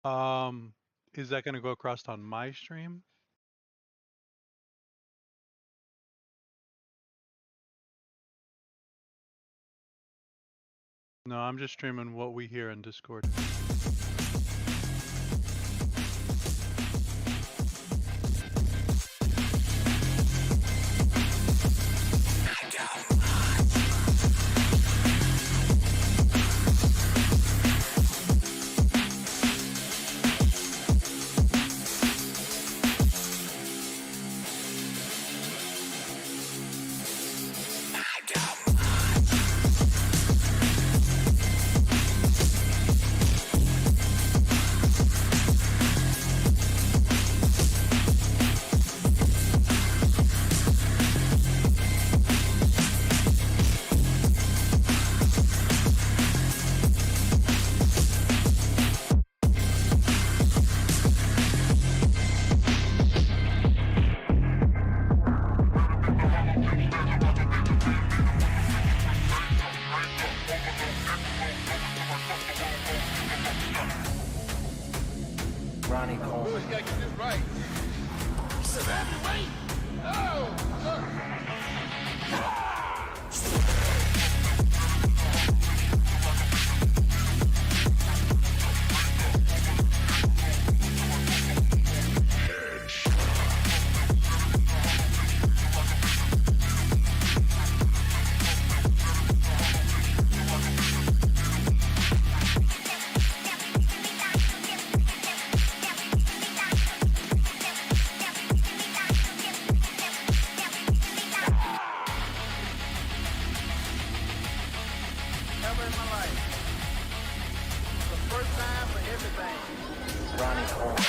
Um, is that gonna go across on my stream? No, I'm just streaming what we hear in Discord. Ronnie Coleman. You gotta get this right. Wait! Ever in my life. The first time for everything. Ronnie Coleman.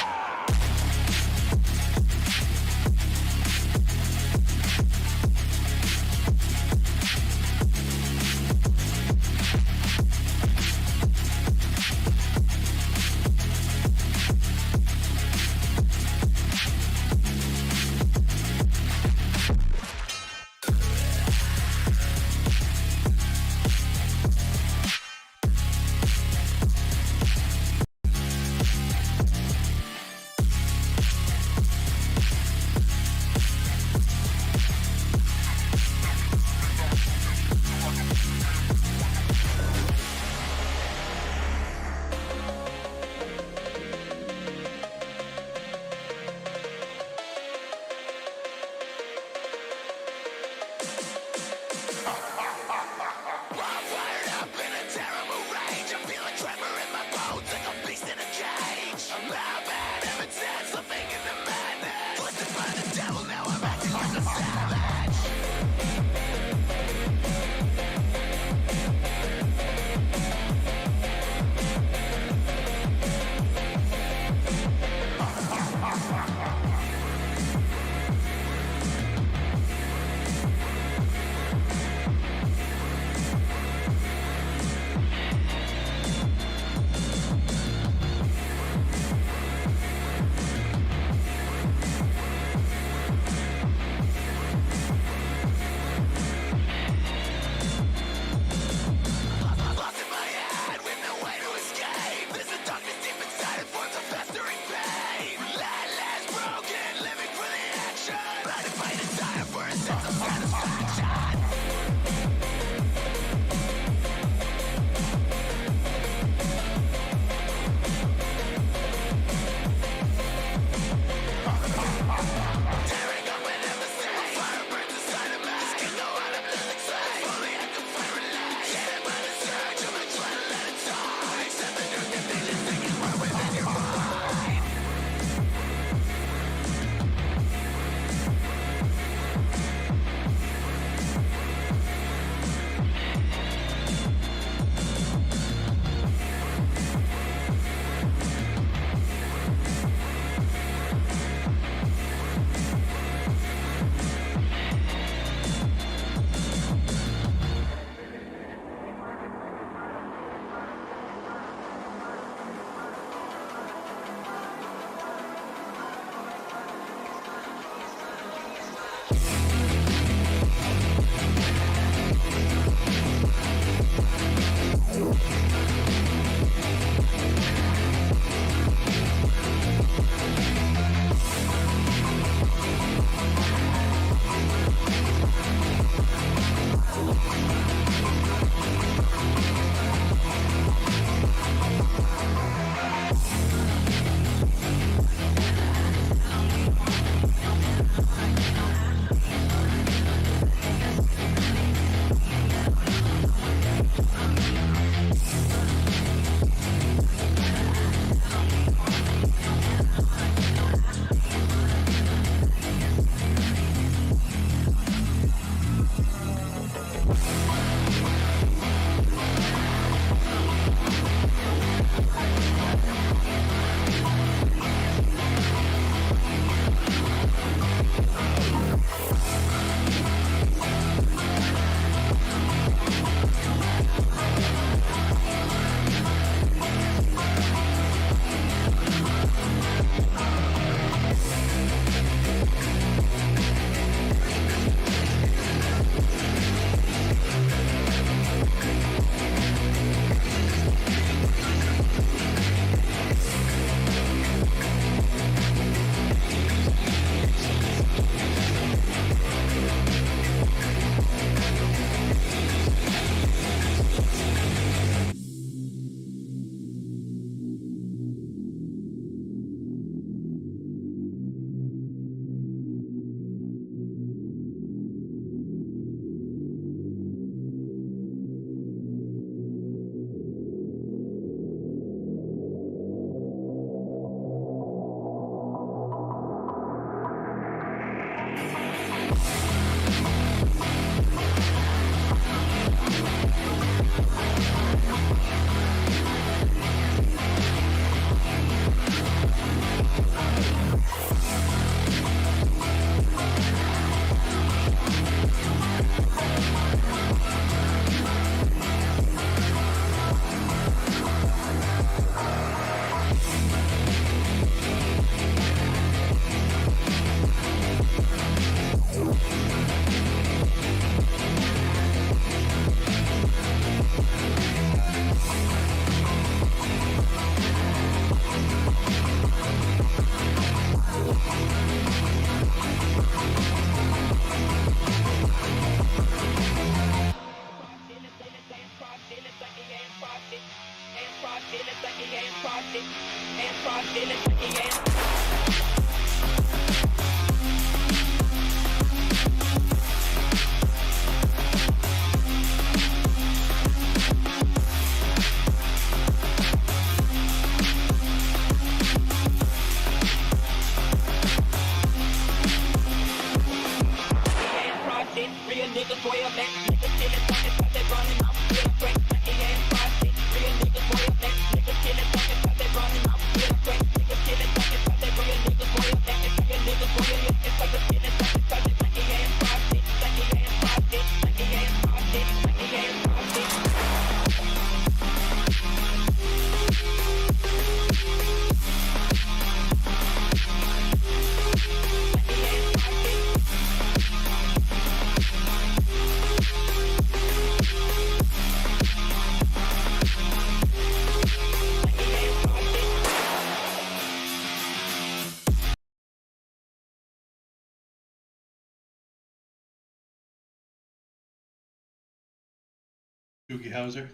Doogie Howser.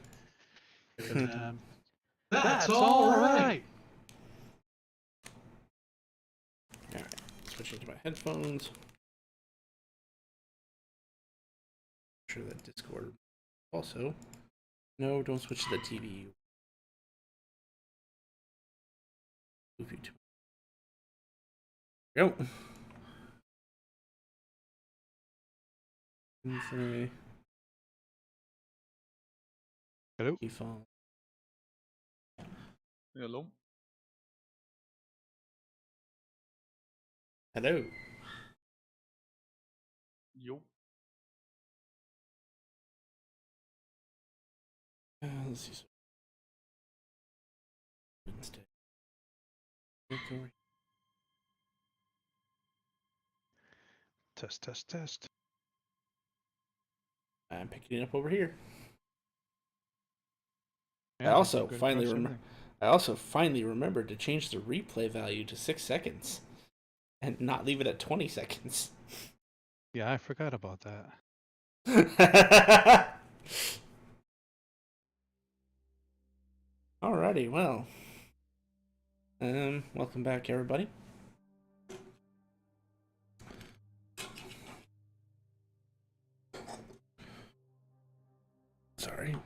That's all right. Alright, switching to my headphones. Make sure that Discord also. No, don't switch to the TV. Move you to. Go. Say. Hello. Default. Hello. Hello. Yo. Let's see. Wednesday. Test, test, test. I'm picking it up over here. Yeah, I also good finally across remember. I also finally remembered to change the replay value to 6 seconds, and not leave it at 20 seconds. Yeah, I forgot about that. Alrighty, well. Welcome back, everybody. Sorry.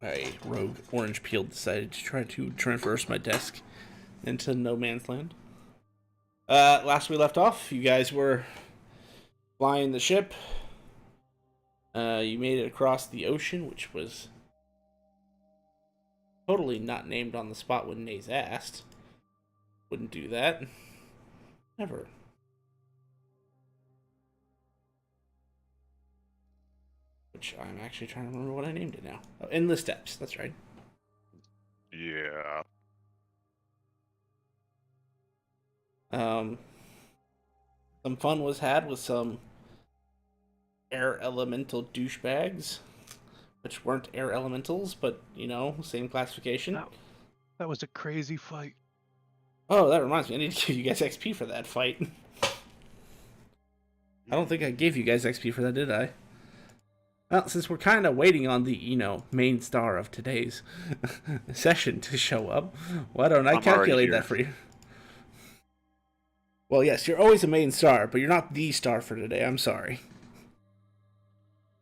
My rogue orange peel decided to try to traverse my desk into no man's land. Last we left off, you guys were flying the ship. You made it across the ocean, which was totally not named on the spot when Naze asked. Wouldn't do that. Never. Which I'm actually trying to remember what I named it now. Oh, Endless Steps, that's right. Yeah. Some fun was had with some air elemental douchebags, which weren't air elementals, but, you know, same classification. That was a crazy fight. Oh, that reminds me, I need to give you guys XP for that fight. I don't think I gave you guys XP for that, did I? Well, since we're kind of waiting on the, you know, main star of today's session to show up, why don't I calculate that for you? Well, yes, you're always a main star, but you're not the star for today. I'm sorry.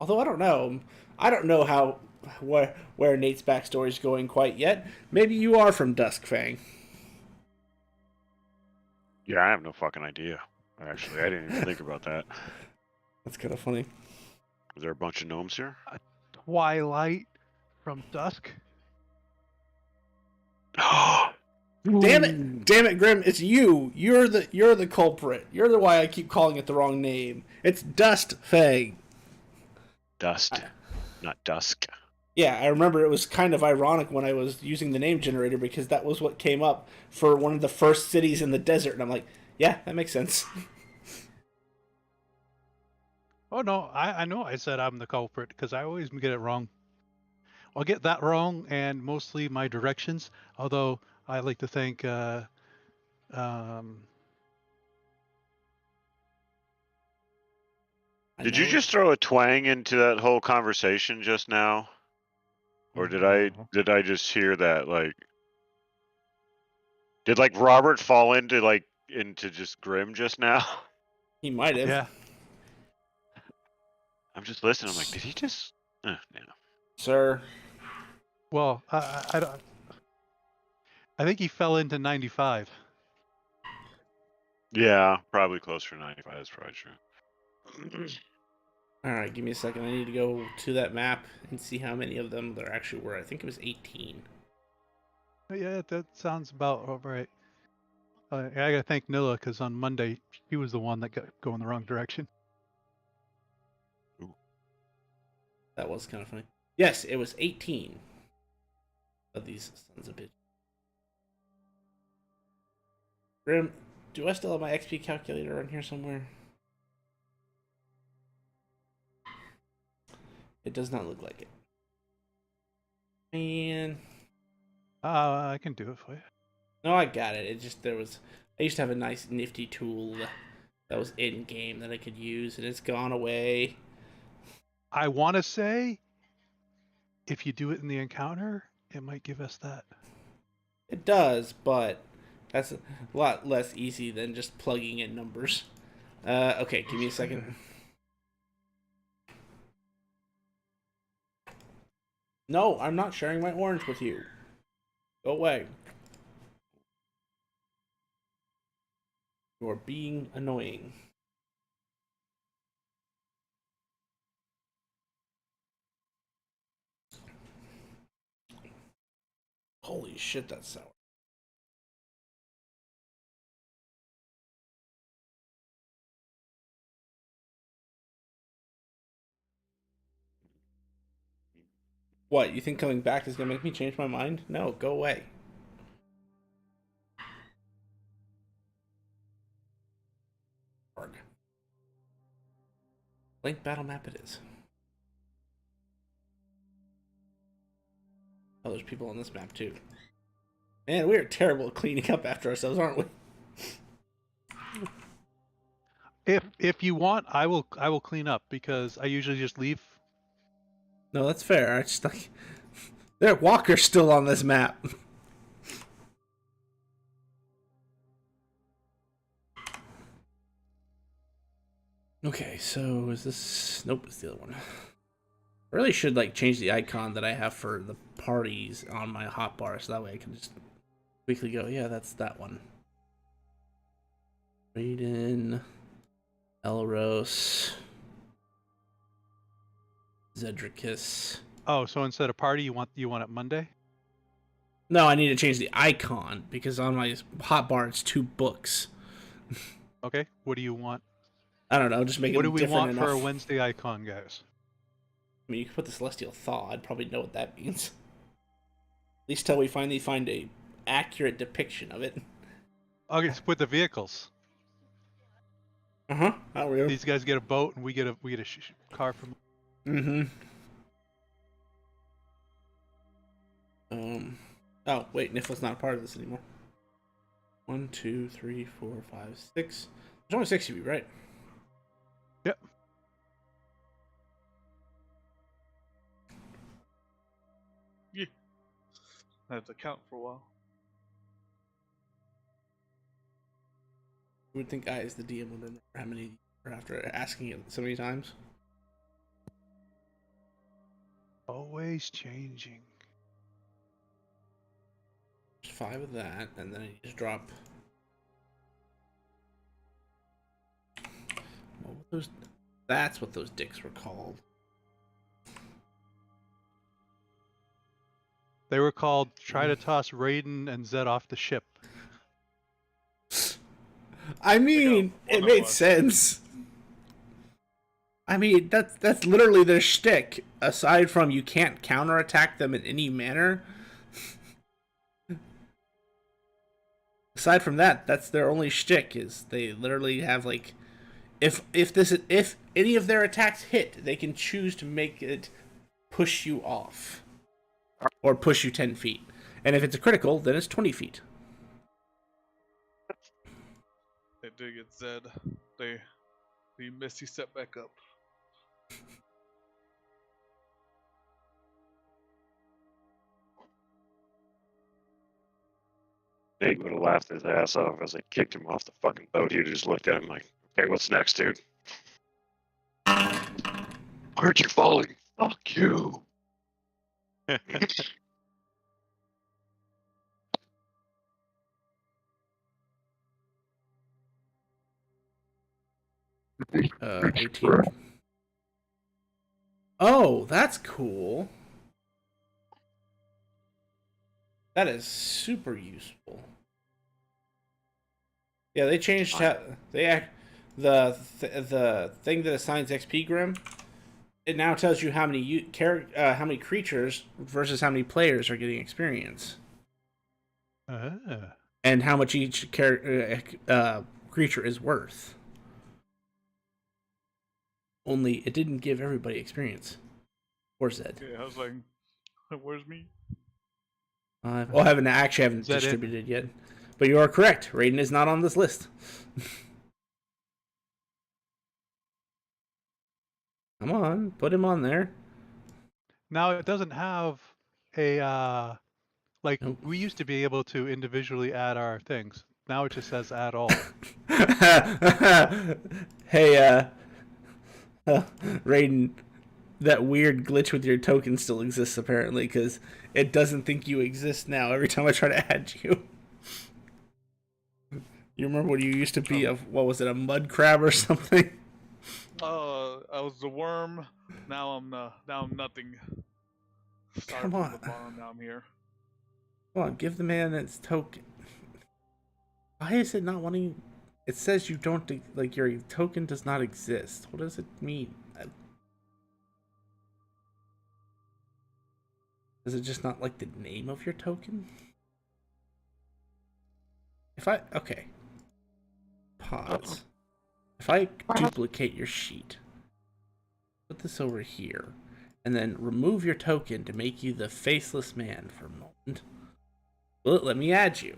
Although I don't know. I don't know how where Nate's backstory is going quite yet. Maybe you are from Duskfang. Yeah, I have no fucking idea. Actually, I didn't even think about that. That's kind of funny. Is there a bunch of gnomes here? Twilight from Dusk. Damn it, Grim! It's you. You're the culprit. You're the why I keep calling it the wrong name. It's Dustfang. Dust, not dusk. Yeah, I remember it was kind of ironic when I was using the name generator because that was what came up for one of the first cities in the desert, and I'm like, yeah, that makes sense. Oh no, I know I said I'm the culprit because I always get it wrong. I'll get that wrong and mostly my directions. Although I like to think I Did you know. just throw a twang into that whole conversation just now? Or did I just hear that like did like Robert fall into just Grim just now? He might have. Yeah. I'm just listening. I'm like, did he just? Yeah. Sir. Well, I don't. I think he fell into 95. Yeah, probably closer to 95. That's probably true. All right, give me a second. I need to go to that map and see how many of them there actually were. I think it was 18. Yeah, that sounds about right. I gotta thank Nilla because on Monday he was the one that got going the wrong direction. That was kind of funny. Yes, it was 18 of these sons of bitches. Grim, do I still have my XP calculator on here somewhere? It does not look like it. Man. I can do it for you. No, I got it. It just, I used to have a nice nifty tool that was in game that I could use, and it's gone away. I want to say, if you do it in the encounter, it might give us that. It does, but that's a lot less easy than just plugging in numbers. Okay, give me a second. No, I'm not sharing my orange with you. Go away. You are being annoying. Holy shit, that's sour. What, you think coming back is gonna make me change my mind? No, go away. Arg. Blank battle map it is. Oh, there's people on this map too. Man, we are terrible at cleaning up after ourselves, aren't we? If you want, I will clean up because I usually just leave. No, that's fair. I just like there are walkers still on this map. Okay, so is this? Nope, it's the other one. I really should like change the icon that I have for the parties on my hotbar, so that way I can just quickly go. Yeah, that's that one. Raiden, Elros, Zedricus. Oh, so instead of party, you want it Monday? No, I need to change the icon because on my hotbar it's 2 books. Okay. What do you want? I don't know, just make What it do we different want enough. for a Wednesday icon, guys? I mean, you could put the Celestial Thaw. I'd probably know what that means. At least till we finally find a accurate depiction of it. Okay, let's put the vehicles. Oh, really? These guys get a boat, and we get a car from. Oh, wait, Nifl's not a part of this anymore. 1, 2, 3, 4, 5, 6. There's only 6 of you, right? Yep. Yeah. I have to count for a while. You would think I, as the DM, would remember how many after asking it so many times. Always changing. There's 5 of that, and then I just drop. What were those? That's what those dicks were called. They were called try to toss Raiden and Zed off the ship. I mean, it made sense. I mean, that's literally their shtick. Aside from you can't counterattack them in any manner. Aside from that, that's their only shtick. Is they literally have like, if any of their attacks hit, they can choose to make it push you off, or push you 10 feet. And if it's a critical, then it's 20 feet. They did get Zed. They Misty stepped back up. Nate would have laughed his ass off as I kicked him off the fucking boat. He just looked at him like, okay, what's next, dude? Aren't you falling? Fuck you. Uh, 18. Oh, that's cool. That is super useful. Yeah, they changed how the thing that assigns XP Grim. It now tells you how many how many creatures versus how many players are getting experience, and how much each creature is worth. Only it didn't give everybody experience. Or Zed. Yeah, I was like, where's me? I haven't Zed distributed yet. But you are correct. Raiden is not on this list. Come on, put him on there. Now it doesn't have a like Nope. we used to be able to individually add our things. Now it just says add all. Hey, Raiden, that weird glitch with your token still exists apparently because it doesn't think you exist now every time I try to add you. You remember when you used to be what was it, a mud crab or something? I was the worm. Now I'm nothing. Started Come from on. the bottom, now I'm here. Come on, give the man its token. Why is it not wanting? It says you don't, like, your token does not exist. What does it mean? Does it just not like the name of your token? Okay. Pause. If I duplicate your sheet, put this over here, and then remove your token to make you the faceless man for a moment, will it let me add you?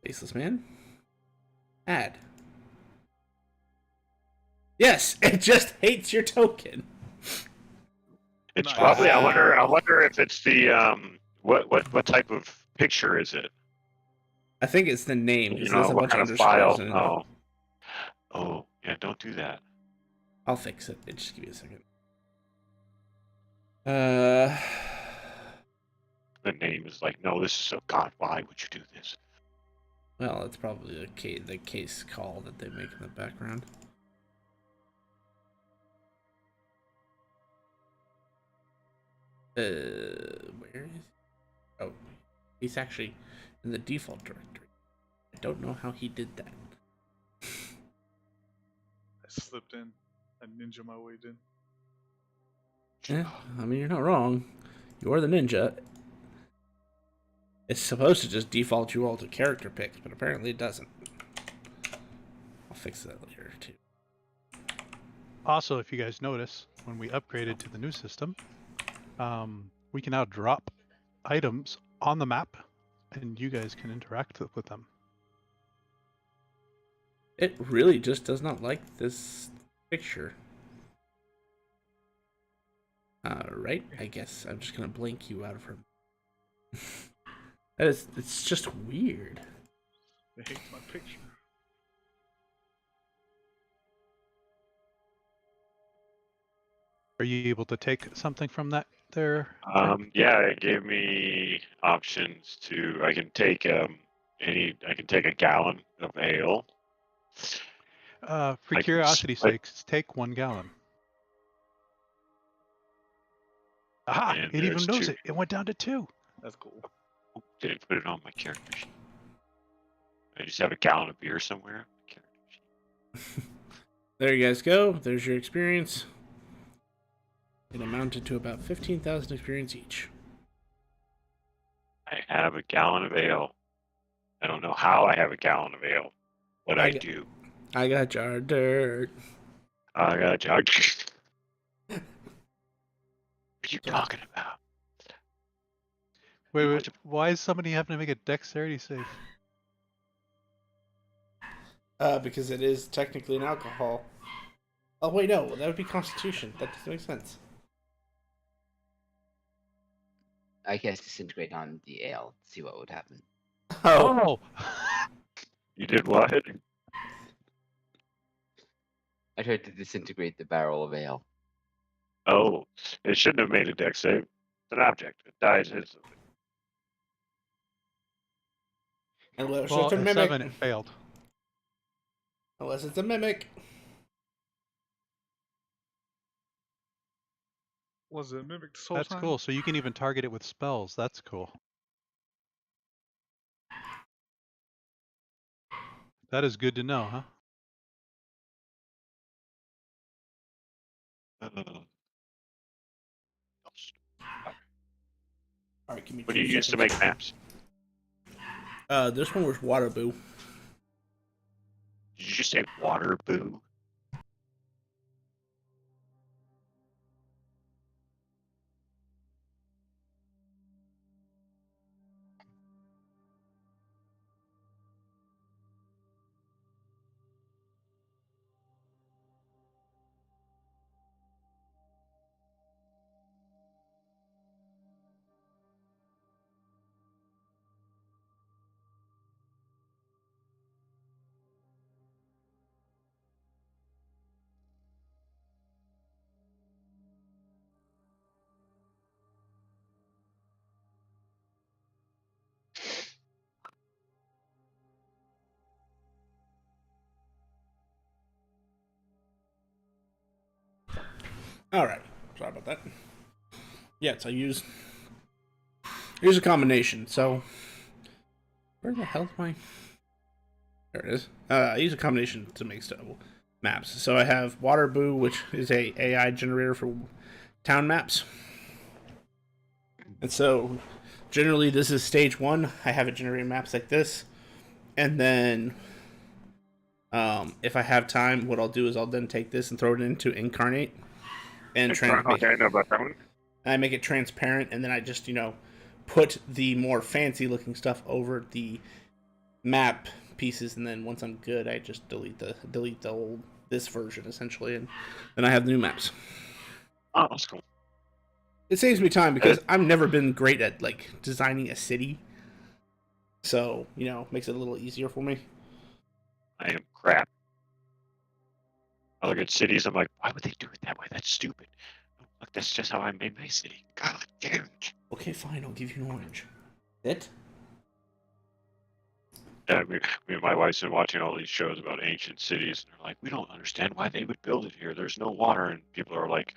Faceless man? Add. Yes, it just hates your token. It's Nice. probably. I wonder if it's the what type of picture is it? I think it's the name. You There's know, a what bunch kind of of file? underscores in it. Oh, yeah. Don't do that. I'll fix it. Just give me a second. The name is like, no, this is so. God, why would you do this? Well, it's probably the case call that they make in the background. Where is he? Oh, he's actually in the default directory. I don't know how he did that. I slipped in. I ninja my way in. Yeah, I mean, you're not wrong. You are the ninja. It's supposed to just default you all to character picks, but apparently it doesn't. I'll fix that later, too. Also, if you guys notice, when we upgraded to the new system, we can now drop items on the map, and you guys can interact with them. It really just does not like this picture. Alright, I guess I'm just gonna blink you out of her. It's just weird. They hate my picture. Are you able to take something from that there? Yeah, it gave me options to. I can take I can take a gallon of ale. For I can curiosity's split- sake, take 1 gallon. Aha! And It even there's knows 2. it. It went down to 2. That's cool. Didn't put it on my character sheet. I just have a gallon of beer somewhere. There you guys go. There's your experience. It amounted to about 15,000 experience each. I have a gallon of ale. I don't know how I have a gallon of ale, but I do. I got jar dirt. I got a jug. What are you talking about? Wait. Why is somebody having to make a dexterity save? Because it is technically an alcohol. Oh wait, no, that would be Constitution. That doesn't make sense. I cast disintegrate on the ale. See what would happen. Oh, You did what? I tried to disintegrate the barrel of ale. Oh, it shouldn't have made a deck save. It's an object. It dies instantly. unless Well, it's a at mimic. 7, it failed. Unless it's a mimic. Was it mimic this whole That's time? cool. So you can even target it with spells. That's cool. That is good to know, huh? All right, give me What 2 do you use to seconds. make maps? This one was water boo. Did you just say water boo? All right, sorry about that. Yeah, so use a combination. So where the hell's my? There it is. I use a combination to make stuff maps. So I have Water Boo, which is a AI generator for town maps. And so generally this is stage 1. I have it generating maps like this. And then if I have time, what I'll do is I'll then take this and throw it into Incarnate and Okay, I know about that one. I make it transparent, and then I just, put the more fancy looking stuff over the map pieces, and then once I'm good, I just delete the old this version essentially, and then I have the new maps. Oh, that's cool. It saves me time because I've never been great at like designing a city, so makes it a little easier for me. I am crap. I look at cities, I'm like, why would they do it that way? That's stupid. Look, that's just how I made my city. God damn it. Okay, fine, I'll give you an orange. It? Yeah, me and my wife's been watching all these shows about ancient cities, and they're like, we don't understand why they would build it here. There's no water. And people are like,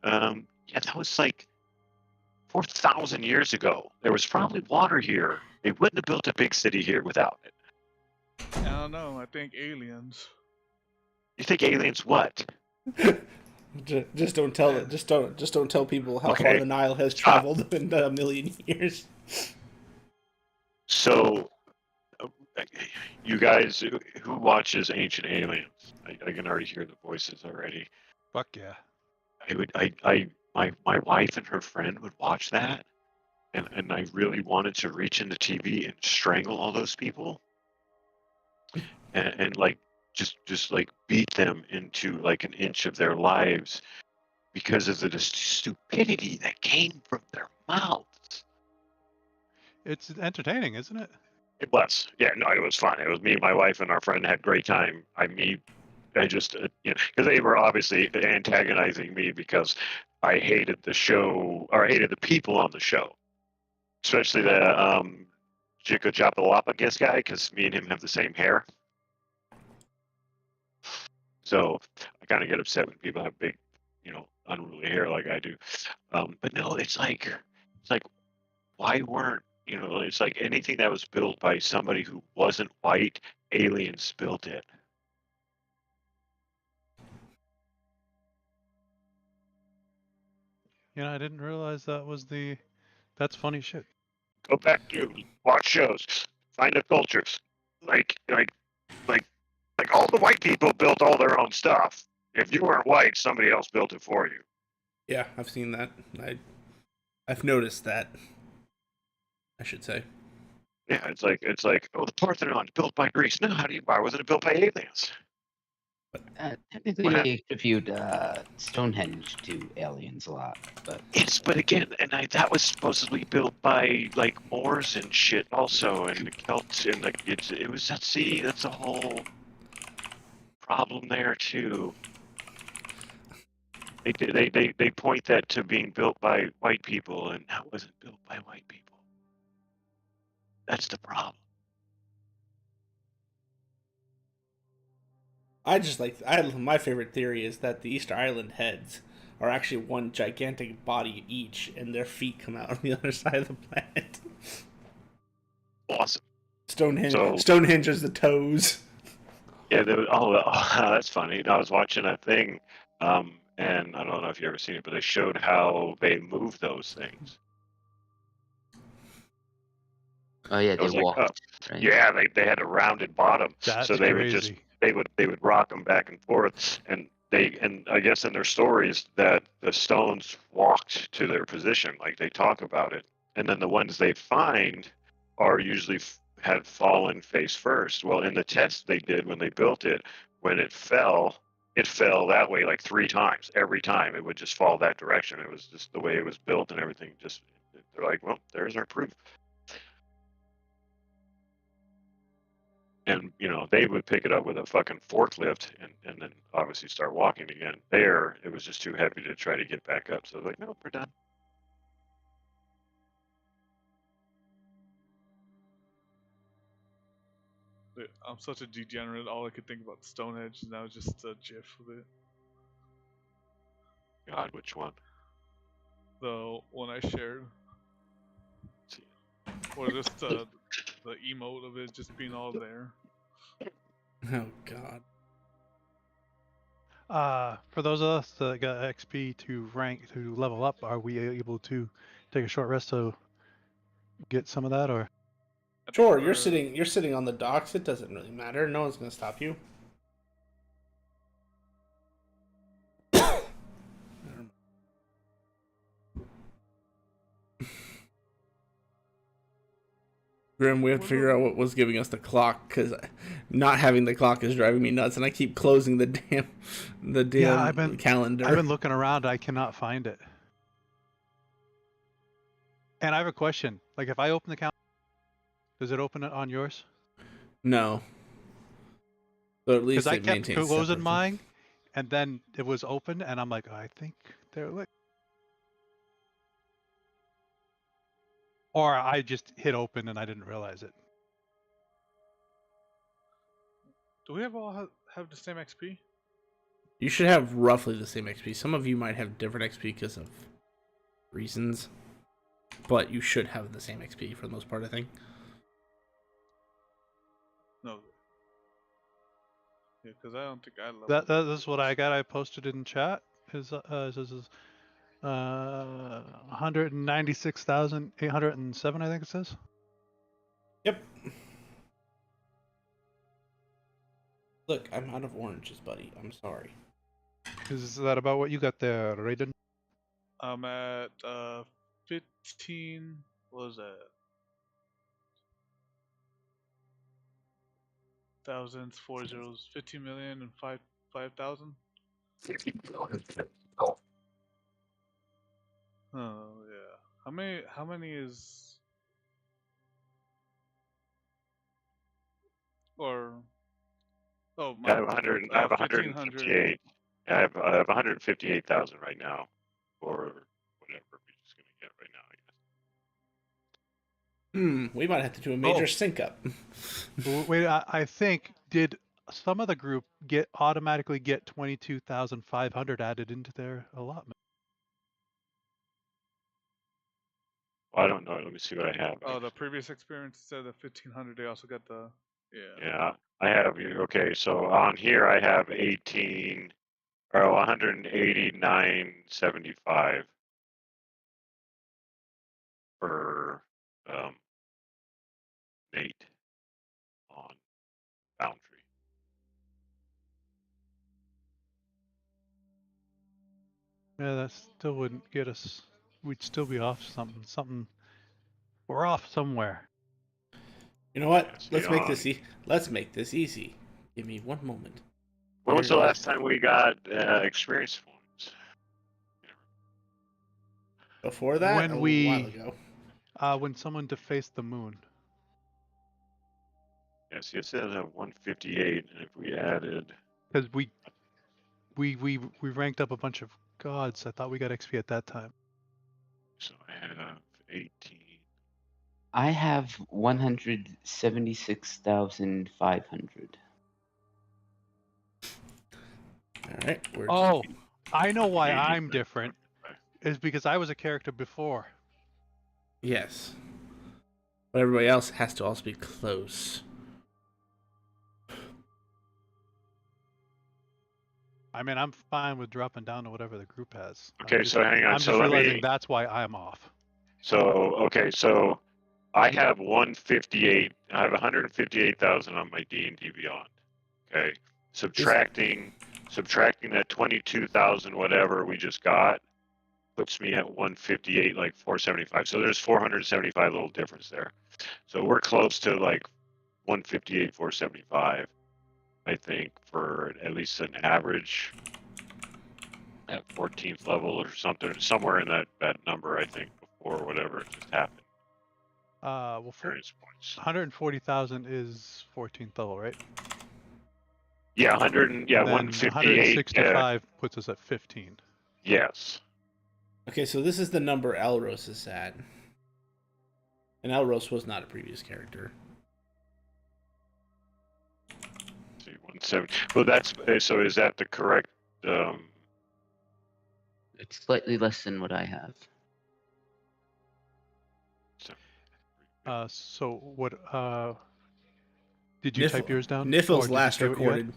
yeah, that was like 4,000 years ago. There was probably water here. They wouldn't have built a big city here without it. I don't know. I think aliens. You think aliens what? Just don't tell it. Just don't tell people how far Okay. the Nile has traveled in a million years. So, you guys who watches Ancient Aliens? I can already hear the voices already. Fuck yeah. My wife and her friend would watch that, and I really wanted to reach in the TV and strangle all those people, and like just like beat them into like an inch of their lives because of the stupidity that came from their mouths. It's entertaining, isn't it? It was, yeah, no, it was fun. It was me, my wife, and our friend had a great time. I just, because they were obviously antagonizing me because I hated the show, or I hated the people on the show, especially the Chico Chapalapa guy, because me and him have the same hair. So I kind of get upset when people have big, unruly hair like I do. But no, it's like, why weren't, it's like anything that was built by somebody who wasn't white, aliens built it. I didn't realize that was that's funny shit. Go back to watch shows, find the cultures. Like all the white people built all their own stuff. If you weren't white, somebody else built it for you. Yeah, I've seen that. I've noticed that. I should say. Yeah, it's like oh, the Parthenon built by Greece. No, why wasn't it built by aliens? Technically, What they attribute Stonehenge to aliens a lot, but Yes, but again, that was supposedly built by like Moors and shit also, and the Celts, and like it was that. See, that's a whole problem there too. They point that to being built by white people, and that wasn't built by white people. That's the problem. My favorite theory is that the Easter Island heads are actually one gigantic body each, and their feet come out on the other side of the planet. Awesome. Stonehenge is the toes. Yeah, that's funny. I was watching a thing, and I don't know if you ever seen it, but they showed how they move those things. oh yeah, I they was like, walked. oh, Right? yeah, they had a rounded bottom, That's so they crazy. would rock them back and forth, and I guess in their stories that the stones walked to their position, like they talk about it, and then the ones they find are usually had fallen face first. Well, in the test they did when they built it, when it fell that way like 3 times. Every time it would just fall that direction. It was just the way it was built and everything. Just they're like, well, there's our proof. And they would pick it up with a fucking forklift and then obviously start walking again. There, it was just too heavy to try to get back up. So they're like, no, we're done. Dude, I'm such a degenerate. All I could think about Stonehenge is now just a GIF of it. God, which one? The one I shared, or just the emote of it just being all there. Oh God. For those of us that got XP to level up, are we able to take a short rest to get some of that, or? Sure, you're sitting on the docks. It doesn't really matter. No one's gonna stop you. Grim, we have to figure out what was giving us the clock, because not having the clock is driving me nuts, and I keep closing the damn calendar. I've been looking around. I cannot find it. And I have a question. Like, if I open the calendar, does it open it on yours? No. So at least Because I it kept maintains closing separation. mine, and then it was open, and I'm like, I think they're lit. Or I just hit open and I didn't realize it. Do we all have the same XP? You should have roughly the same XP. Some of you might have different XP because of reasons, but you should have the same XP for the most part, I think. No. Yeah, because I don't think I leveled. That is what I got. I posted in chat. Is 196,807, I think it says. Yep. Look, I'm out of oranges, buddy. I'm sorry. Is that about what you got there, Raiden? I'm at 15. What was that? Thousands, 4 zeros, 15 million and 5,000. Oh yeah. How many is? Or oh, I have 100. I have 158. I have 158,000 right now, or whatever we're just gonna get right now. I guess. We might have to do a major sync up. Wait, I think, did some of the group automatically get 22,500 added into their allotment? Well, I don't know. Let me see what I have. Oh, the previous experience said the 1,500. They also got the Yeah, I have you. Okay, so on here I have 189.75 for Nate on Boundary. Yeah, that still wouldn't get us. We'd still be off something. We're off somewhere. You know what? Yes, Let's we make are. this Let's make this easy. Give me one moment. When was the last time we got experience points? Before that, When a we- while ago. When someone defaced the moon. Yes, it says 158, and if we added, Because we ranked up a bunch of gods. I thought we got XP at that time. so I have 18. I have 176,500. All right. We're Oh, I know why I'm different. Is because I was a character before. Yes. But everybody else has to also be close. I mean, I'm fine with dropping down to whatever the group has. Okay, so hang on. I'm So just let realizing me. that's why I'm off. So okay, so I have 158. I have 158,000 on my D&D Beyond. Okay, subtracting that 22,000 whatever we just got puts me at 158, like 475. So there's 475 little difference there. So we're close to like 158, 475. I think for at least an average at 14th level or something, somewhere in that number. I think before whatever just happened. Well, Experience points. 140,000 is 14th level, right? Yeah, 100. Yeah, And then 158. 165 puts us at 15. Yes. Okay, so this is the number Elros is at. And Elros was not a previous character. See, 170. Well, that's so. Is that the correct? It's slightly less than what I have. So what? Did you type yours down? Or Nifl's did you last say what you had? recorded.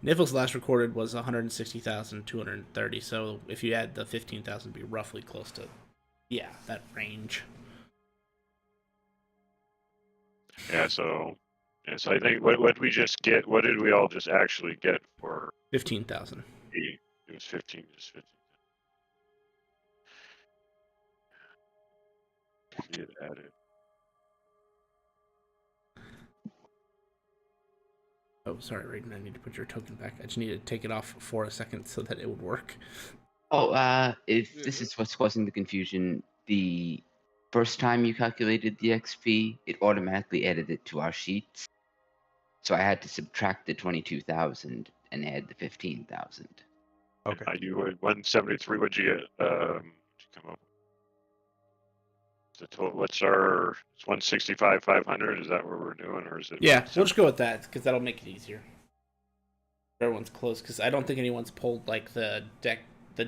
Nifl's last recorded was 160,230. So if you add the 15,000, it'd be roughly close to, that range. Yeah. So. Yeah, so I think what we just get. What did we all just actually get for 15,000. the? It was 15. Just 15. See it added. Oh, sorry, Raiden. I need to put your token back. I just need to take it off for a second so that it would work. Oh, if this is what's causing the confusion, the first time you calculated the XP, it automatically added it to our sheets. So I had to subtract the 22,000 and add the 15,000. Okay. You were 173. What'd you get? What'd you come up with? The total. What's our? It's 165, 500. Is that what we're doing, or is it? Yeah, we'll just go with that because that'll make it easier. Everyone's close because I don't think anyone's pulled like the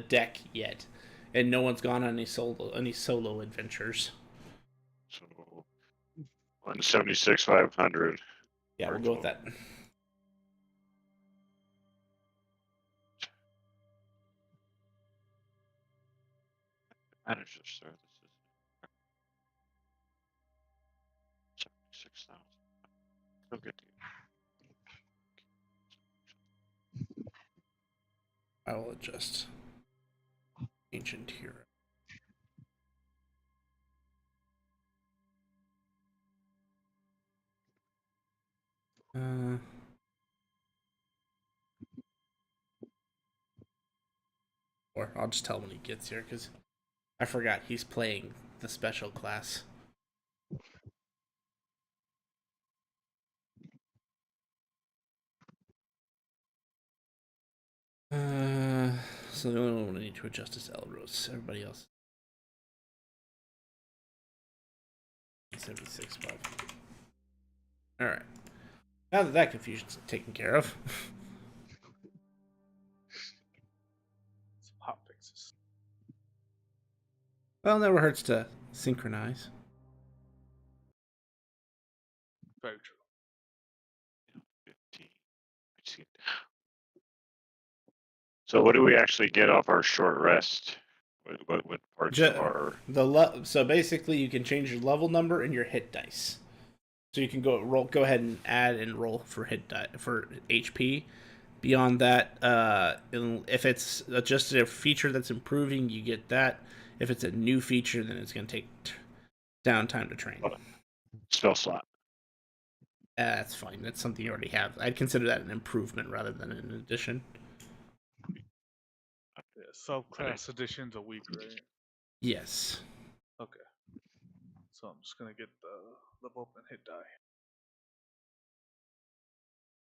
deck yet, and no one's gone on any solo adventures. So 176, 500. Yeah, we'll go with that. Manager services. 76,000. Still good. I will adjust ancient hero. Or I'll just tell him when he gets here because I forgot he's playing the special class. So the only one I need to adjust is Elros. Everybody else. 76 5. Alright. Now that confusion's taken care of. Some hot fixes. Well, never hurts to synchronize. Very true. 15. Let's see. So what do we actually get off our short rest? What parts of our? So basically, you can change your level number and your hit dice. So you can go ahead and add and roll for for HP. Beyond that, if it's just a feature that's improving, you get that. If it's a new feature, then it's going to take downtime to train. Spell slot. That's fine. That's something you already have. I'd consider that an improvement rather than an addition. Yeah, subclass edition's a week, right? Yes. Okay. So I'm just gonna get the level up and hit die.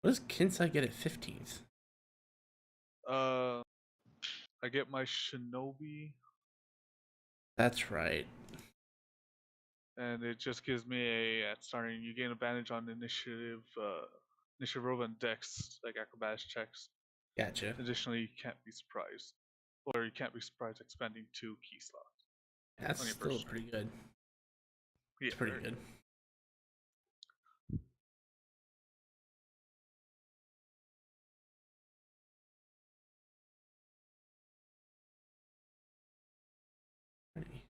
What does Kinsai get at 15th? I get my Shinobi, That's right. and it just gives me a at starting. You gain advantage on initiative, initiative and dex, like acrobatics checks. Gotcha. Additionally, you can't be surprised, or you can't be surprised expending 2 key slots. That's on your still first pretty good. Yeah, It's pretty very good. Alrighty.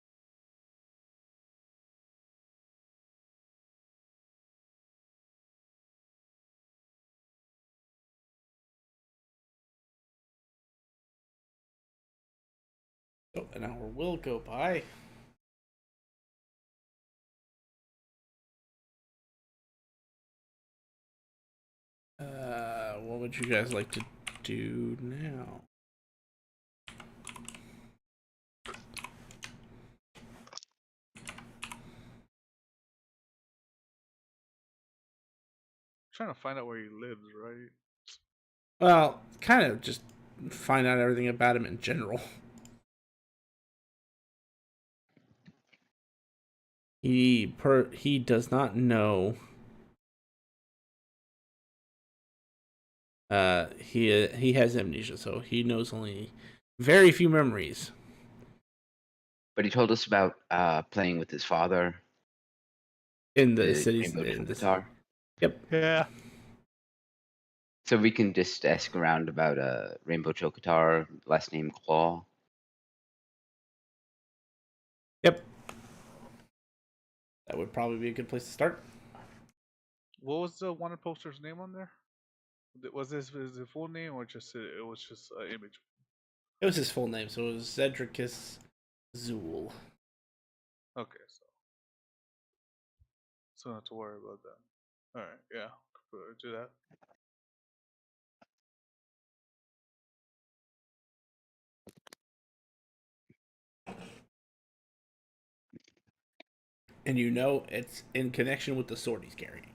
So an hour will go by. What would you guys like to do now? trying to find out where he lives, right? Well, kind of just find out everything about him in general. He does not know. He has amnesia, so he knows only very few memories. But he told us about playing with his father. In the the cities, Rainbow in this. Guitar. Yep. Yeah. So we can just ask around about Rainbow Chocotar, last name Claw. Yep. That would probably be a good place to start. What was the wanted poster's name on there? Was this his full name or just it was just an image? It was his full name, so it was Zedricus Zool. Okay, so not to worry about that. All right, yeah, do that. And you know it's in connection with the sword he's carrying.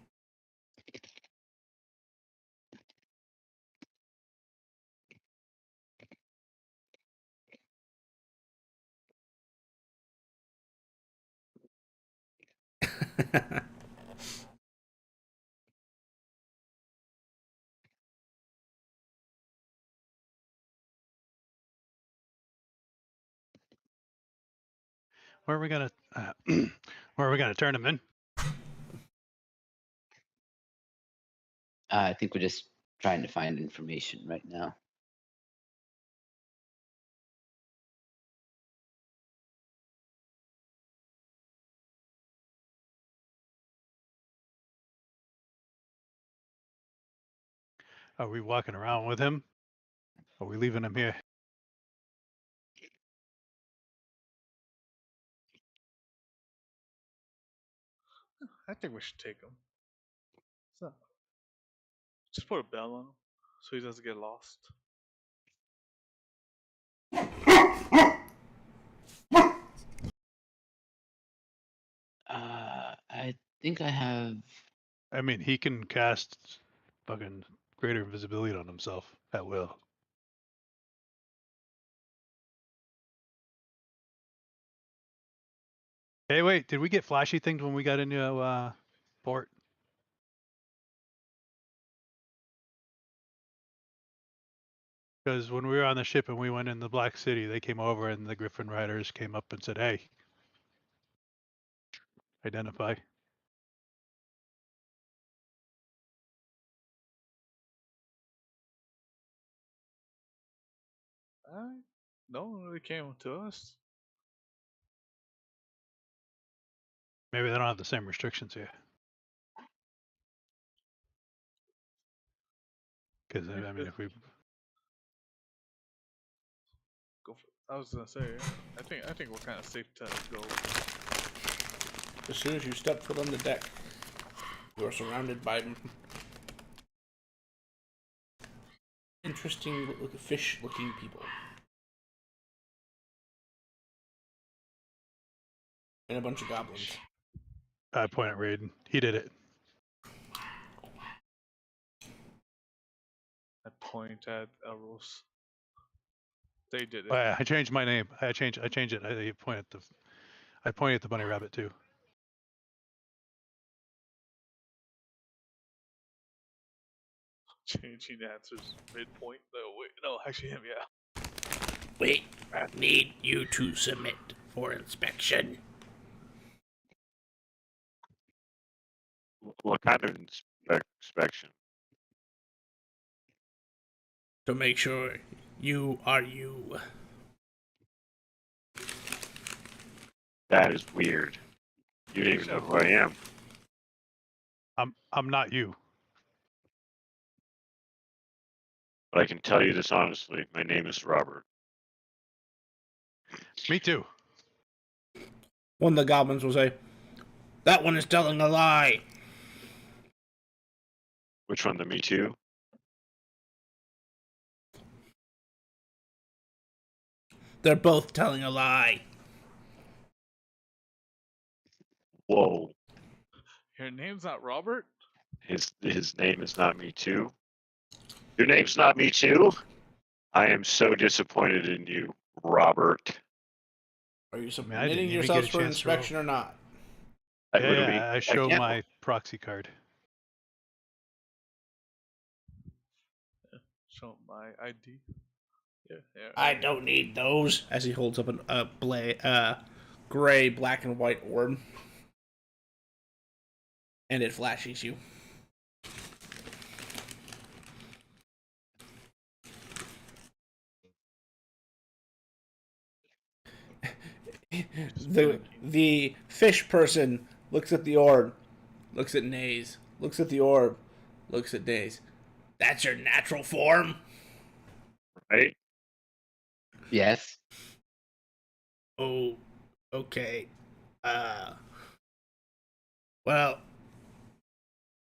Where are we gonna where are we gonna turn him in? I think we're just trying to find information right now. Are we walking around with him? Are we leaving him here? I think we should take him. So, just put a bell on him so he doesn't get lost. I think I have. I mean, he can cast fucking greater invisibility on himself at will. Hey, wait, did we get flashy things when we got into port? Because when we were on the ship and we went in the Black City, they came over and the Griffin Riders came up and said, "Hey, identify." No one really came to us. Maybe they don't have the same restrictions here. Because I mean, if we Go for, I was gonna say, I think we're kind of safe to go. As soon as you step foot on the deck. You are surrounded by interesting fish-looking people. And a bunch of goblins. I point at Raiden. He did it. I point at Elros. They did it. I changed my name. I changed it. I point at the bunny rabbit too. Changing answers midpoint. No, wait. No, actually, him, yeah. We need you to submit for inspection. What kind of inspection? To make sure you are you. That is weird. You don't even know who I am. I'm not you. But I can tell you this honestly. My name is Robert. Me too. One of the goblins will say, "That one is telling a lie." Which one? The Me Too? They're both telling a lie. Whoa. Your name's not Robert? His name is not Me Too. Your name's not Me Too? I am so disappointed in you, Robert. Are you I submitting didn't even yourselves get a for chance to roll. inspection or not? I Yeah, literally, I show can't- my proxy card. Show my ID. Yeah, yeah. I don't need those. As he holds up a gray, black and white orb, and it flashes you. The fish person looks at the orb, looks at Naze, looks at the orb, looks at Naze. That's your natural form? right? Yes. Oh, okay. Well,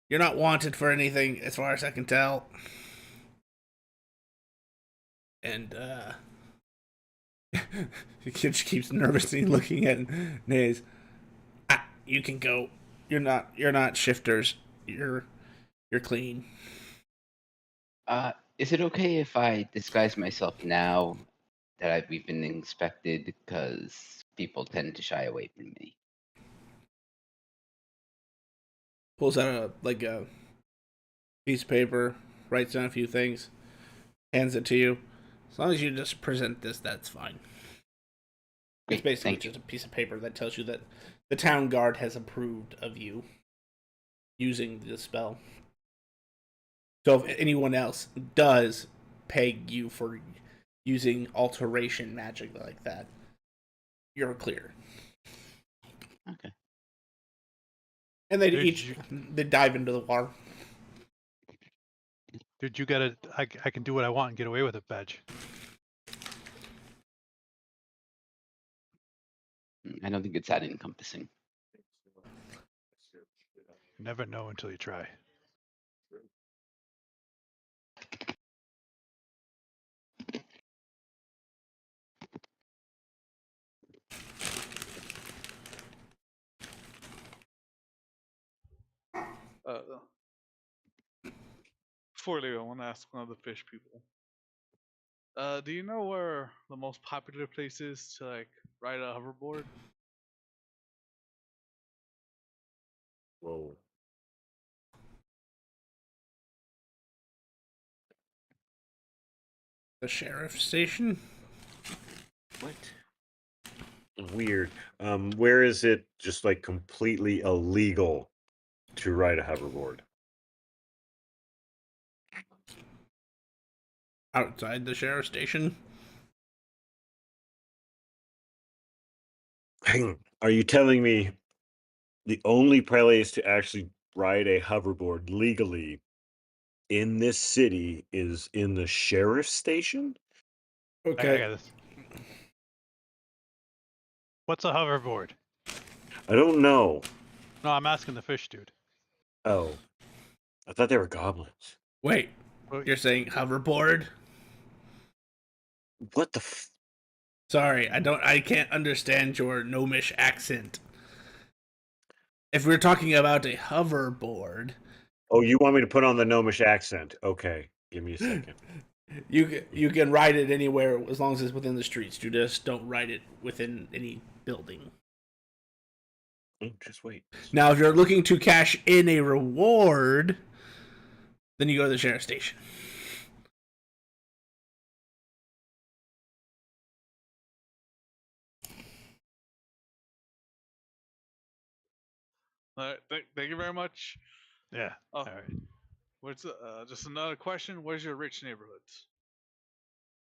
you're not wanted for anything as far as I can tell. And, the kid just keeps nervously looking at Naze. You can go. You're not shifters. You're clean. Is it okay if I disguise myself now that we've been inspected? Because people tend to shy away from me. Pulls out a piece of paper, writes down a few things, hands it to you. As long as you just present this, that's fine. It's Great, basically thank you. just a piece of paper that tells you that the town guard has approved of you using the spell. So if anyone else does peg you for using alteration magic like that, you're clear. Okay. And they Did each they dive into the water. Dude, you gotta. I can do what I want and get away with it, badge. I don't think it's that encompassing. You never know until you try. Before I leave, I want to ask one of the fish people. Do you know where the most popular place is to like ride a hoverboard? Whoa. The sheriff's station? What? Weird. Where is it just like completely illegal to ride a hoverboard? Outside the sheriff's station? Hang on. Are you telling me the only place to actually ride a hoverboard legally in this city is in the sheriff's station? I got this. What's a hoverboard? I don't know. No, I'm asking the fish dude. Oh, I thought they were goblins. Wait, Oh, you're saying hoverboard? What the? Sorry, I can't understand your gnomish accent. If we're talking about a hoverboard, Oh, you want me to put on the gnomish accent? Okay, give me a second. you can ride it anywhere as long as it's within the streets. You just don't ride it within any building. Just wait. Now, if you're looking to cash in a reward, then you go to the sheriff station. All right, thank you very much. yeah. Oh, All right. what's just another question? Where's your rich neighborhoods?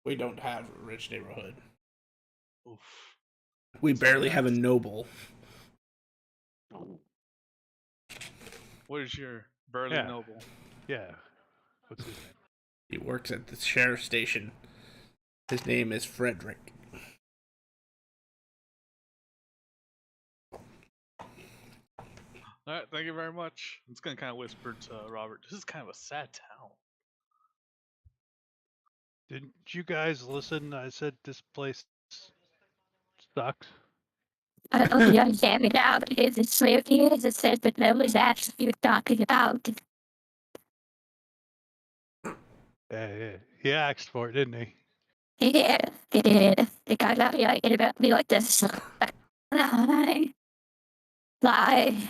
We don't have a rich neighborhood. Oof. We barely have a noble. What is your burly Yeah. noble? Yeah. What's his name? He works at the sheriff station. His name is Frederick. All right, thank you very much. I'm just gonna kind of whisper to Robert. This is kind of a sad town. Didn't you guys listen? I said this place sucks. I don't really understand it now, but it's a slave here. It says that no one's actually talking about. Yeah. He asked for it, didn't he? Yeah, it did. The guy got me like, about me like this. Lie.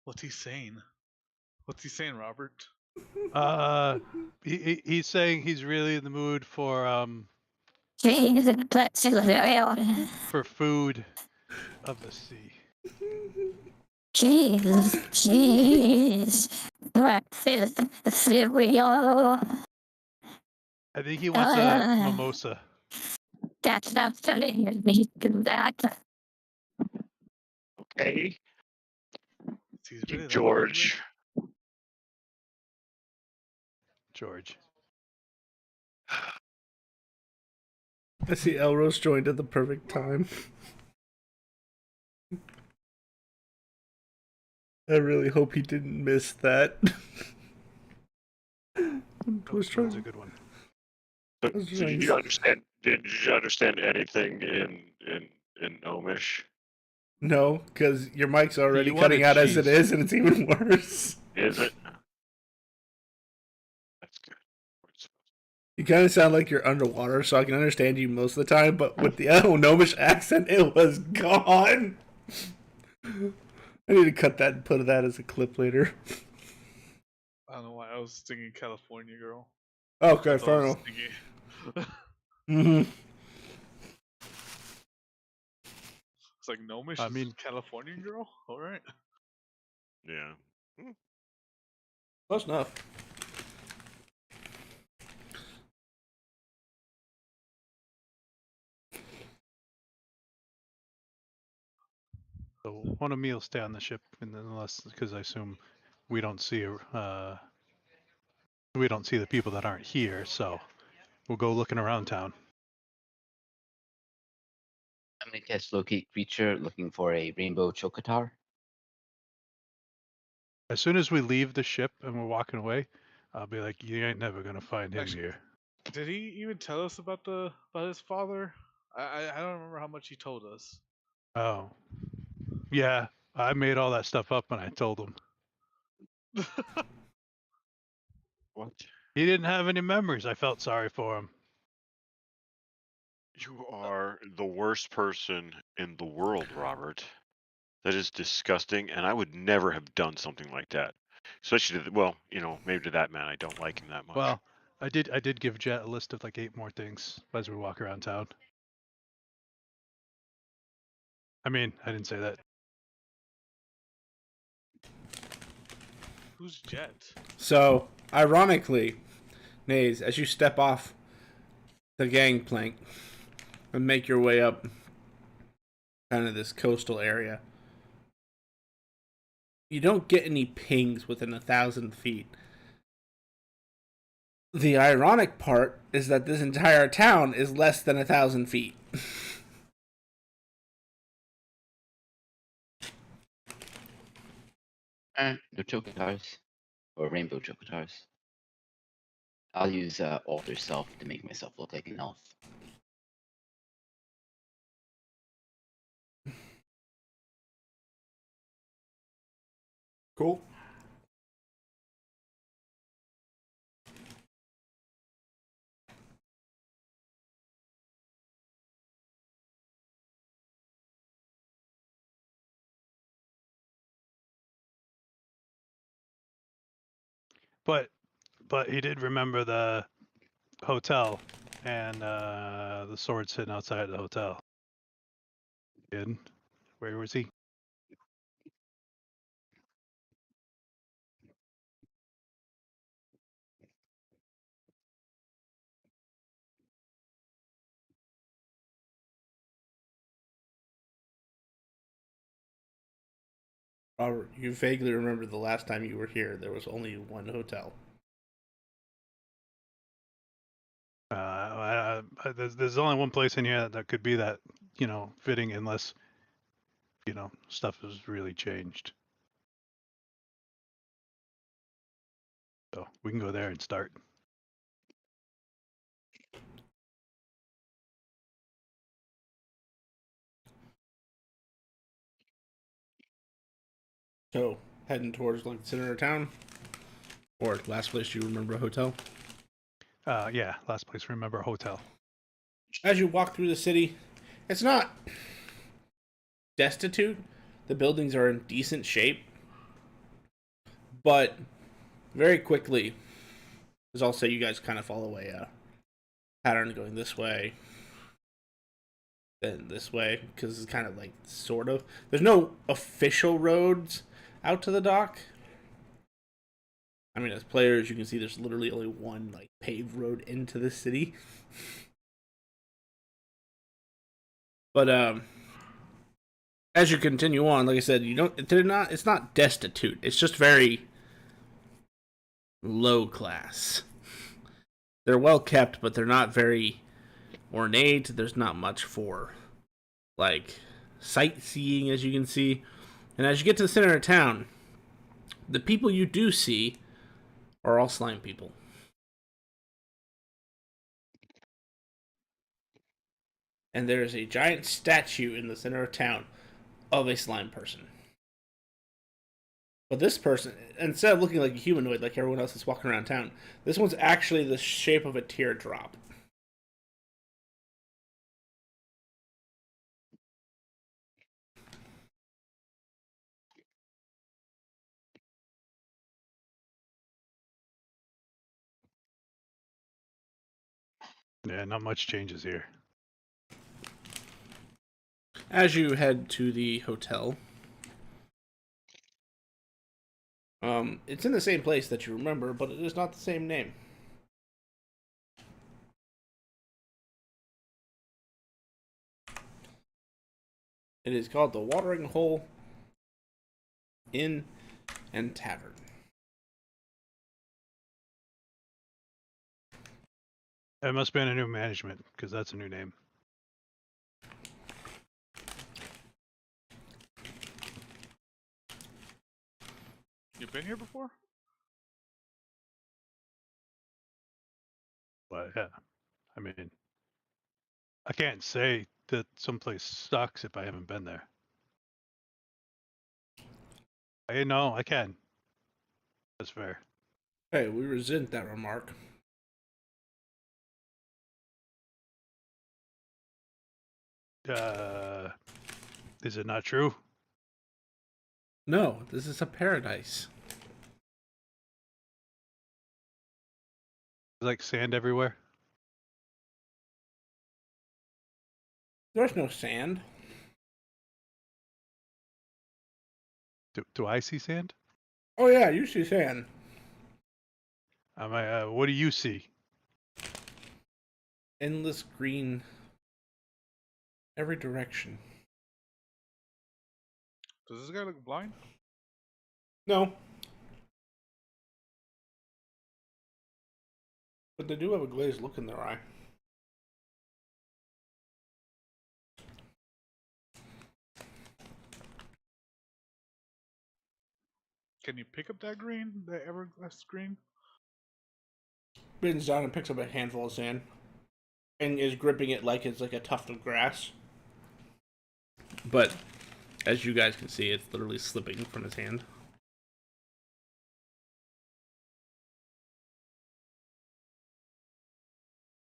What's he saying? What's he saying, Robert? He's saying he's really in the mood for Jeez, and let's for food of the sea. Jeez. Breakfast cereal. I think he wants a mimosa. That's not funny. Me do that. Okay, He's really that George. George. I see Elrose joined at the perfect time. I really hope he didn't miss that. That was a good one. So, That's did nice. you understand? Did you understand anything in Gnomish? No, because your mic's already You cutting wanted out as it cheese. is, and it's even worse. Is it? That's good. You kind of sound like you're underwater, so I can understand you most of the time, but with the Gnomish accent, it was gone. I need to cut that and put that as a clip later. I don't know why I was thinking California girl. Okay, That's all fair I was enough. thinking. Mm-hmm. It's like Gnomish. I is mean- Californian girl. All right. Yeah. Close enough. So one of me will stay on the ship, and then unless because I assume we don't see the people that aren't here, so we'll go looking around town. I'm gonna cast locate creature looking for a rainbow chocotar. As soon as we leave the ship and we're walking away, I'll be like, "You ain't never gonna find him Actually- here." Did he even tell us about his father? I don't remember how much he told us. Oh, yeah. I made all that stuff up when I told him. What? He didn't have any memories. I felt sorry for him. You are the worst person in the world, Robert. That is disgusting, and I would never have done something like that. Especially to well, maybe to that man. I don't like him that much. Well, I did give Jet a list of like 8 more things as we walk around town. I mean, I didn't say that. Who's Jet? So, ironically, Naze, as you step off the gangplank and make your way up kind of this coastal area, you don't get any pings within 1,000 feet. The ironic part is that this entire town is less than 1,000 feet. Alright, no Chocotars. Or Rainbow Chocotars. I'll use Alter Self to make myself look like an elf. Cool. But he did remember the hotel and the sword sitting outside the hotel. Did where was he? Robert, you vaguely remember the last time you were here, there was only one hotel. There's only one place in here that could be that, fitting unless, stuff has really changed. So we can go there and start. So, heading towards like the center of town, or last place you remember a hotel. Yeah, last place remember hotel. As you walk through the city, it's not destitute. The buildings are in decent shape, but very quickly, as I'll say, you guys kind of follow a pattern going this way, then this way, because it's kind of like sort of. There's no official roads out to the dock. I mean, as players, you can see there's literally only one like paved road into the city. But as you continue on, like I said, it's not destitute. It's just very low class. They're well kept, but they're not very ornate. There's not much for like sightseeing, as you can see. And as you get to the center of town, the people you do see are all slime people. And there is a giant statue in the center of town of a slime person. But this person, instead of looking like a humanoid like everyone else that's walking around town, this one's actually the shape of a teardrop. Yeah, not much changes here. As you head to the hotel, it's in the same place that you remember, but it is not the same name. It is called the Watering Hole Inn and Tavern. It must have been a new management, because that's a new name. You've been here before? But yeah, I mean, I can't say that someplace sucks if I haven't been there. I know, I can. That's fair. Hey, we resent that remark. Is it not true? No, this is a paradise. There's like sand everywhere. There's no sand. Do I see sand? Oh yeah, you see sand. What do you see? Endless green. Every direction. Does this guy look blind? No. But they do have a glazed look in their eye. Can you pick up that green? The Everglass green? Bends down and picks up a handful of sand, and is gripping it like it's like a tuft of grass. But as you guys can see, it's literally slipping from his hand.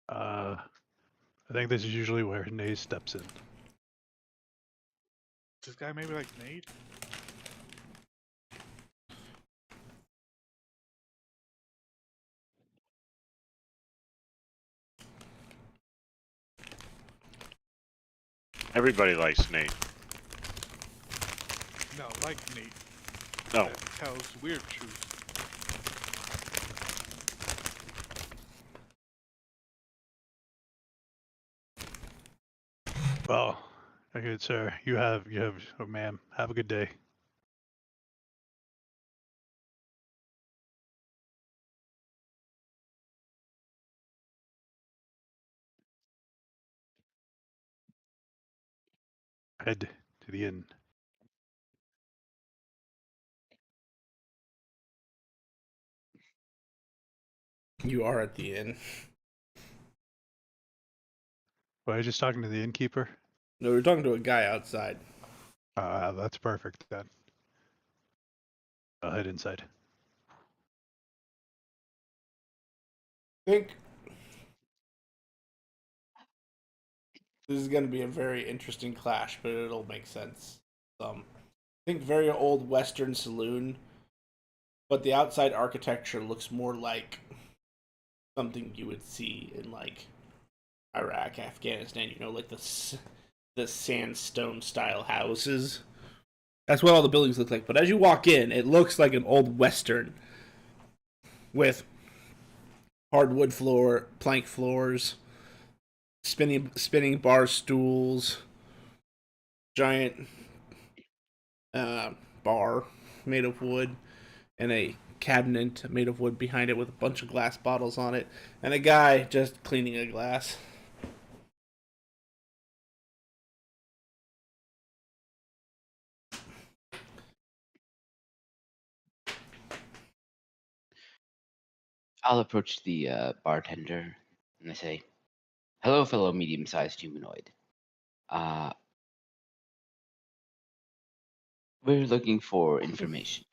I think this is usually where Naze steps in. This guy maybe like Nate? Everybody likes Nate. No, like Nate. No. That tells weird truth. Well, good sir. You have, oh ma'am. Have a good day. Head to the inn. You are at the inn. Well, I was just talking to the innkeeper. No, we're talking to a guy outside. That's perfect then. I'll head inside. I think this is going to be a very interesting clash, but it'll make sense. I think very old Western saloon, but the outside architecture looks more like something you would see in like Iraq, Afghanistan. You know, like the sandstone style houses. That's what all the buildings look like. But as you walk in, it looks like an old Western with hardwood floor, plank floors, spinning bar stools, giant bar made of wood, and a cabinet made of wood behind it with a bunch of glass bottles on it, and a guy just cleaning a glass. I'll approach the bartender and I say, "Hello, fellow medium-sized humanoid. We're looking for information."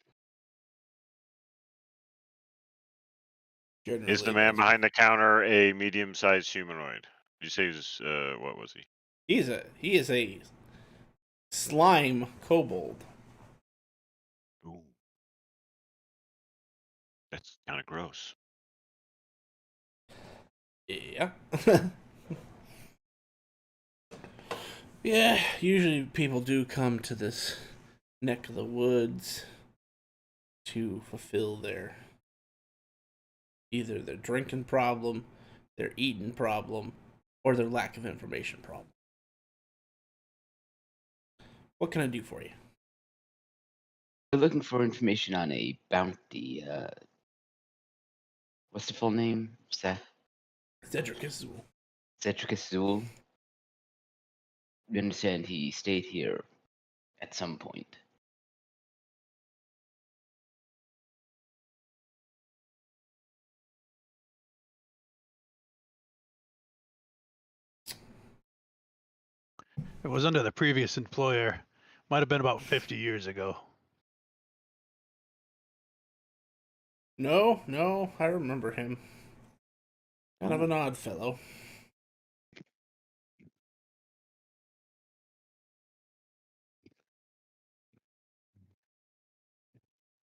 Is the man behind the counter a medium-sized humanoid? Did you say he was, what was he? He is a slime kobold. Ooh. That's kind of gross. Yeah. Yeah, usually people do come to this neck of the woods to fulfill either their drinking problem, their eating problem, or their lack of information problem. What can I do for you? We're looking for information on a bounty. What's the full name? Cedric Azul. Cedric Azul. We understand he stayed here at some point. It was under the previous employer. Might have been about 50 years ago. No, I remember him. Kind of an odd fellow.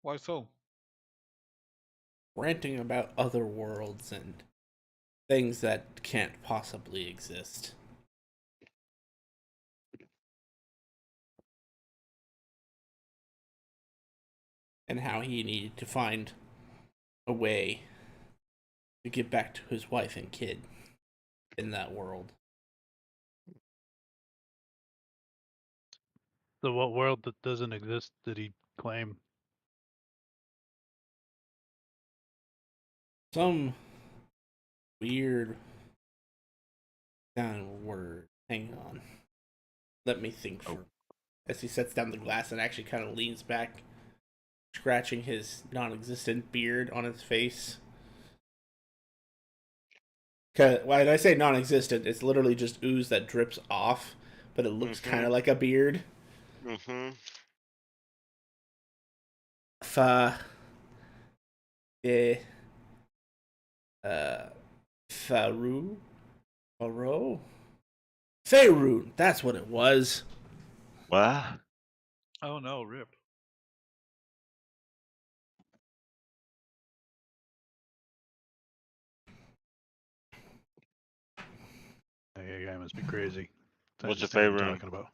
Why so? Ranting about other worlds and things that can't possibly exist. And how he needed to find a way to get back to his wife and kid in that world. So what world that doesn't exist did he claim? Some weird kind of word. Hang on. Let me think for as he sets down the glass and actually kind of leans back. scratching his non-existent beard on his face. When I say non-existent, it's literally just ooze that drips off, but it looks kind of like a beard. Mm-hmm. Faerun, that's what it was. What? Oh no, rip. That guy must be crazy. I What's your understand what you're favorite? talking about?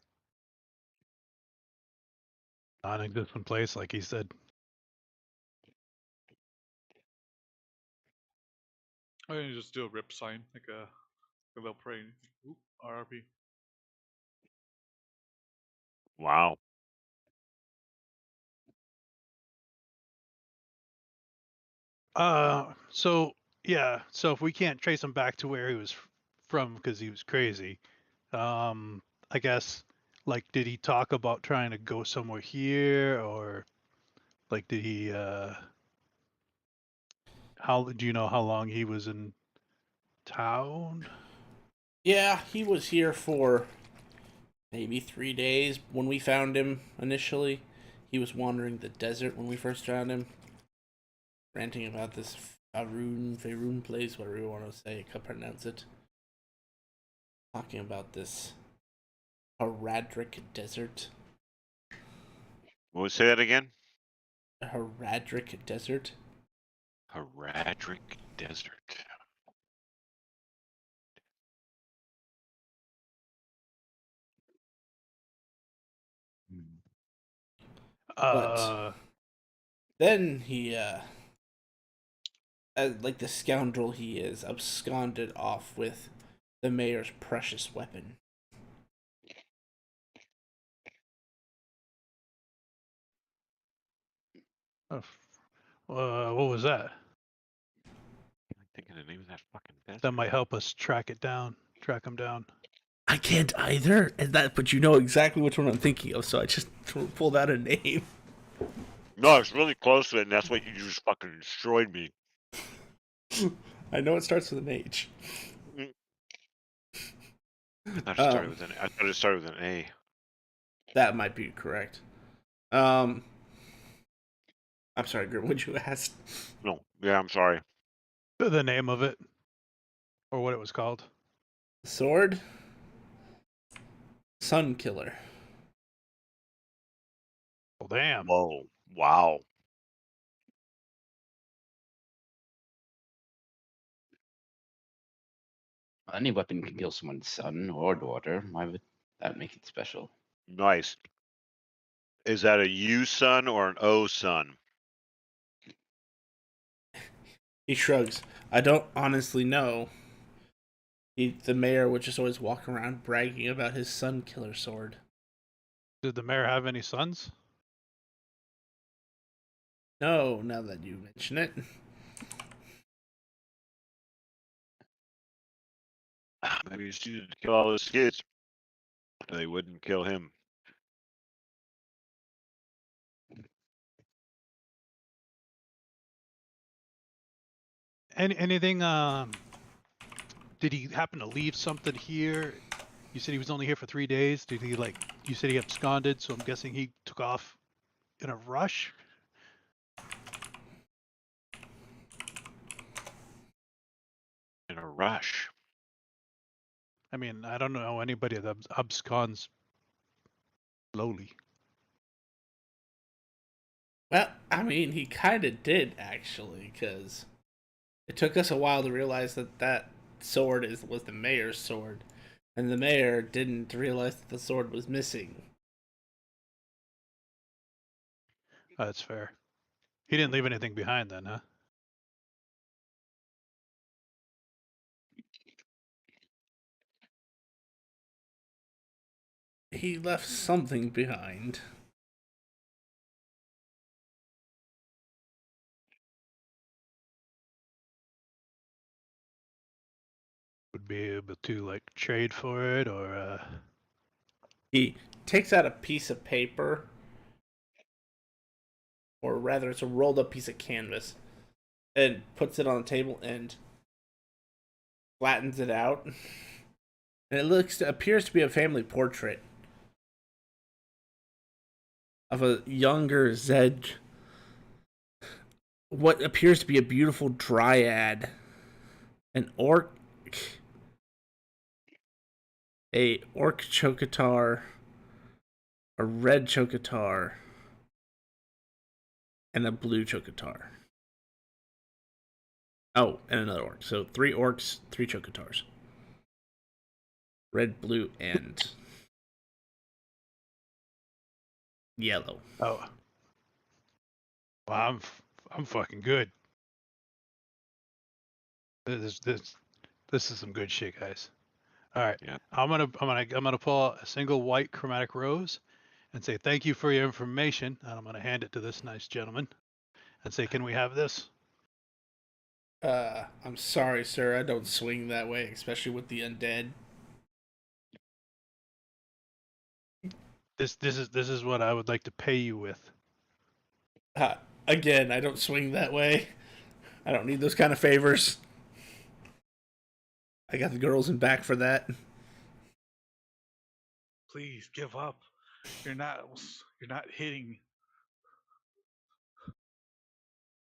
Non-existent place, like he said. Or you just do a rip sign, like a little praying. Oop, RRP. Wow. So yeah, so if we can't trace him back to where he was from because he was crazy, I guess, like, did he talk about trying to go somewhere here, or like, did he? How do you know how long he was in town? Yeah, he was here for maybe 3 days when we found him initially. He was wandering the desert when we first found him, ranting about this Faerun place, whatever you want to say, I can't pronounce it. Talking about this Haradric desert. What would say that again? Haradric desert. Haradric Desert. But then he, like the scoundrel he is, absconded off with the mayor's precious weapon. What was that? I'm thinking the name of that fucking desert. That might help us track him down. I can't either, but you know exactly which one I'm thinking of, so I just pulled out a name. No, it's really close to it, and that's what you just fucking destroyed me. I know it starts with an H. I thought it started with an. I thought it started with an A. That might be correct. I'm sorry, Grim. Would you ask? No, yeah, I'm sorry. The name of it, or what it was called. Sword. Sun Killer. Well, damn. Whoa! Wow. Any weapon can kill someone's son or daughter. Why would that make it special? Nice. Is that a U son or an O son? He shrugs. I don't honestly know. The mayor would just always walk around bragging about his Sun Killer sword. Did the mayor have any sons? No, now that you mention it. Maybe he just needed to kill all his kids. They wouldn't kill him. Anything? Did he happen to leave something here? You said he was only here for 3 days. Did he, like? You said he absconded, so I'm guessing he took off in a rush. In a rush. I mean, I don't know anybody that absconds slowly. Well, I mean, he kind of did, actually, because it took us a while to realize that sword was the mayor's sword, and the mayor didn't realize that the sword was missing. That's fair. He didn't leave anything behind then, huh? He left something behind. Would be able to, like, trade for it, or He takes out a piece of paper or rather, it's a rolled up piece of canvas, and puts it on the table and flattens it out, and it appears to be a family portrait of a younger Zed, what appears to be a beautiful dryad, an orc, a orc chokatar, a red chokatar, and a blue chokatar. Oh, and another orc. So 3 orcs, 3 chokatars. Red, blue, and yellow. Oh. Well, I'm fucking good. This is some good shit, guys. All right. Yeah. I'm gonna pull out a single white chromatic rose and say thank you for your information, and I'm gonna hand it to this nice gentleman and say, can we have this? I'm sorry, sir. I don't swing that way, especially with the undead. This is what I would like to pay you with. Again, I don't swing that way. I don't need those kind of favors. I got the girls in back for that. Please give up. You're not hitting.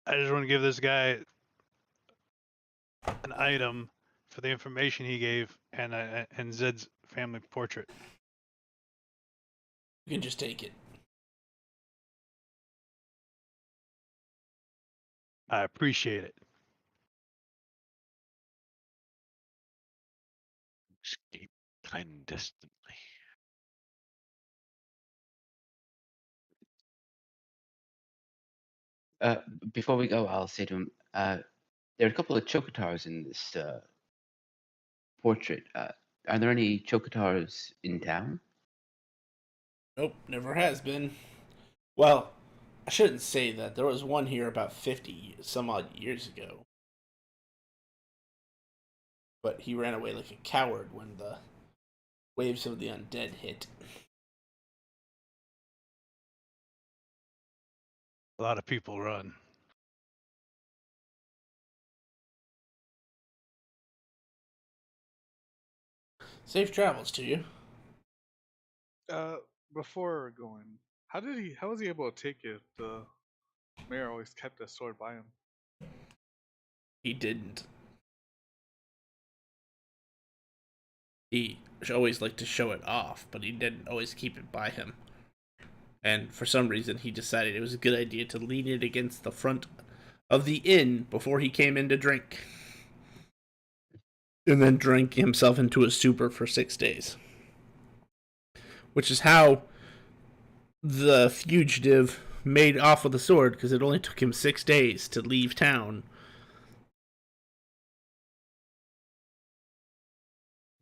I just want to give this guy an item for the information he gave and Zed's family portrait. You can just take it. I appreciate it. Escape clandestinely. Before we go, I'll say to him, there are a couple of chocotars in this portrait. Are there any chocotars in town? Nope, never has been. Well, I shouldn't say that. There was one here about 50 some odd years ago. But he ran away like a coward when the waves of the undead hit. A lot of people run. Safe travels to you. Before going, how was he able to take it? The mayor always kept that sword by him. He didn't. He always liked to show it off, but he didn't always keep it by him. And for some reason, he decided it was a good idea to lean it against the front of the inn before he came in to drink. And then drank himself into a stupor for 6 days. Which is how the fugitive made off with the sword, because it only took him 6 days to leave town.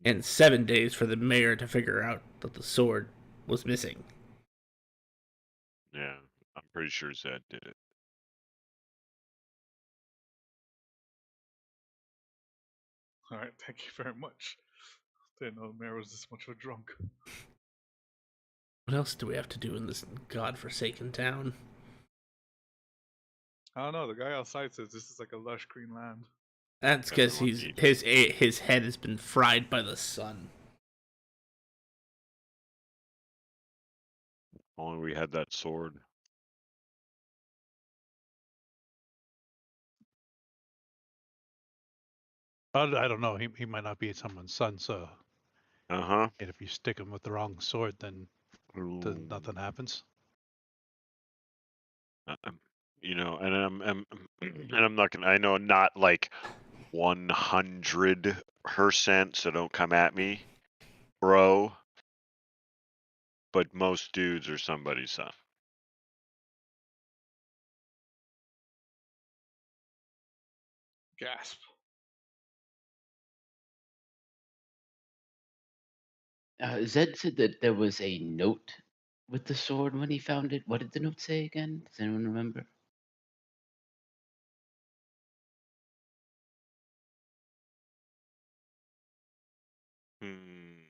And 7 days for the mayor to figure out that the sword was missing. Yeah, I'm pretty sure Zed did it. All right, thank you very much. Didn't know the mayor was this much of a drunk. What else do we have to do in this godforsaken town? I don't know. The guy outside says this is like a lush green land. That's because his head has been fried by the sun. Only we had that sword. I don't know. He might not be someone's son, so. Uh-huh. And if you stick him with the wrong sword, then nothing happens. You know, and I'm not gonna. I know not like 100%, so don't come at me, bro. But most dudes are somebody's son. Gasp. Zed said that there was a note with the sword when he found it. What did the note say again? Does anyone remember? Hmm.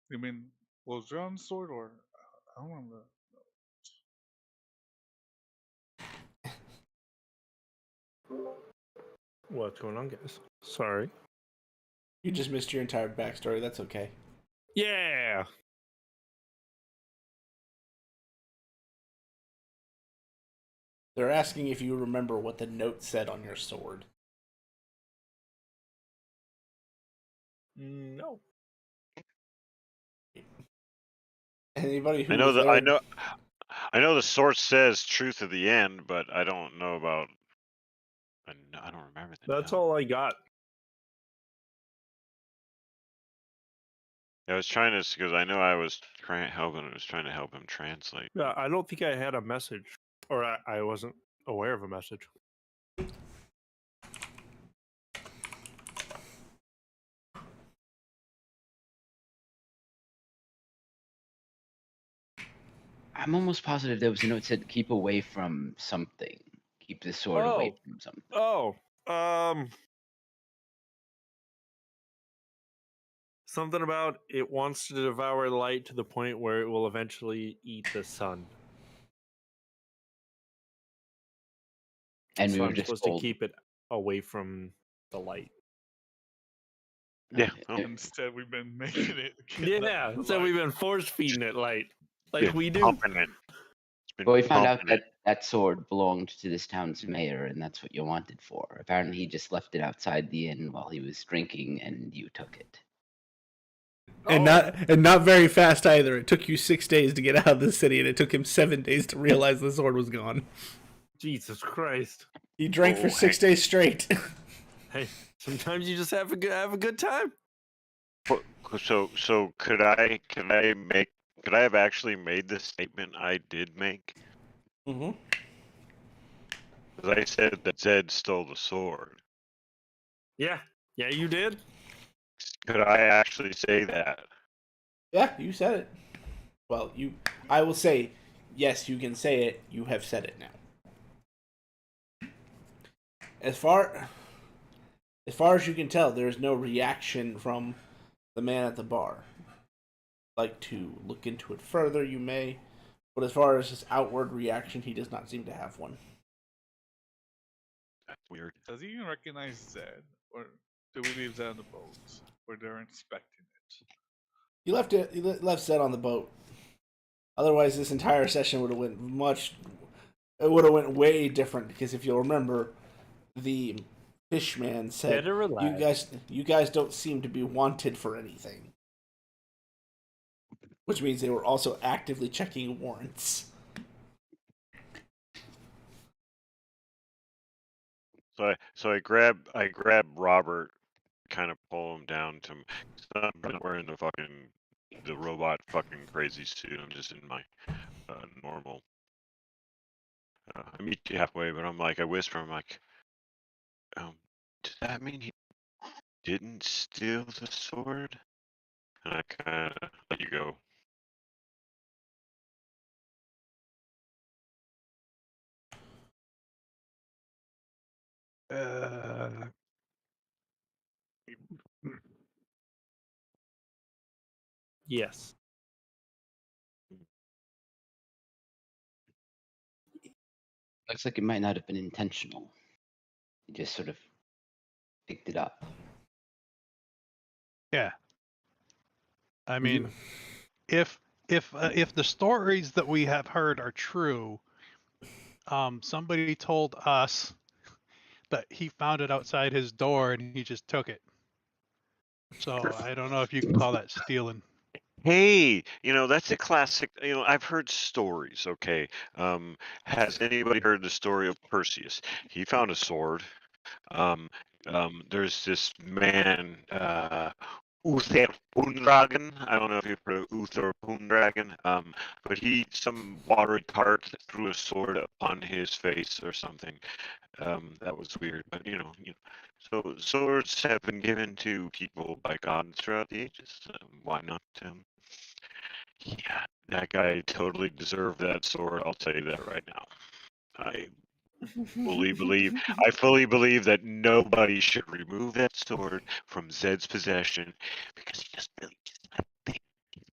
You mean was Drown's sword or I don't remember. What's going on, guys? Sorry. You just missed your entire backstory. That's okay. Yeah. They're asking if you remember what the note said on your sword. No. Anybody who I know was that there? I know the source says truth at the end, but I don't know about. I don't remember that. That's all I got. I was trying to, because I know I was trying to help him translate. Yeah, I don't think I had a message, or I wasn't aware of a message. I'm almost positive there was a note that said keep away from something. Keep the sword away from something. Oh, something about it wants to devour light to the point where it will eventually eat the sun. And so we were I'm just supposed told, to keep it away from the light. Yeah. Instead, we've been making it. Yeah, so we've been force feeding it light, like we do. Pumping it. Well, we found out that that sword belonged to this town's mayor, and that's what you wanted for. Apparently, he just left it outside the inn while he was drinking, and you took it. And not very fast either. It took you 6 days to get out of the city, and it took him 7 days to realize the sword was gone. Jesus Christ! He drank for 6 days straight. Hey, sometimes you just have a good time. So could I have actually made the statement I did make? Mm-hmm. Because I said that Zed stole the sword. Yeah, you did. Could I actually say that? Yeah, you said it. Well, I will say, yes, you can say it. You have said it now. As far as you can tell, there is no reaction from the man at the bar. Like to look into it further, you may, but as far as his outward reaction, he does not seem to have one. That's weird. Does he even recognize Zed, or do we leave Zed on the boat where they're inspecting it? You left Zed on the boat. Otherwise, this entire session would have went way different, because if you'll remember, the fishman said, "You guys don't seem to be wanted for anything," which means they were also actively checking warrants. So I grab Robert, kind of pull him down to. I'm not wearing the robot fucking crazy suit. I'm just in my normal. I meet you halfway, but I whisper, I'm like, does that mean he didn't steal the sword? And I kind of let you go. Yes. Looks like it might not have been intentional. He just sort of picked it up. Yeah. I mean, if the stories that we have heard are true, somebody told us that he found it outside his door and he just took it. So I don't know if you can call that stealing. Hey, that's a classic. I've heard stories. Okay, has anybody heard the story of Perseus? He found a sword. There's this man, Uther Pundragon. I don't know if you've heard of Uther Pundragon. But some watery cart threw a sword upon his face or something. That was weird, but so swords have been given to people by God throughout the ages. Why not? Yeah, that guy totally deserved that sword. I'll tell you that right now. I fully believe that nobody should remove that sword from Zed's possession, because he just really I think he's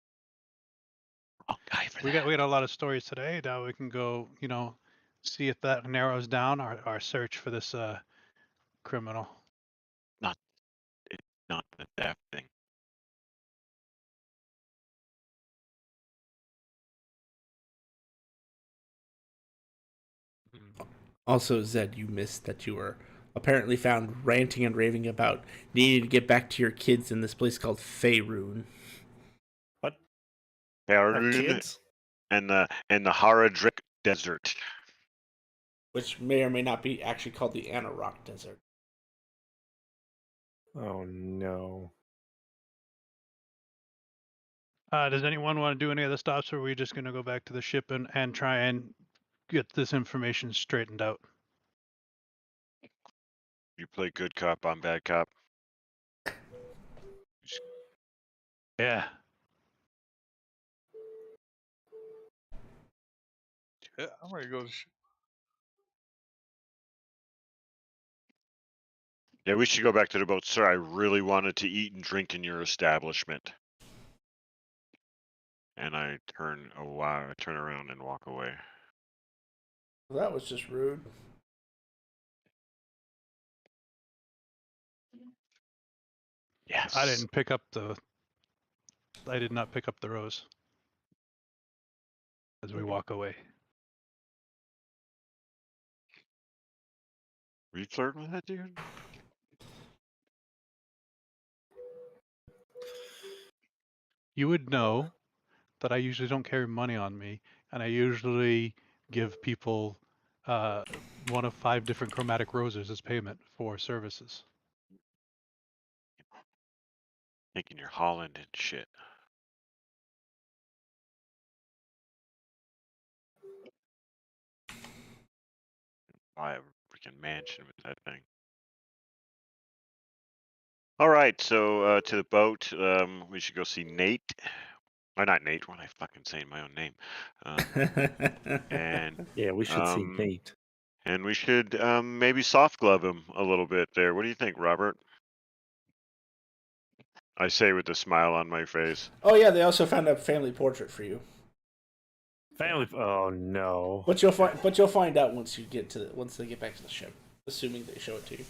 we got a lot of stories today. Now we can go, see if that narrows down our search for this criminal. Not the theft thing. Also, Zed, you missed that you were apparently found ranting and raving about needing to get back to your kids in this place called Faerun. Faerun kids? and the Haradrik Desert. Which may or may not be actually called the Anarok Desert. Oh no. Does anyone want to do any other stops, or are we just going to go back to the ship and try and get this information straightened out? You play good cop, I'm bad cop. Yeah. Yeah, I'm ready to go. Yeah, we should go back to the boat. Sir, I really wanted to eat and drink in your establishment. And I turn around and walk away. Well, that was just rude. Yes. I did not pick up the rose as we walk away. Were you flirting with that dude? You would know that I usually don't carry money on me, and I usually give people one of 5 different chromatic roses as payment for services. Thinking you're Holland and shit. Buy a freaking mansion with that thing. All right, so to the boat. We should go see Nate. Or not Nate. What am I fucking saying my own name? And Yeah, we should see Nate. And we should maybe soft glove him a little bit there. What do you think, Robert? I say with a smile on my face. Oh yeah, they also found a family portrait for you. Family. Oh no. But you'll find out once they get back to the ship, assuming they show it to you.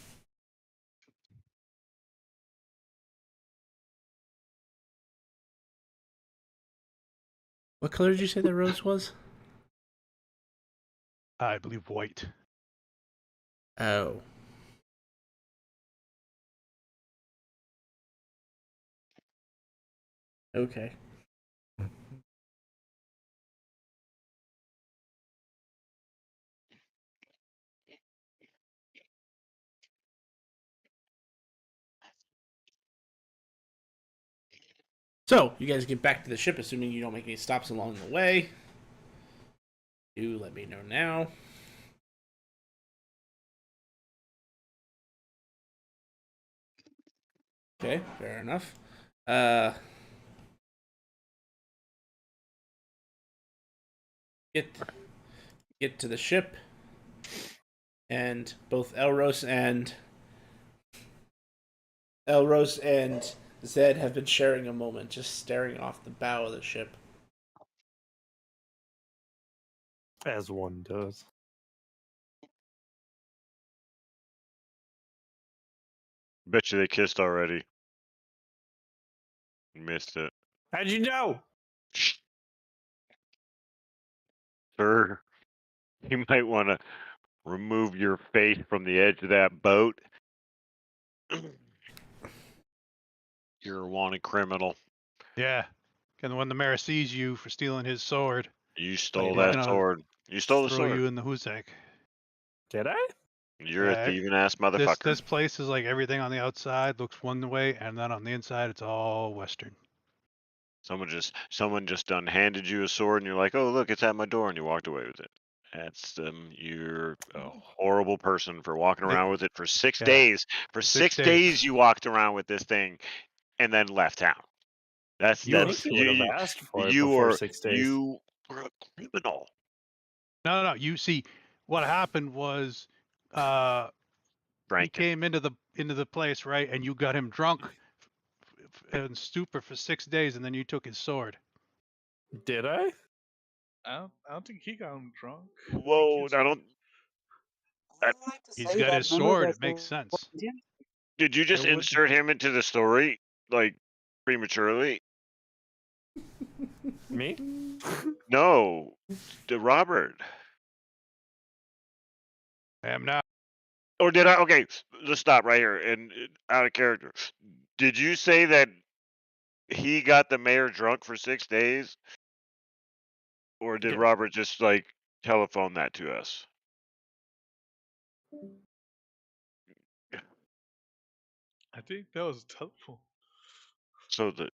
What color did you say the rose was? I believe white. Oh. Okay. So, you guys get back to the ship, assuming you don't make any stops along the way. Do let me know now. Okay, fair enough. Get to the ship, and both Elros and Zed have been sharing a moment, just staring off the bow of the ship. As one does. Bet you they kissed already. Missed it. How'd you know? Sir, you might want to remove your face from the edge of that boat. You're a wanted criminal. Yeah. And when the mayor sees you for stealing his sword, You stole that sword. You stole the throw sword. you in the Huzak. Did I? You're a thieving ass motherfucker. This place is like everything on the outside looks one way, and then on the inside it's all Western. Someone just done handed you a sword, and you're like, "Oh, look, it's at my door," and you walked away with it. That's you're a horrible person for walking around with it for 6 days. For 6 days, you walked around with this thing, and then left town. You would have asked for it before 6 days. You were a criminal. No. You see, what happened was, he came into the place, right, and you got him drunk and stupor for 6 days, and then you took his sword. Did I? I don't think he got him drunk. Whoa, I don't. He's got his sword. It makes sense. Did you just It would- insert him into the story like prematurely? Me? No, the Robert. I am now. Or did I? Okay, let's stop right here and out of character. Did you say that he got the mayor drunk for 6 days, or did Yeah. Robert just like telephone that to us? I think that was telephone. So the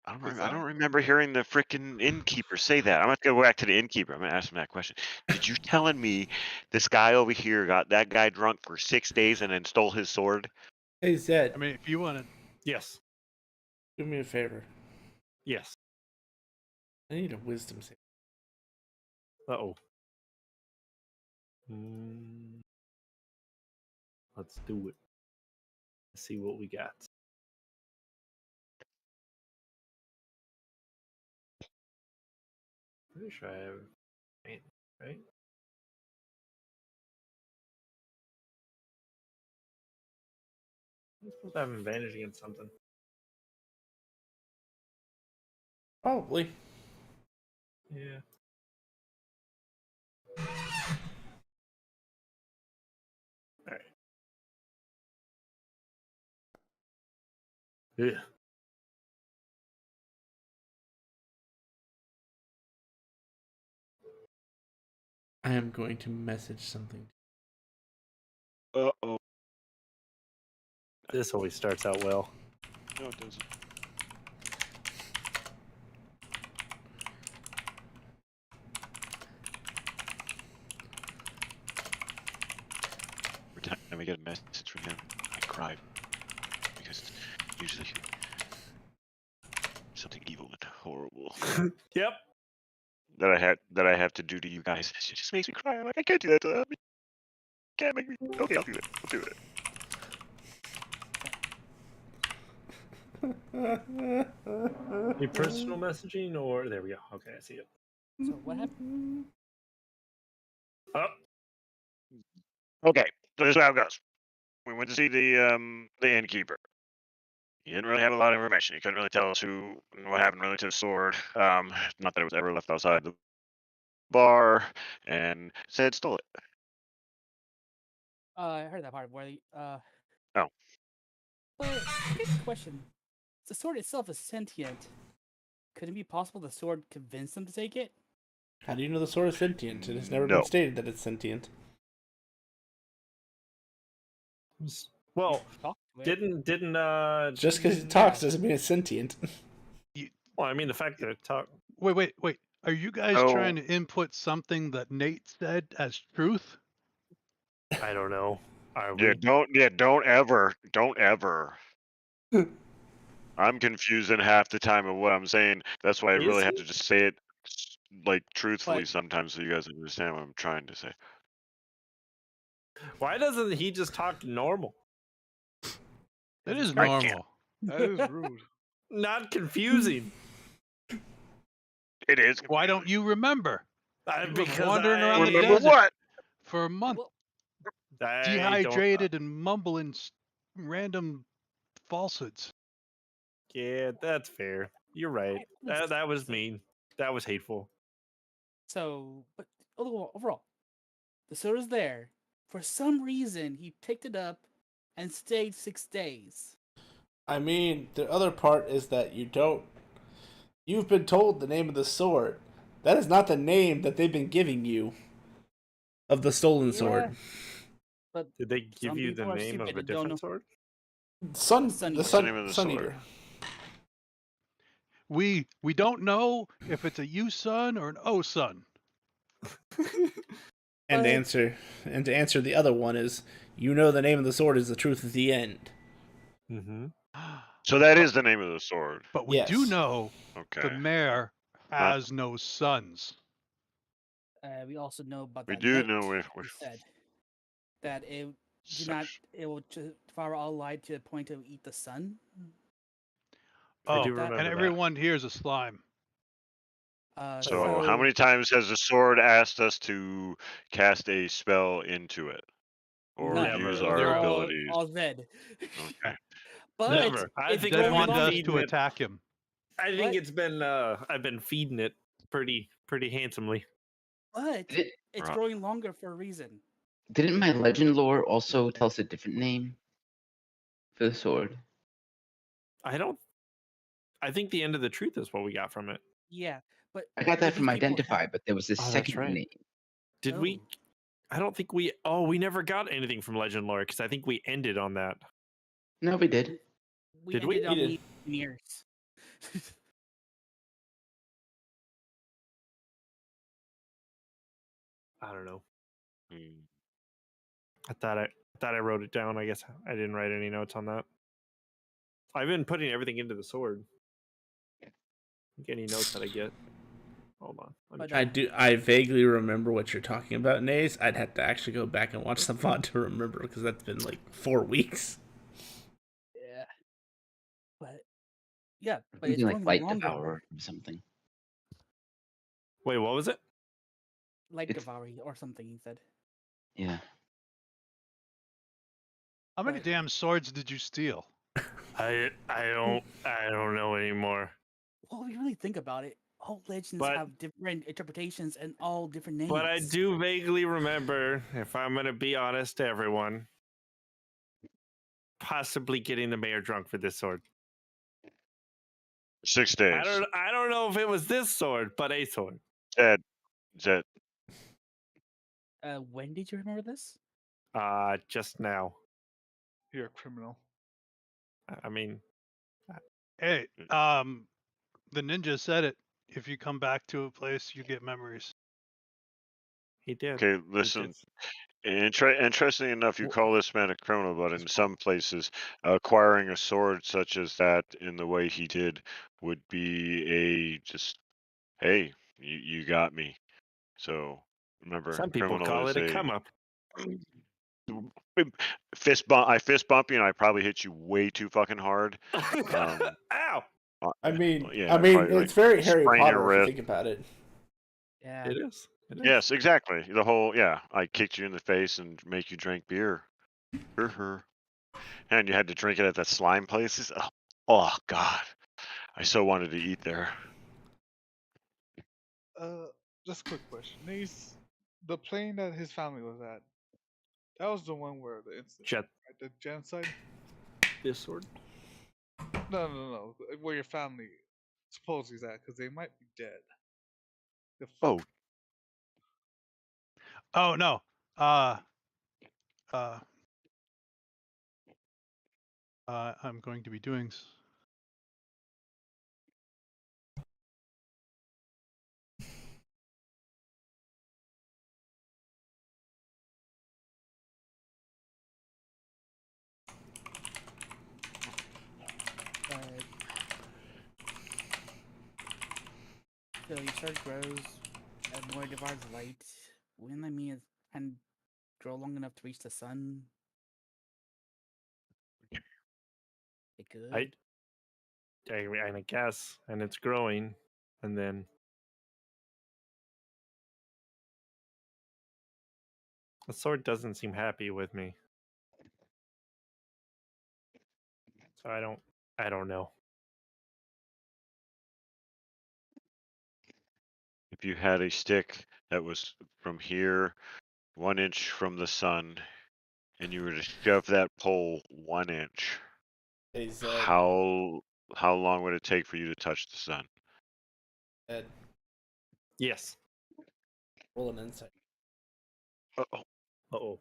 I don't, Is I that- don't remember hearing the freaking innkeeper say that. I'm gonna go back to the innkeeper. I'm gonna ask him that question. Did you telling me this guy over here got that guy drunk for 6 days and then stole his sword? Hey Zed, I mean, if you want to, Yes. do me a favor. Yes. I need a wisdom save. Uh-oh. Let's do it. Let's see what we got. Pretty sure I have right? I'm supposed to have advantage against something. Probably. Yeah. Alright. Yeah. I am going to message something. Uh-oh. This always starts out well. No, it doesn't. Every time I get a message from him, I cry because usually something evil and horrible Yep. that I have to do to you guys. It just makes me cry. I'm like, I can't do that to them. You can't make me. Okay, I'll do it. I'll do it. Your personal messaging, or there we go. Okay, I see it. So what happened? Oh, Okay, so this is how it goes. We went to see the innkeeper. He didn't really have a lot of information. He couldn't really tell us what happened really to the sword. Not that it was ever left outside the bar, and said stole it. I heard that part where the Oh. But good question. The sword itself is sentient. Could it be possible the sword convinced them to take it? How do you know the sword is sentient? It has never No. been stated that it's sentient. well, Talk to it. didn't Just because it talks doesn't mean it's sentient. well, I mean the fact that it talk. wait. Are you guys Oh. trying to input something that Nate said as truth? I don't know. Are Yeah, we? don't ever. I'm confusing half the time of what I'm saying. That's why I Is really have he? to just say it like truthfully But- sometimes, so you guys understand what I'm trying to say. Why doesn't he just talk normal? It is I can't. normal. That is rude. Not confusing. It is. Why don't you remember? You were Because wandering I around the Remember desert what? for a month, Well, I don't- dehydrated and mumbling random falsehoods. Yeah, that's fair. You're right. That was mean. That was hateful. so, but overall, the sword is there. For some reason, he picked it up and stayed 6 days. I mean, the other part is that you've been told the name of the sword. That is not the name that they've been giving you of the stolen sword. But Did they give some you the people are name of stupid a and don't know. different sword? Sun, Sun the Eater. What's the name of the Sun sword? Eater. We don't know if it's a U sun or an O sun. And But- to answer the other one is, you know the name of the sword is the truth at the end. Mm-hmm. So that is the name of the sword. But we do Yes. know Okay. the mayor has no sons. We also know about We that do note know he said that it it will devour all light to the point to eat the sun. I Oh, do and remember that. everyone here is a slime. So how many times has the sword asked us to cast a spell into it? Or None. use It was our all- abilities? All Zed. Okay. But Never. I it's think Zed I've going been wanted us feeding to it. attack him. I think What? it's been I've been feeding it pretty handsomely. But Did it, it's Right. growing longer for a reason. didn't my legend lore also tell us a different name for the sword? I think the end of the truth is what we got from it. Yeah, but I got that these from people Identify, have- but there was a Oh, that's second right. name. Did we? Oh. I don't think we. Oh, we never got anything from Legend Lore because I think we ended on that. No, we did. We Did we? ended on We the did. years. I don't know. Hmm. I thought I wrote it down. I guess I didn't write any notes on that. I've been putting everything into the sword. Any notes that I get. Hold on. Let me But, check. I vaguely remember what you're talking about, Naze. I'd have to actually go back and watch the VOD to remember because that's been like 4 weeks. yeah. But yeah, but it's Something like growing Light longer. Devourer or something. Wait, what was it? Like It's- Devouring or something, he said. Yeah. How many But- damn swords did you steal? I don't know anymore. Well, if you really think about it, all legends But- have different interpretations and all different names. But I do vaguely remember, if I'm gonna be honest to everyone, possibly getting the mayor drunk for this sword. 6 days. I don't know if it was this sword, but a sword. Zed. When did you remember this? Just now. You're a criminal. I mean, Hey, the ninja said it. If you come back to a place, you get memories. he did. Okay, He listen. did. Interesting enough, you call this man a criminal, but in some places, acquiring a sword such as that in the way he did would be a just, hey, you got me. So remember, Some people criminal call is it a come up. fist bump. I fist bump you, and I probably hit you way too fucking hard. Ow! I mean, yeah, probably, it's very Harry sprain your Potter if you wrist. think about it. Yeah. It is. It is. Yes, exactly. The whole I kicked you in the face and make you drink beer. And you had to drink it at that slime place. Oh God, I so wanted to eat there. Just a quick question. Nace, the plane that his family was at, that was the one where the incident, right? The genocide? This sword? No. Where your family supposedly is at, because they might be dead. Oh. Oh no. I'm going to be doing. So your sword grows and more devours light. When and grow long enough to reach the sun. It could. I guess, and it's growing, and then the sword doesn't seem happy with me. So I don't know. If you had a stick that was from here, 1 inch from the sun, and you were to shove that pole 1 inch, how long would it take for you to touch the sun? Ed, Yes. roll an insight. Uh-oh. Uh-oh.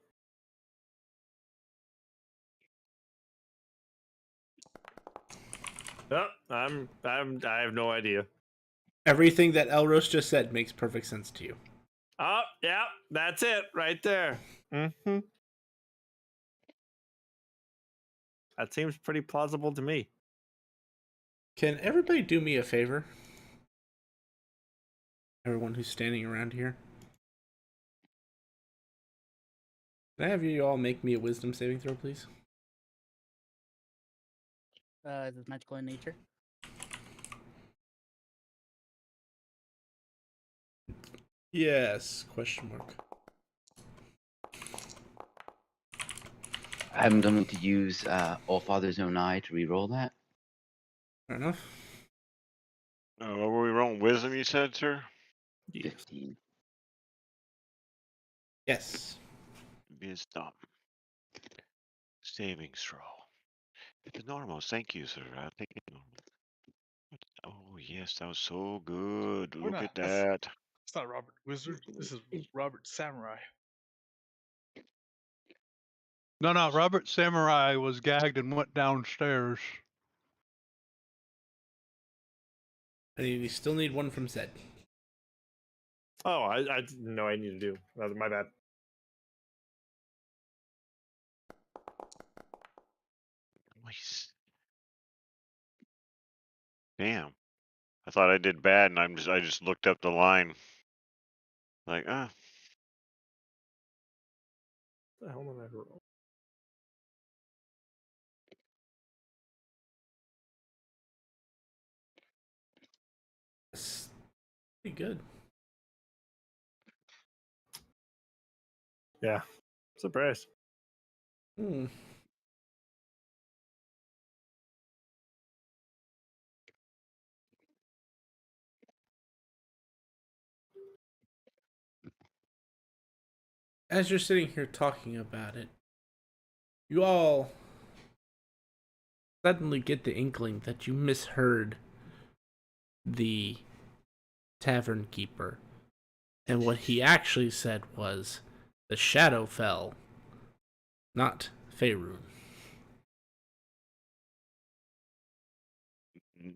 Oh, I have no idea. Everything that Elros just said makes perfect sense to you. Oh, yeah, that's it right there. Mm-hmm. That seems pretty plausible to me. Can everybody do me a favor? Everyone who's standing around here. Can I have you all make me a wisdom saving throw, please? Is it magical in nature? Yes? Question mark. I'm going to use All Father's Own Eye to re-roll that. Fair enough. What were we rolling? Wisdom, you said, sir? 15. Yes. Wisdom. Saving throw. It's normal. Thank you, sir. I think it's normal. Oh, yes, that was so good. We're Look not. at that. It's not Robert Wizard. This is Robert Samurai. No, Robert Samurai was gagged and went downstairs. And you still need one from Zed. Oh, I didn't know I need to do. My bad. Nice. Damn. I thought I did bad, and I just looked up the line. Like, What the hell did I roll? That's pretty good. Yeah. Surprise. Hmm. As you're sitting here talking about it, you all suddenly get the inkling that you misheard the tavern keeper. And what he actually said was the Shadowfell, not Faerun.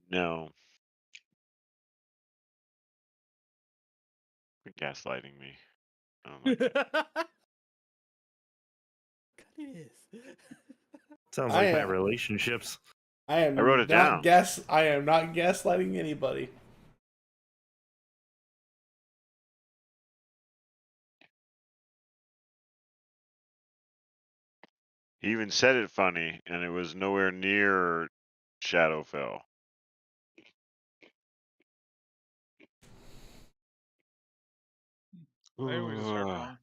no. You're gaslighting me. Oh my God. God, it is. Sounds I like my am- relationships. I wrote it down. I am not gaslighting anybody. He even said it funny, and it was nowhere near Shadowfell. Maybe we just heard wrong.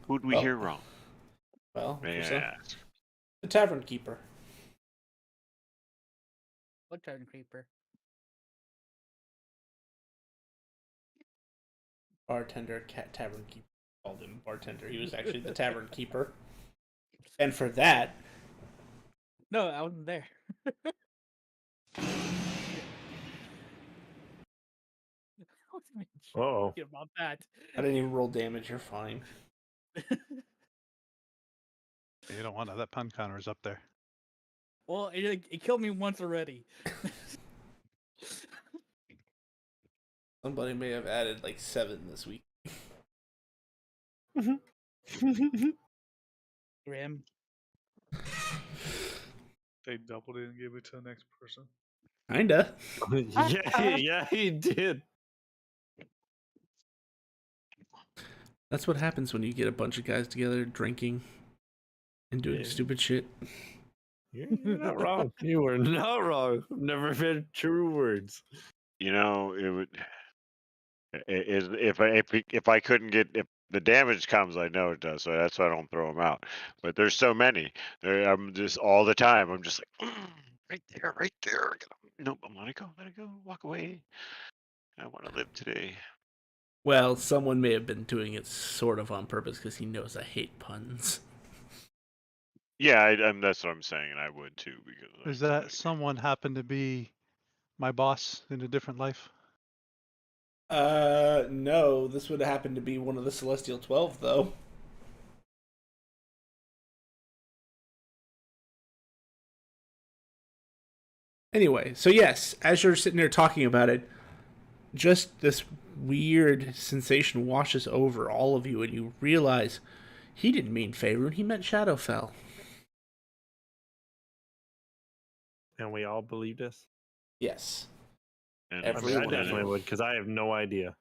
Who'd we Oh. hear wrong? Well, May I Drissa, ask? the tavern keeper. What tavern creeper? Bartender, tavern keeper. Called him bartender. He was actually the tavern keeper. And for that, No, I wasn't there. I wasn't even Uh-oh. thinking about that. I didn't even roll damage. You're fine. You don't want to. That pun counter is up there. Well, it killed me once already. Somebody may have added like 7 this week. Grim. They doubled it and gave it to the next person. Kinda. yeah, he did. That's what happens when you get a bunch of guys together drinking and doing stupid shit. You're not wrong. You were not wrong. Never been true words. You know, it would. If I couldn't get, if the damage comes, I know it does. So that's why I don't throw them out. But there's so many. I'm just all the time. I'm just like, right there, right there. Nope, I'm let it go, walk away. I want to live today. Well, someone may have been doing it sort of on purpose because he knows I hate puns. Yeah, that's what I'm saying, and I would too. Because Is that someone happened to be my boss in a different life? No, this would have happened to be one of the Celestial 12, though. Anyway, so yes, as you're sitting there talking about it, just this weird sensation washes over all of you, and you realize he didn't mean Faerun, he meant Shadowfell. And we all believe this? Yes. And I definitely would, because I have no idea.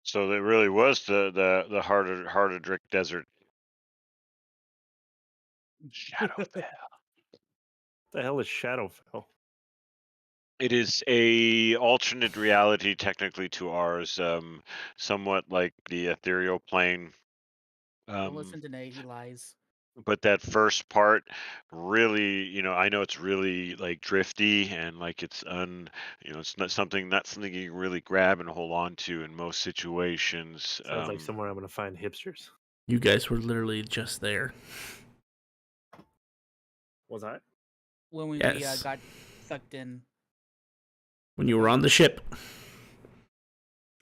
So that really was the Hardadrick Desert. Shadowfell. The hell is Shadowfell? It is a alternate reality, technically, to ours. Somewhat like the ethereal plane. Don't listen to Nate. He lies. But that first part really, I know it's really like drifty and like it's not something you can really grab and hold on to in most situations. Sounds like somewhere I'm gonna find hipsters. You guys were literally just there. Was I? When we Yes. got sucked in. When you were on the ship.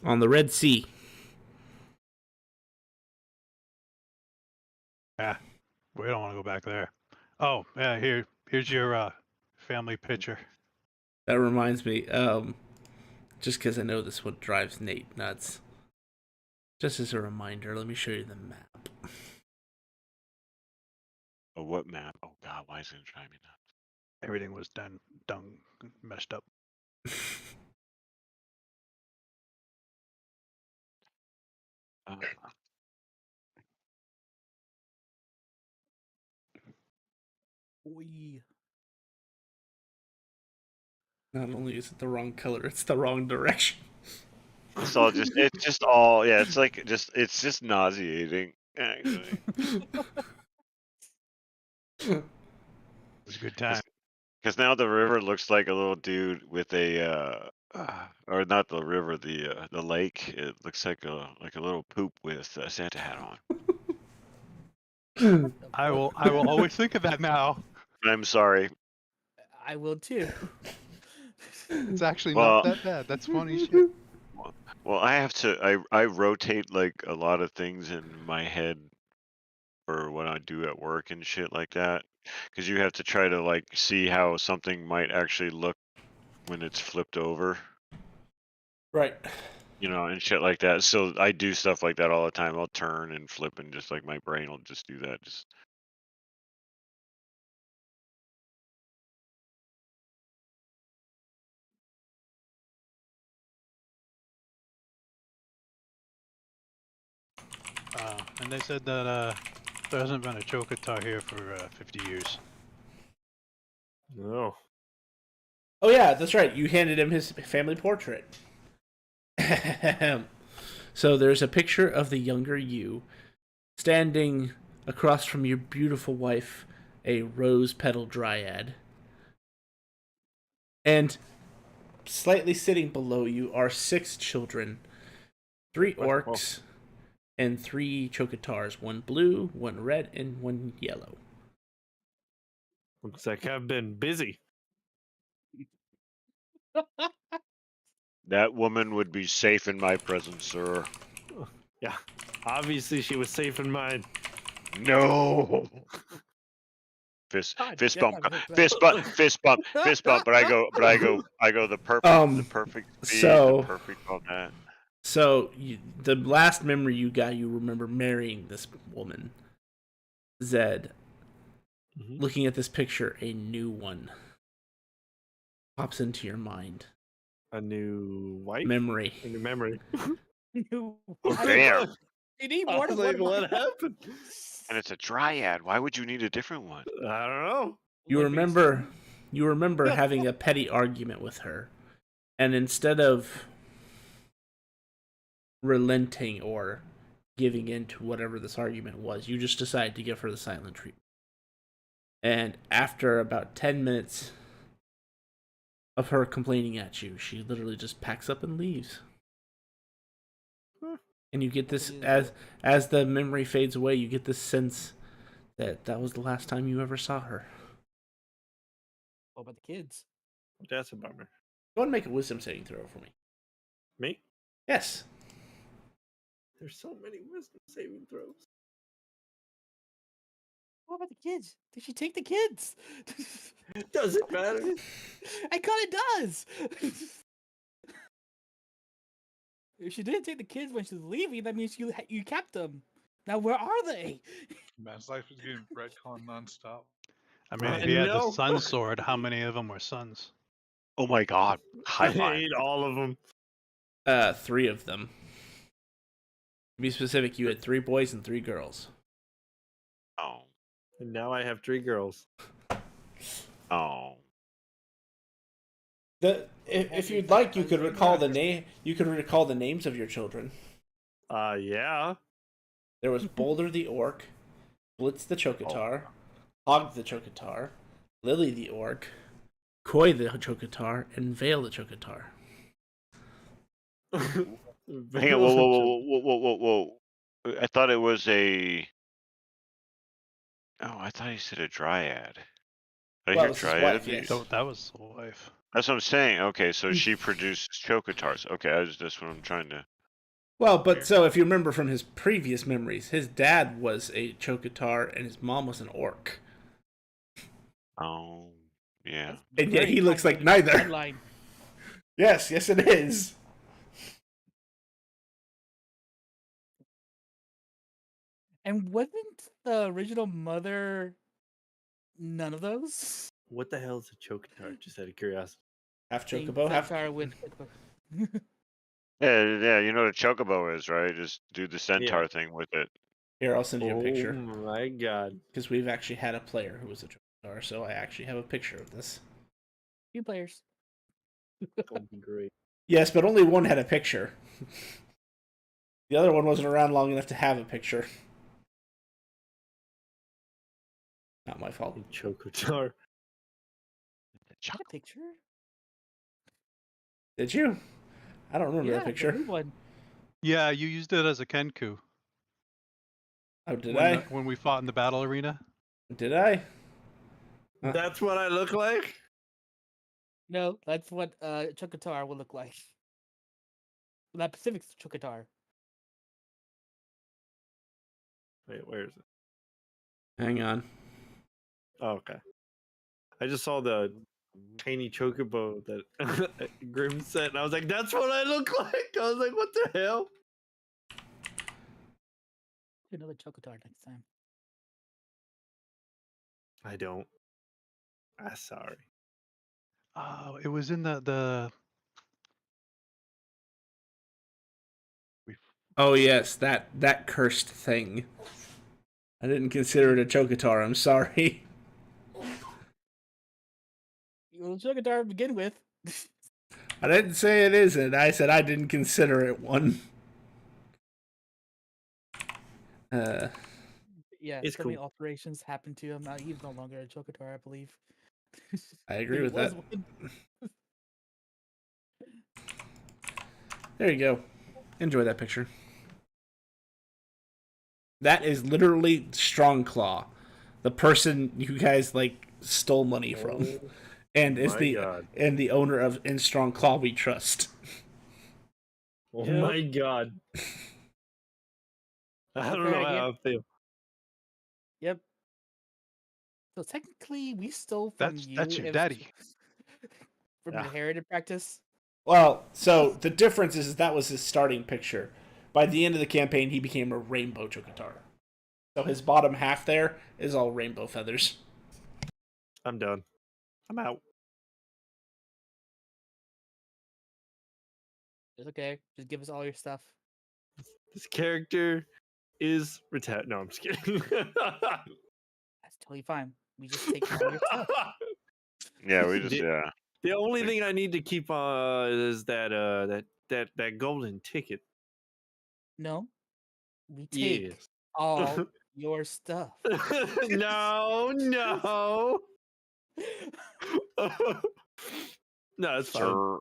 On the Red Sea. Yeah, we don't want to go back there. Oh, yeah, here's your family picture. That reminds me, just because I know this one drives Nate nuts. Just as a reminder, let me show you the map. Oh, what map? Oh God, why is it gonna drive me nuts? Everything was done messed up. Oy. Not only is it the wrong color, it's the wrong direction. It's just nauseating, actually. It was a good time. Because now the river looks like a little dude with a or not the river, the lake. It looks like a little poop with a Santa hat on. I will always think of that now. I'm sorry. I will too. It's actually Well- not that bad. That's funny shit. Well, I rotate like a lot of things in my head for what I do at work and shit like that. Because you have to try to like see how something might actually look when it's flipped over. Right. And shit like that. So I do stuff like that all the time. I'll turn and flip, and just like my brain will just do that. And they said that there hasn't been a Chocotar here for 50 years. No. Oh yeah, that's right. You handed him his family portrait. So there's a picture of the younger you standing across from your beautiful wife, a rose petal dryad. And slightly sitting below you are 6 children, 3 orcs, and 3 chocotars, 1 blue, 1 red, and 1 yellow. Looks like I've been busy. That woman would be safe in my presence, sir. Yeah. Obviously she was safe in mine. No. Fist God bump, damn it, fist bump, fist bump, fist bump. But I go the perfect speed, so- the perfect on that. So, the last memory you got, you remember marrying this woman, Zed. Looking at this picture, a new one pops into your mind. A new wife? Memory. A new memory. You- Damn. You need I more was than like, one what wife. happened? And it's a dryad. Why would you need a different one? I don't know. You remember having a petty argument with her, and instead of relenting or giving in to whatever this argument was, you just decided to give her the silent treatment. And after about 10 minutes of her complaining at you, she literally just packs up and leaves. And you get this, as the memory fades away, you get this sense that was the last time you ever saw her. What about the kids? That's a bummer. Go and make a wisdom saving throw for me. Me? Yes. There's so many wisdom saving throws. What about the kids? Did she take the kids? Does it matter? I kinda does. If she didn't take the kids when she was leaving, that means you kept them. Now where are they? Man's life is getting retcon nonstop. I mean, if he had the sun sword, how many of them were sons? Oh my God! High I five. hate all of them. 3 of them. To be specific, you had 3 boys and 3 girls. Oh. And now I have 3 girls. Oh. If you'd like, you could recall the name. You could recall the names of your children. Yeah. There was Boulder the Orc, Blitz the Chocotar, Hog the Chocotar, Lily the Orc, Koi the Chocotar, and Vale the Chocotar. Hang on, whoa. I thought it was a. Oh, I thought he said a dryad. Did I Well, hear it's his dryad? wife, yes. That was the wife. That's what I'm saying. Okay, so she produces chocotars. Okay, that's what I'm trying to. Well, but so if you remember from his previous memories, his dad was a Chocotar and his mom was an orc. Oh, yeah. And yet he looks like neither. Headline. Yes, it is. And wasn't the original mother none of those? What the hell is a chocotar? Just out of curiosity. Half They chocobo, half. Centaur with Yeah, you know what a chocobo is, right? Just do the centaur thing with it. Here, I'll send you a picture. Oh my god. Because we've actually had a player who was a Chocotar, so I actually have a picture of this. few players. That'll be great. Yes, but only one had a picture. The other one wasn't around long enough to have a picture. Not my fault. Chocotar. Got a picture? Did you? I don't remember that the picture. new one. Yeah, you used it as a Kenku. Oh, did when, I? When we fought in the battle arena. Did I? That's what I look like? No, that's what Chocotar will look like. That Pacific Chocotar. Wait, where is it? Hang on. Oh, okay. I just saw the tiny chocobo that Grim sent, and I was like, that's what I look like! I was like, what the hell? Another Chocotar next time. I don't. I'm sorry. It was in the. Oh yes, that cursed thing. I didn't consider it a Chocotar. I'm sorry. Well, Chocotar to begin with. I didn't say it isn't. I said I didn't consider it one. Yeah, it's so cool. many alterations happened to him. Now he's no longer a Chocotar, I believe. I agree He with was that. one. There you go. Enjoy that picture. That is literally Strong Claw, the person you guys like stole money from, and is the owner of In Strong Claw We Trust. Oh my god! I don't know how I feel. Yep. So technically, we stole from you. That's your daddy. From inherited practice. Well, so the difference is that was his starting picture. By the end of the campaign, he became a rainbow Chocotar. So his bottom half there is all rainbow feathers. I'm done. I'm out. It's okay. Just give us all your stuff. This character is retired. No, I'm just kidding. That's totally fine. We just take all your stuff. Yeah, we just The only thing I need to keep is that golden ticket. No, we take Yes. all your stuff. No. No, it's fine. Sir,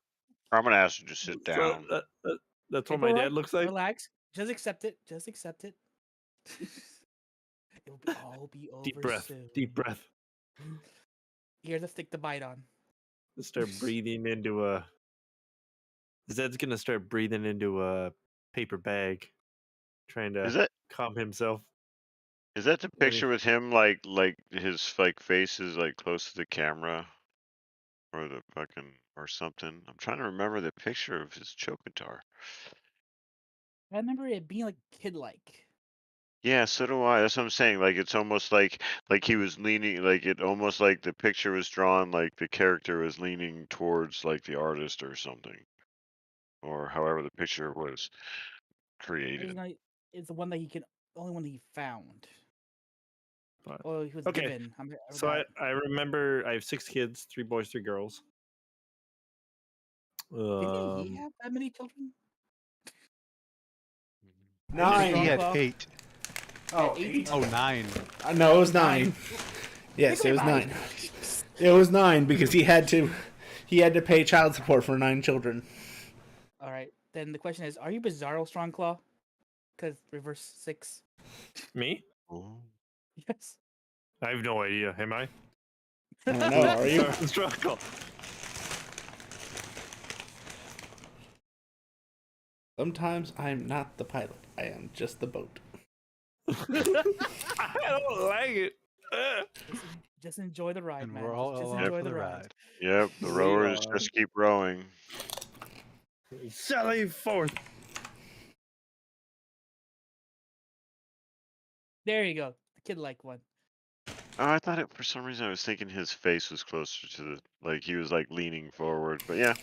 I'm gonna ask you to sit down. That's what my dad looks like. Relax. Just accept it. Just accept it. It'll all be over Deep breath. soon. Deep breath. Here's a stick to bite on. Start breathing into a. Zed's gonna start breathing into a paper bag, trying to calm himself. Is that the picture with him like his face is like close to the camera, or the fucking or something? I'm trying to remember the picture of his Chocotar. I remember it being like kid-like. Yeah, so do I. That's what I'm saying. Like it's almost like he was leaning, like it almost like the picture was drawn, like the character was leaning towards like the artist or something, or however the picture was created. It's the one that only one that he found. But, Well, he was okay, given. so I remember I have 6 kids, 3 boys, 3 girls. Didn't he have that many children? I think he had Strongclaw? 8. Oh, Eight? eight? Oh, 9. No, it was 9. Yes, it was 9. It was 9 because he had to pay child support for 9 children. All right. Then the question is, are you Bizarro Strongclaw? Because reverse 6. Me? Yes. I have no idea. Am I? I don't know. Are you? Struggle. Sometimes I'm not the pilot. I am just the boat. I don't like it. Just enjoy the ride, And man. we're all Just along enjoy for the the ride. ride. Yep, the We rowers are. just keep rowing. Sally forth. There you go. The kid-like one. Oh, I thought it for some reason I was thinking his face was closer to the like he was like leaning forward, but yeah.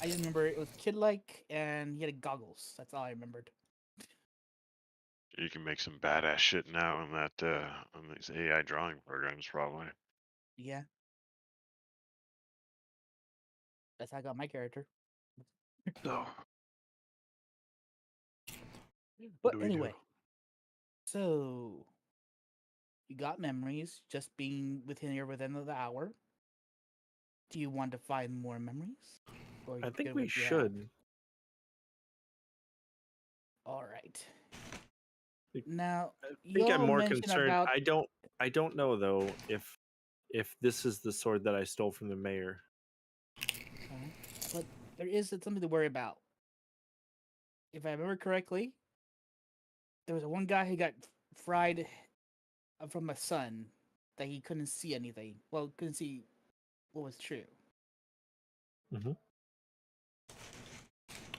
I just remember it was kid-like, and he had goggles. That's all I remembered. You can make some badass shit now on that on these AI drawing programs probably. Yeah. That's how I got my character. So, But do we do? anyway, so you got memories just being within the hour. Do you want to find more memories? Or you I think good we with what you have? should. All right. I Now, think I'm y'all more mentioned concerned. about I don't know though if this is the sword that I stole from the mayor. but there is something to worry about. If I remember correctly, there was one guy who got fried from the sun that he couldn't see anything. Well, couldn't see what was true.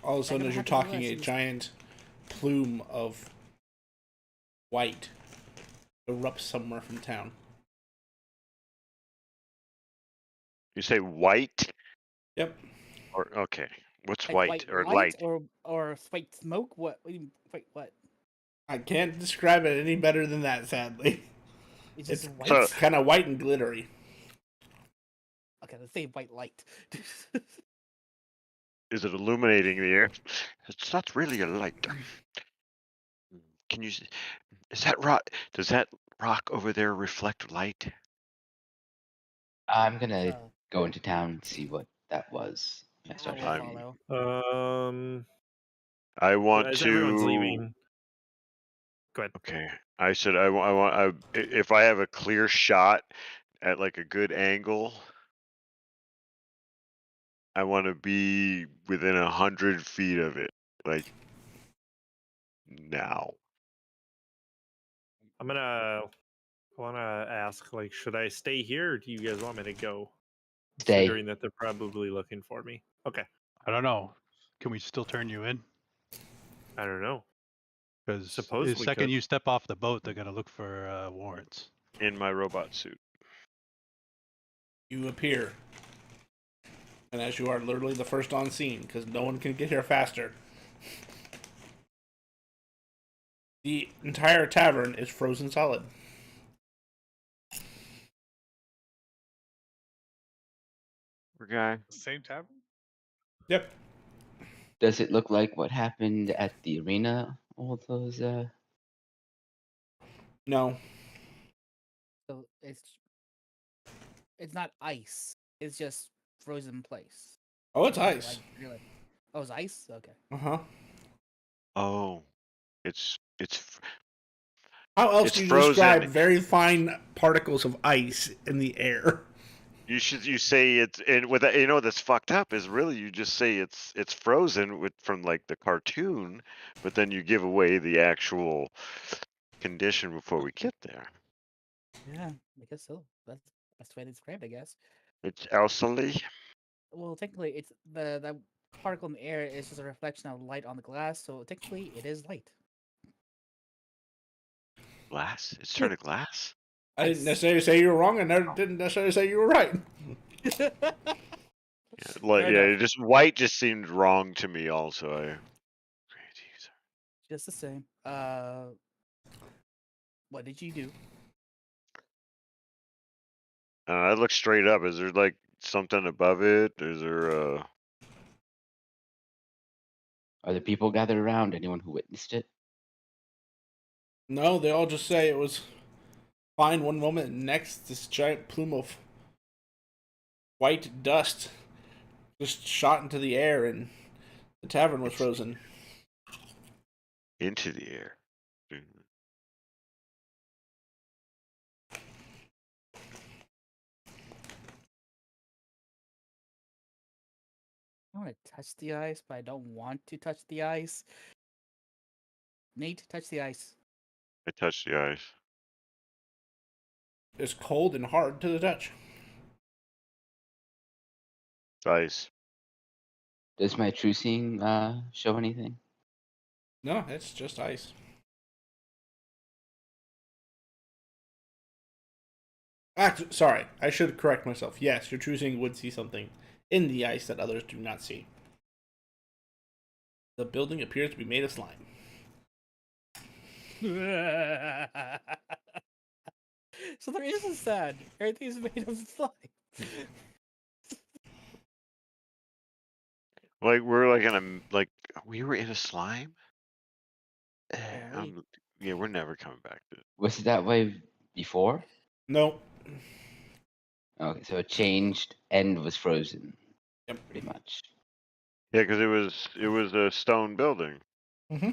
All of a sudden, gonna as you're happen to talking, us a in this- giant plume of white erupts somewhere from town. You say white? Yep. Or okay. What's Like white white or light light? or white smoke? What? Wait, what? I can't describe it any better than that, sadly. It's just It's, white. it's kind of white and glittery. Okay, let's say white light. Is it illuminating the air? It's not really a light. Can you? Is that rock? Does that rock over there reflect light? I'm gonna Uh, go into town and see what that was. I I start will heading. follow. I want as to. everyone's leaving. Go ahead. Okay. I said I want. If I have a clear shot at like a good angle, I want to be within 100 feet of it, like now. I want to ask, like, should I stay here, or do you guys want me to go? Stay. Considering that they're probably looking for me. Okay. I don't know. Can we still turn you in? I don't know. Because Suppose the we second could. you step off the boat, they're gonna look for warrants. In my robot suit. You appear. And as you are literally the first on scene, because no one can get here faster, the entire tavern is frozen solid. Okay. Same tavern? Yep. Does it look like what happened at the arena? All those No. So it's not ice. It's just frozen place. Oh, it's Like, ice. really? Oh, it's ice. Okay. Uh-huh. Oh, it's How else It's do you frozen. describe very fine particles of ice in the air? You say it's and with that, you know that's fucked up is really you just say it's frozen with from like the cartoon, but then you give away the actual condition before we get there. Yeah, I guess so. That's the way it's described, I guess. It's Elsalie. Well, technically, it's the particle in the air is just a reflection of light on the glass, so technically, it is light. Glass? It's turned to glass? I didn't necessarily say you were wrong, and didn't necessarily say you were right. Yeah, like Fair yeah, enough. just white just seemed wrong to me also. Just the same. What did you do? I look straight up. Is there like something above it? Is there a? Are the people gathered around? Anyone who witnessed it? No, they all just say it was fine one moment, and next this giant plume of white dust just shot into the air, and the tavern was frozen. Into the air. I want to touch the ice, but I don't want to touch the ice. Nate, touch the ice. I touched the ice. It's cold and hard to the touch. It's ice. Does my true seeing show anything? No, it's just ice. Sorry, I should correct myself. Yes, your true seeing would see something in the ice that others do not see. The building appears to be made of slime. So there is a sand. Everything's made of slime. Like we're like in a we were in a slime. Yeah, we're never coming back to it. Was it that way before? No. Okay, so it changed and was frozen. Yep. Pretty much. Yeah, because it was a stone building. Mm-hmm.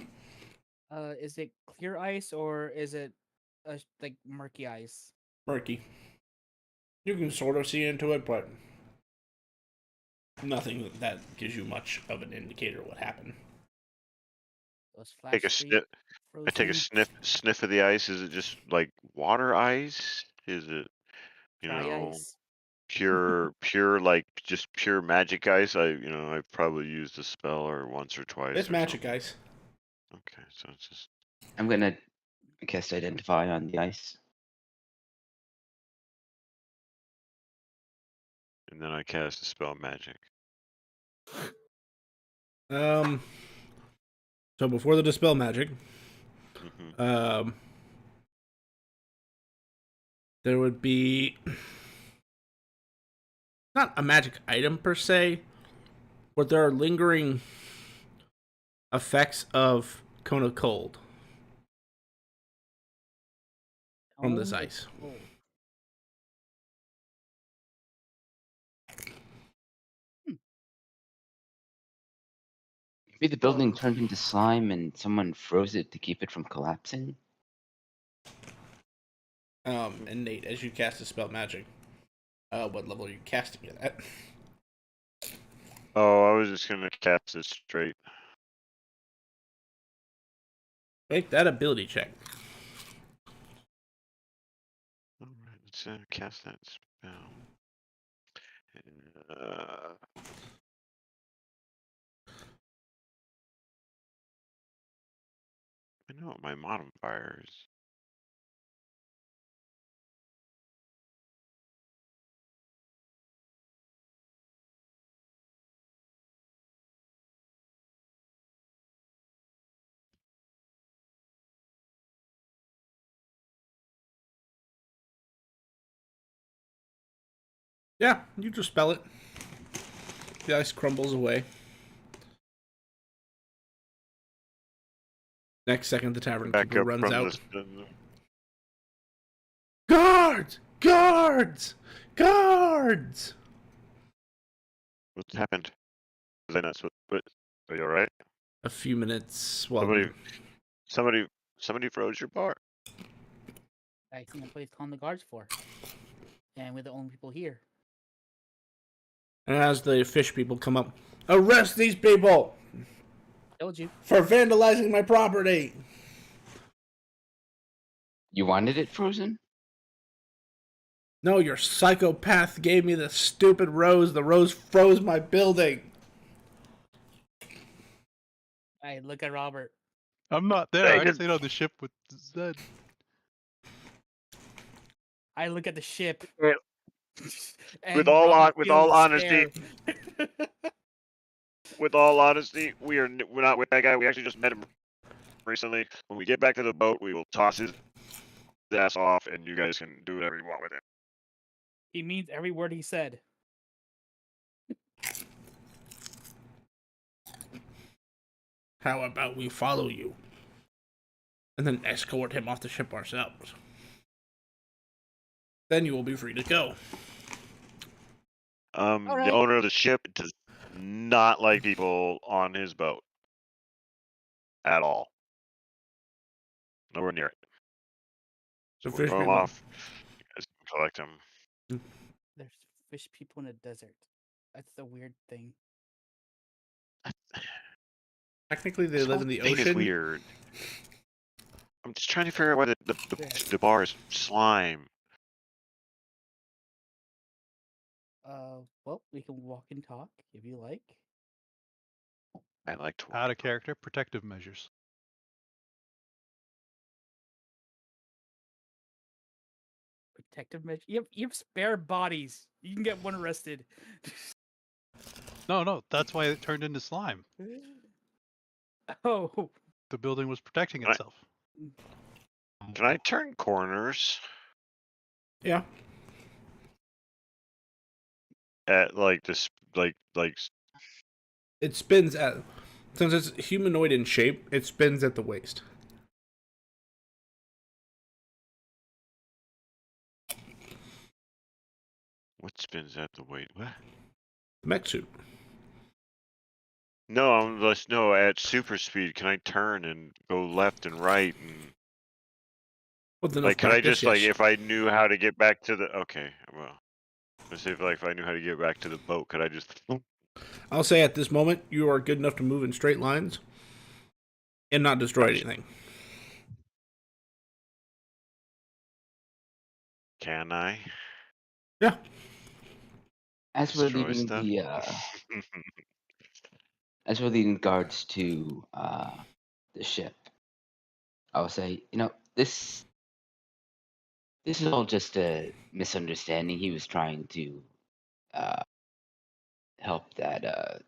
Is it clear ice or is it like murky ice? Murky. You can sort of see into it, but nothing that gives you much of an indicator of what happened. Take a sniff. I take a sniff of the ice. Is it just like water ice? Is it Dry ice. pure like just pure magic ice? I've probably used a spell or once or twice. It's or magic something. ice. Okay, so it's just. I'm gonna cast Identify on the ice. And then I cast a spell magic. So before the dispel magic, Mm-hmm. there would be not a magic item per se, but there are lingering effects of Cone of Cold on this ice. Maybe the building turned into slime and someone froze it to keep it from collapsing. And Nate, as you cast a spell magic, what level are you casting it at? Oh, I was just gonna cast it straight. Make that ability check. All right, let's cast that spell. I know what my modifier is. Yeah, you just spell it. The ice crumbles away. Next second, the tavern keeper runs out. Guards! Guards! Guards! What happened? Was I not supposed? Are you all right? A few minutes while Somebody froze your bar. I think that's what he's calling the guards for. And we're the only people here. And as the fish people come up, arrest these people! Told you. For vandalizing my property! You wanted it frozen? No, your psychopath gave me the stupid rose. The rose froze my building. I look at Robert. I'm not there. I stayed on the ship with Zed. I look at the ship. With all honesty, we're not with that guy. We actually just met him recently. When we get back to the boat, we will toss his ass off, and you guys can do whatever you want with it. He means every word he said. How about we follow you? And then escort him off the ship ourselves. Then you will be free to go. The Alright. owner of the ship does not like people on his boat. At all. Nowhere near it. So We'll fish throw him people. off. You guys can collect him. There's fish people in a desert. That's the weird thing. Technically, they This live whole in the thing is ocean. weird. I'm just trying to figure out why Yeah. the bar is slime. Well, we can walk and talk if you like. I like to. Out of character, protective measures. Protective measure. You have spare bodies. You can get one arrested. No, that's why it turned into slime. Oh. The building was protecting Right. itself. Can I turn corners Yeah. at like this It spins at. Since it's humanoid in shape, it spins at the waist. what spins at the weight? What? Mech suit. No, no at super speed. Can I turn and go left and right and With enough like? Could I practice, just like yes. if I knew how to get back to the? Okay, well, let's see if I knew how to get back to the boat, could I just? I'll say at this moment, you are good enough to move in straight lines and not destroy anything. Can I? Yeah. As we're Destroy leaving stuff? the as we're leading guards to the ship, I'll say, this is all just a misunderstanding. He was trying to help that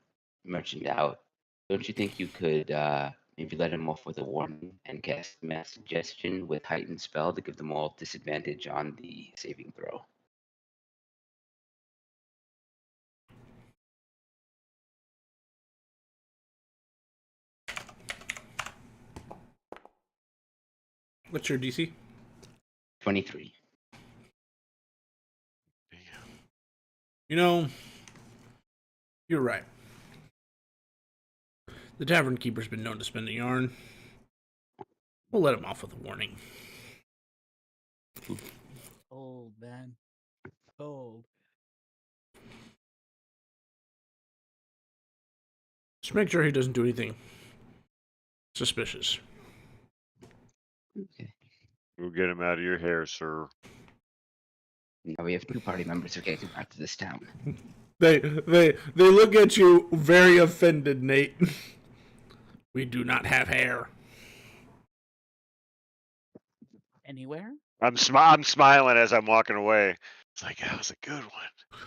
merchant out. Don't you think you could maybe let him off with a warning and cast mass suggestion with heightened spell to give them all disadvantage on the saving throw? What's your DC? 23. You're right. The tavern keeper's been known to spend a yarn. We'll let him off with a warning. Cold, man. Cold. Just make sure he doesn't do anything suspicious. Okay. We'll get him out of your hair, sir. Now we have 2 party members who can't come back to this town. They look at you very offended, Nate. We do not have hair. Anywhere? I'm smiling as I'm walking away. It's like that was a good one.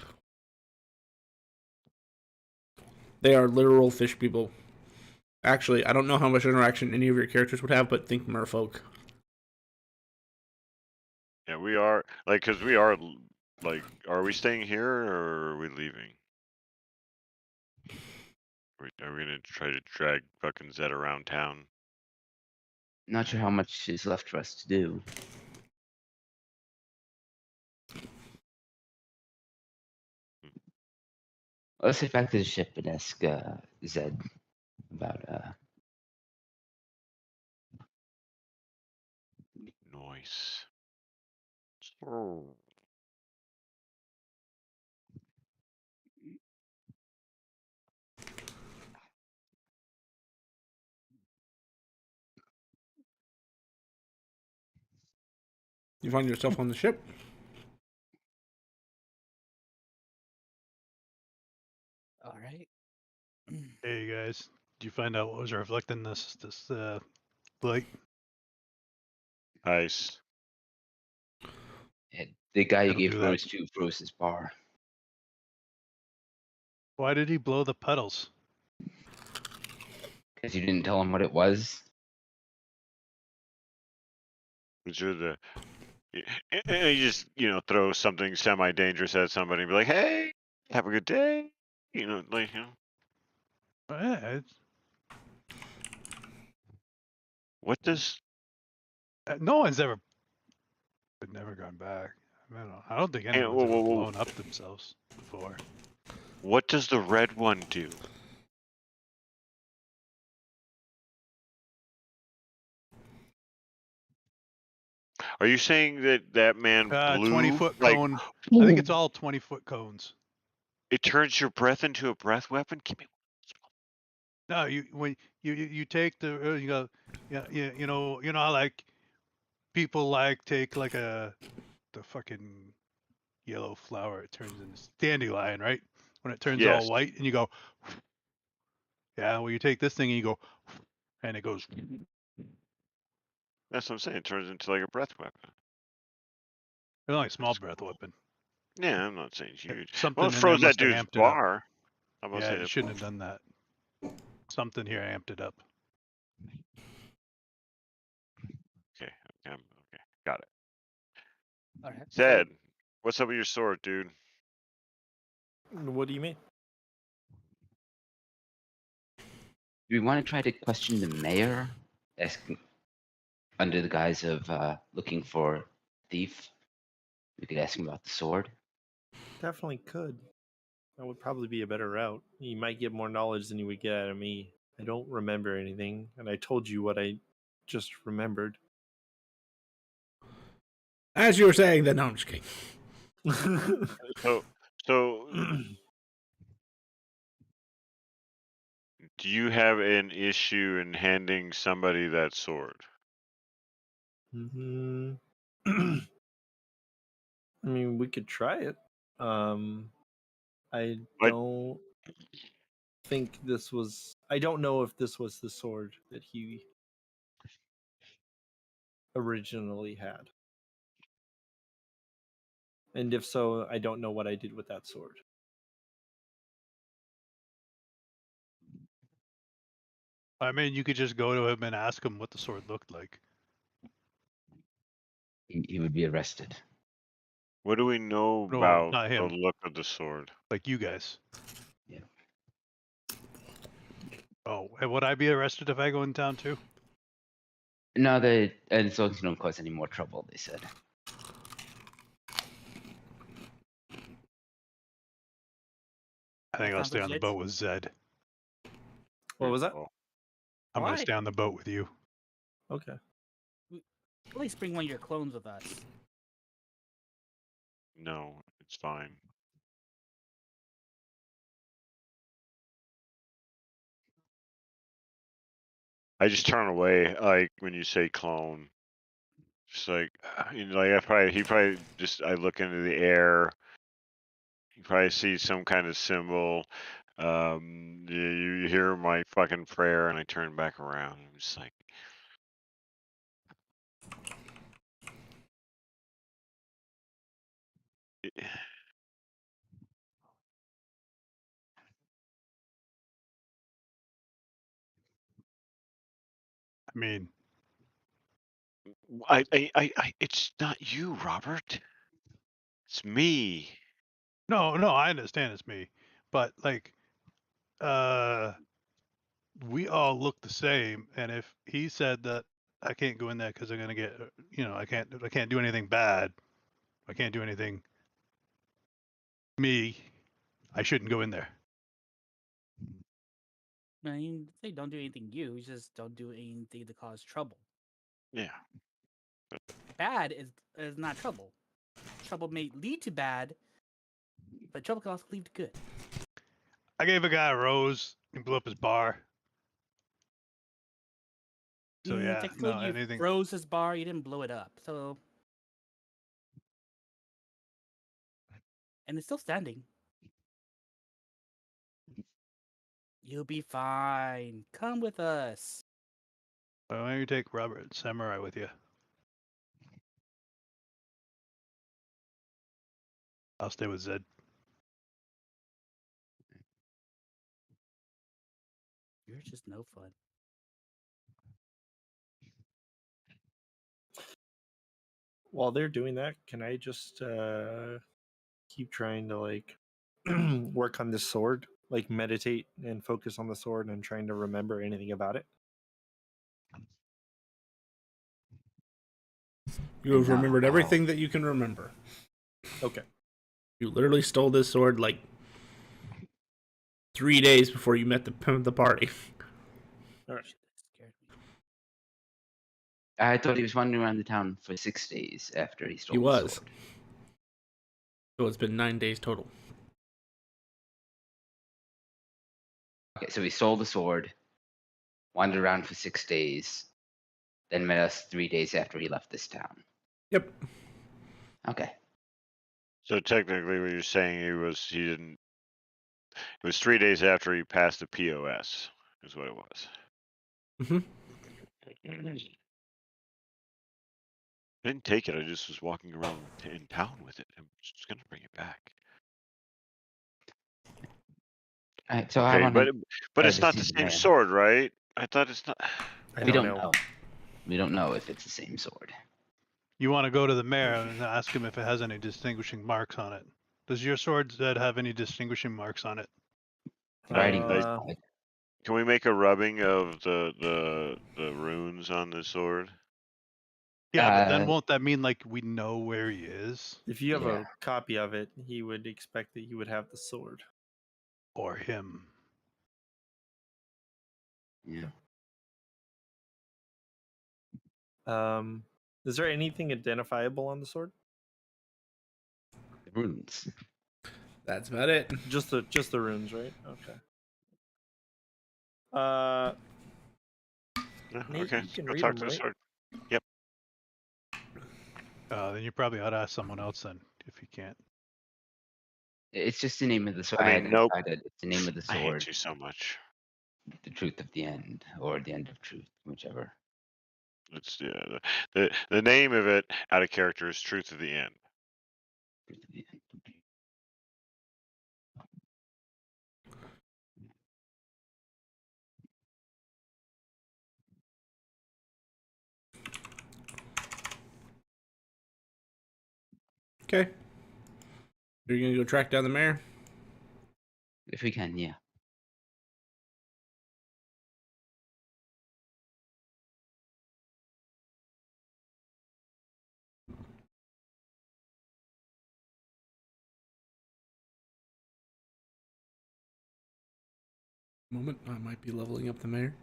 They are literal fish people. Actually, I don't know how much interaction any of your characters would have, but think merfolk. Yeah, we are like because we are like. Are we staying here or are we leaving? Are we gonna try to drag fucking Zed around town? Not sure how much is left for us to do. Let's get back to the ship and ask Zed about Noise. You find yourself on the ship. All right. Hey you guys, did you find out what was reflecting this light? Nice. the guy you That'll gave do that. Rose to froze his bar. Why did he blow the pedals? Because you didn't tell him what it was. You just throw something semi-dangerous at somebody and be like, "Hey, have a good day." Like Yeah, What does No one's ever gone back. I don't think anyone's whoa, ever whoa, whoa. blown up themselves before. What does the red one do? Are you saying that that man blew 20-foot like cone. I think it's all 20-foot cones. it turns your breath into a breath weapon? Give me No, when you take the you go, yeah, you know how like people like take like the fucking yellow flower, it turns into dandelion, right? When it turns all Yes. white and you go, yeah, well you take this thing and you go, and it goes. That's what I'm saying. It turns into like a breath weapon. It's only a small breath weapon. Yeah, I'm not saying huge. Something Well, it in there froze that must have dude's amped it up. bar. How about Yeah, say you that? shouldn't have done that. Something here amped it up. Okay, got it. All right. Zed, what's up with your sword, dude? What do you mean? Do we want to try to question the mayor, asking under the guise of looking for thief? We could ask him about the sword. Definitely could. That would probably be a better route. You might get more knowledge than you would get out of me. I don't remember anything, and I told you what I just remembered. As you were saying, then no, I'm just kidding. So, do you have an issue in handing somebody that sword? I mean, we could try it. I don't think this was. I don't know if this was the sword that he originally had. And if so, I don't know what I did with that sword. I mean, you could just go to him and ask him what the sword looked like. He would be arrested. What do we know No, about not the him. look of the sword? Like you guys. Yeah. Oh, and would I be arrested if I go in town too? No, as long as you don't cause any more trouble, they said. I think I'll Sounds stay on the legit. boat with Zed. What was that? I'm Why? gonna stay on the boat with you. Okay. At least bring one of your clones with us. No, it's fine. I just turn away, like when you say clone. Just like, you know, like I look into the air. You probably see some kind of symbol. You hear my fucking prayer, and I turn back around. I'm just like, I mean, it's not you, Robert. It's me. no, I understand it's me, but like, we all look the same, and if he said that I can't go in there because I'm gonna get, I can't do anything bad. I can't do anything. I shouldn't go in there. I mean, they don't do anything you just don't do anything to cause trouble. Yeah. Bad is not trouble. Trouble may lead to bad, but trouble can also lead to good. I gave a guy a rose and blew up his bar. So yeah, technically no, you anything. froze his bar, you didn't blow it up. So, and it's still standing. You'll be fine. Come with us. Why don't you take Robert Samurai with you? I'll stay with Zed. You're just no fun. While they're doing that, can I just keep trying to like work on this sword, like meditate and focus on the sword and trying to remember anything about it? You have And not remembered alcohol. everything that you can remember. Okay. You literally stole this sword like 3 days before you met the party. All right. I thought he was wandering around the town for 6 days after he stole He the was. sword. So it's been 9 days total. Okay, so he stole the sword, wandered around for 6 days, then met us 3 days after he left this town. Yep. Okay. So technically, what you're saying it was 3 days after he passed the POS, is what it was. Mm-hmm. I didn't take it. I just was walking around in town with it. I'm just gonna bring it back. Alright, so I Okay, want but to it's not the see the same man. sword, right? I thought it's not. We don't know. We don't know if it's the same sword. You want to go to the mayor and ask him if it has any distinguishing marks on it. Does your sword have any distinguishing marks on it? Writing was Uh, bad. Can we make a rubbing of the runes on the sword? Yeah, but then Uh, won't that mean like we know where he is if you have Yeah. a copy of it, he would expect that you would have the sword. or him? Yeah. Is there anything identifiable on the sword? The runes. That's about it. Just the runes, right? Okay. Yeah, Nate, okay, you can go read talk them, to the right? sword. Yep. Then you probably ought to ask someone else then, if you can't. It's just the name of the sword. I I mean, hadn't nope. decided. It's the name of the I hate sword, you so much. the truth of the end, or the end of truth, whichever. It's the name of it out of character is Truth of the End. Truth of the end. Okay. You're gonna go track down the mayor? If we can, yeah. Moment, I might be leveling up the mayor.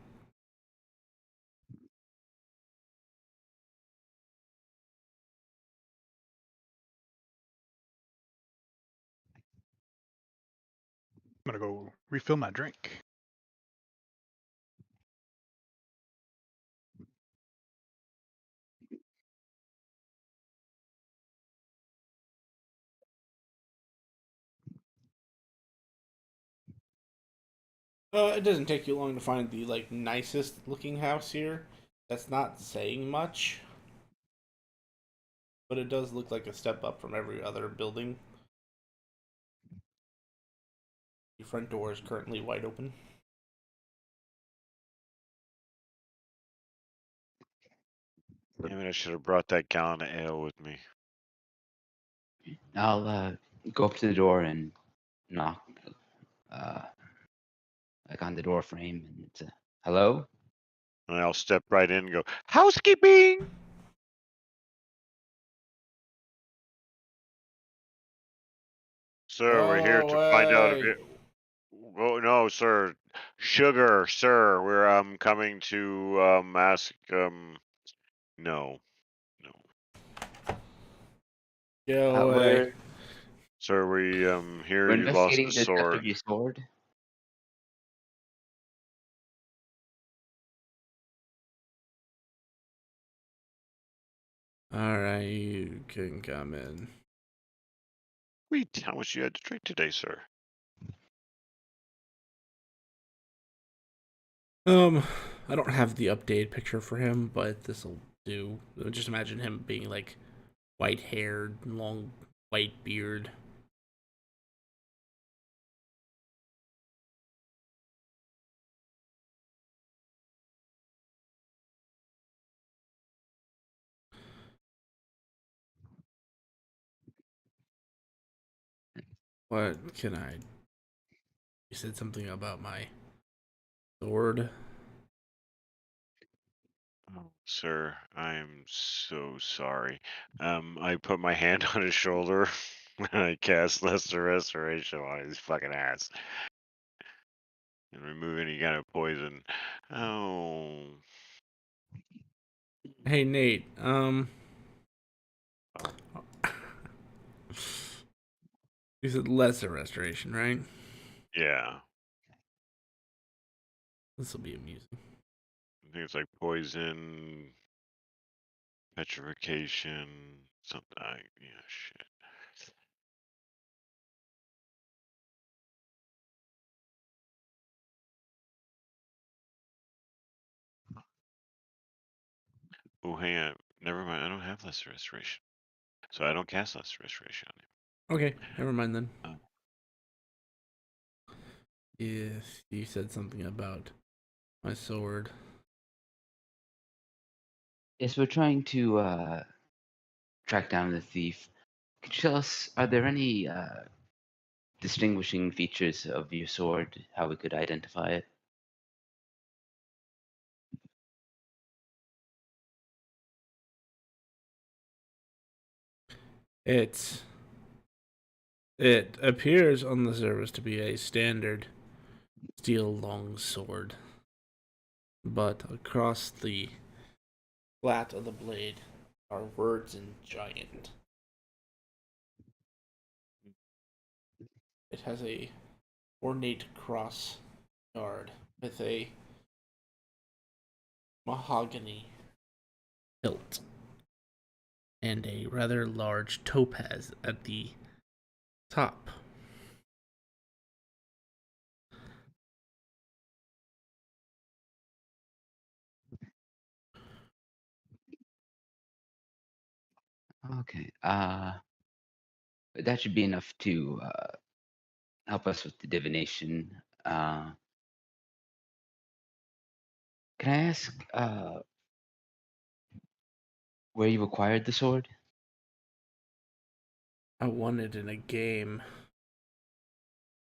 I'm gonna go refill my drink. It doesn't take you long to find the like nicest looking house here. That's not saying much, but it does look like a step up from every other building. The front door is currently wide open. Damn it, I should have brought that gallon of ale with me. I'll go up to the door and knock, like on the door frame, and it's hello. And I'll step right in and go, housekeeping! Sir, we're here to find out if way. it. Oh, no, sir. Sugar, sir. We're coming to ask no. No. Go away. We're Sir, we hear we're you lost investigating the the theft sword. of your sword. Alright, you can come in. Wait, how much you had to drink today, sir? I don't have the updated picture for him, but this'll do. Just imagine him being like white haired, long white beard. What can I? You said something about my sword. Oh, sir, I am so sorry. I put my hand on his shoulder and I cast Lesser Restoration on his fucking ass and remove any kind of poison. Oh, Hey Nate, you said lesser restoration, right? yeah. This will be amusing. I think it's like poison, petrification, something. Yeah, shit. Oh, hang on. Never mind. I don't have Lesser Restoration, so I don't cast Lesser Restoration on him. Okay, never mind then. Oh. Yes, you said something about my sword. Yes, we're trying to track down the thief. Could you tell us, are there any distinguishing features of your sword? How we could identify it? It appears on the surface to be a standard steel longsword, but across the flat of the blade are words in giant. It has a ornate cross guard with a mahogany hilt and a rather large topaz at the top. Okay. That should be enough to help us with the divination. Can I ask where you acquired the sword? I won it in a game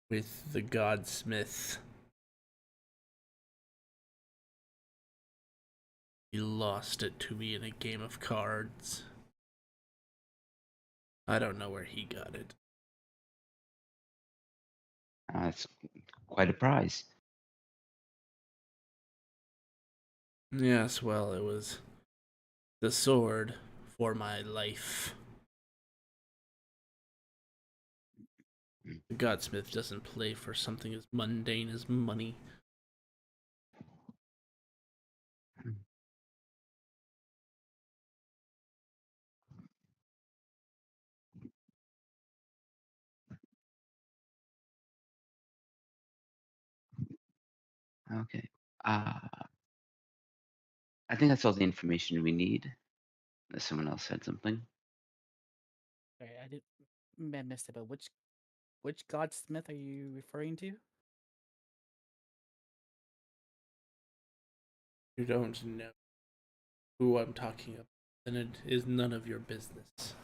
with the Godsmith. He lost it to me in a game of cards. I don't know where he got it. That's quite a prize. Yes, well, it was the sword for my life. The Godsmith doesn't play for something as mundane as money. Okay. I think that's all the information we need. Unless someone else said something. Sorry, I missed it. But which Godsmith are you referring to? You don't know who I'm talking about, and it is none of your business.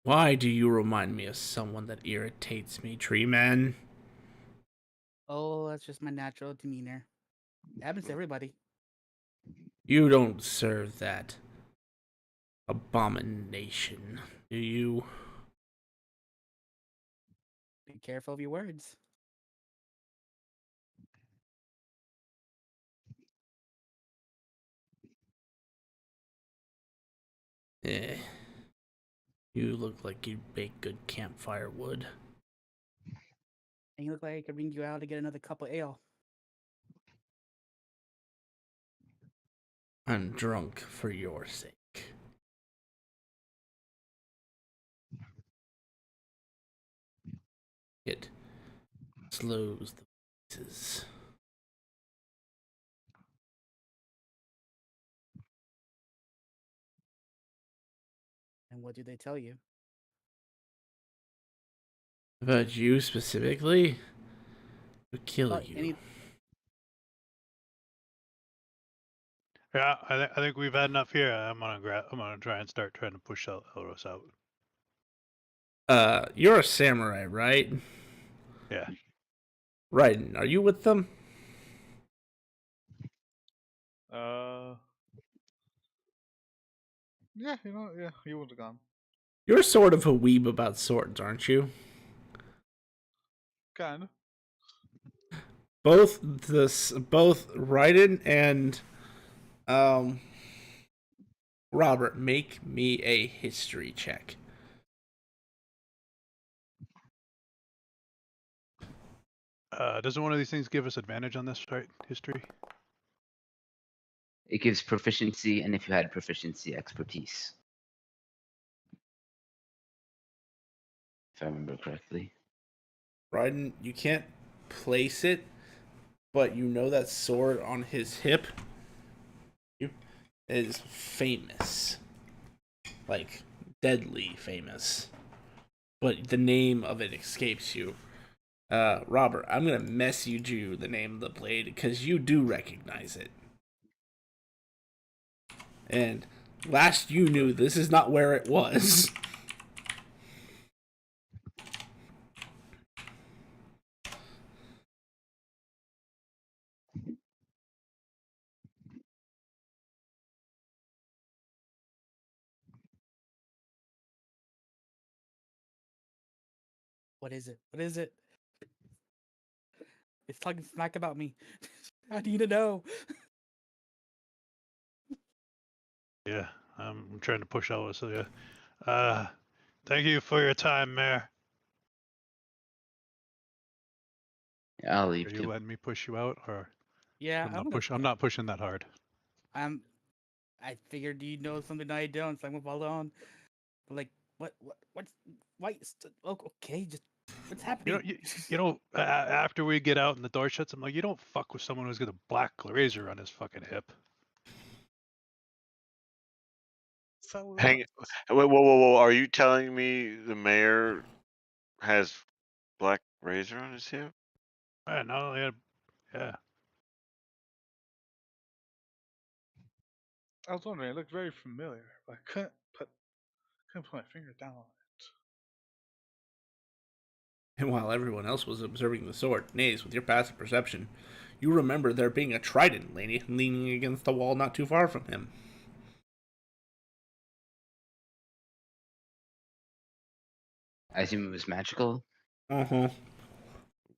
Why do you remind me of someone that irritates me, Tree Man? Oh, that's just my natural demeanor. It happens to everybody. You don't serve that abomination, do you? Be careful of your words. Eh. You look like you bake good campfire wood. And you look like I could bring you out to get another cup of ale. I'm drunk for your sake. It slows the paces. And what do they tell you? About you specifically? Would kill you. Yeah, I think we've had enough here. I'm gonna try and start trying to push Elros out. You're a samurai, right? Yeah. Right, are you with them? Yeah, yeah, he would have gone. You're sort of a weeb about swords, aren't you? Kind of. Both Raiden and Robert, make me a history check. Doesn't one of these things give us advantage on this, right? History? It gives proficiency, and if you had proficiency, expertise. If I remember correctly. Raiden, you can't place it, but you know that sword on his hip is famous. Like, deadly famous. But the name of it escapes you. Robert, I'm gonna message you the name of the blade because you do recognize it. And last you knew, this is not where it was. What is it? What is it? It's talking smack about me. I need to know. Yeah, I'm trying to push Elvis. So yeah. Thank you for your time, Mayor. I'll leave Are you too. letting me push you out, or Yeah, I'm not pushing that hard. I figured you know something I don't, so I'm gonna follow on. But like, why? Okay, just what's happening? After we get out and the door shuts, I'm like, you don't fuck with someone who's got a black razor on his fucking hip. Hang. Whoa! Are you telling me the mayor has black razor on his hip? No, yeah. I was wondering, it looked very familiar, but I couldn't put my finger down on it. And while everyone else was observing the sword, Naze, with your passive perception, you remember there being a trident leaning against the wall not too far from him. I assume it was magical. Uh-huh.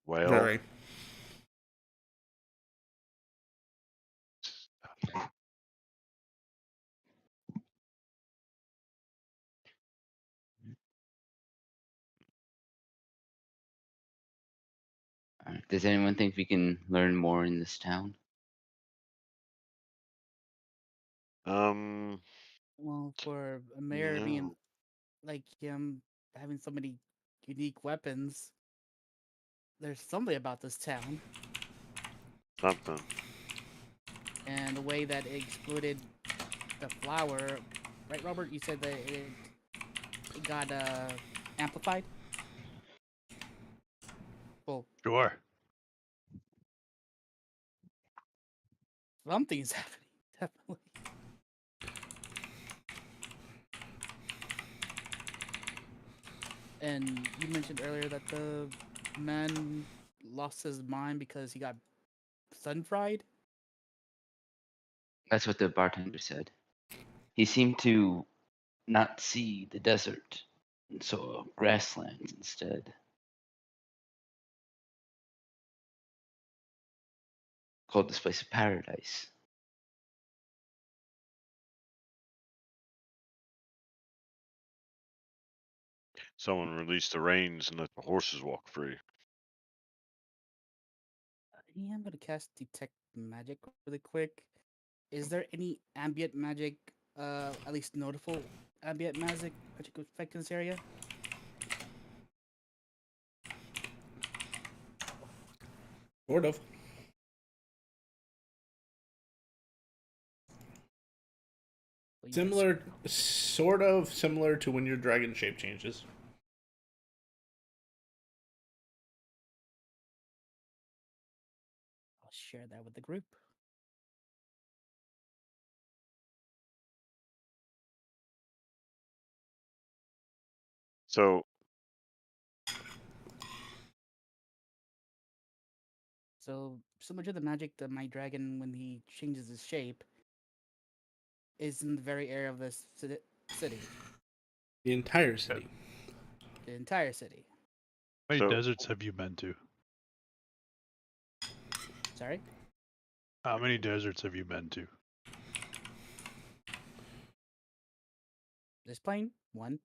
Well, Very. Does anyone think we can learn more in this town? Well, for a mayor being no. like having so many unique weapons, there's something about this town. Something. And the way that it excluded the flower, right, Robert? You said that it got amplified. Well, Sure. something's happening, definitely. And you mentioned earlier that the man lost his mind because he got sun fried. That's what the bartender said. He seemed to not see the desert and saw grasslands instead. Called this place a paradise. Someone released the reins and let the horses walk free. Yeah, I'm gonna cast detect magic really quick. Is there any ambient magic, at least notable ambient magic effect in this area? Sort of. Sort of similar to when your dragon shape changes. I'll share that with the group. So So much of the magic that my dragon, when he changes his shape, is in the very area of this city, The entire city. the entire city. How many So- deserts have you been to? Sorry. How many deserts have you been to? This plane, one.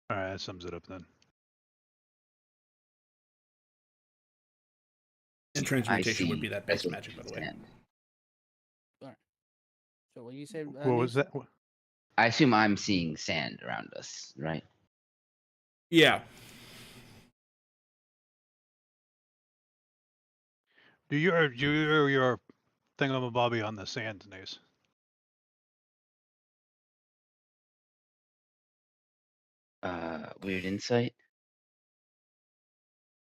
All right, that sums it up then. And I transmutation would see be that base desert magic, by the way. sand. So what you say? What was that? I assume I'm seeing sand around us, right? Yeah. Do your thingamabobby on the sand, Nace? Weird insight.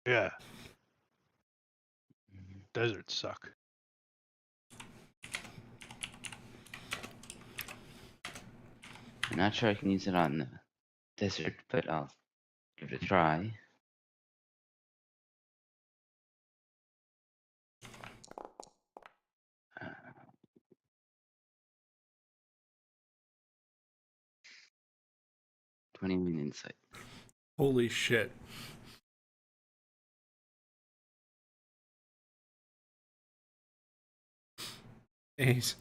Yeah. Deserts suck. I'm not sure I can use it on the desert, but I'll give it a try. Uh, 21 insight. Holy shit. Ace,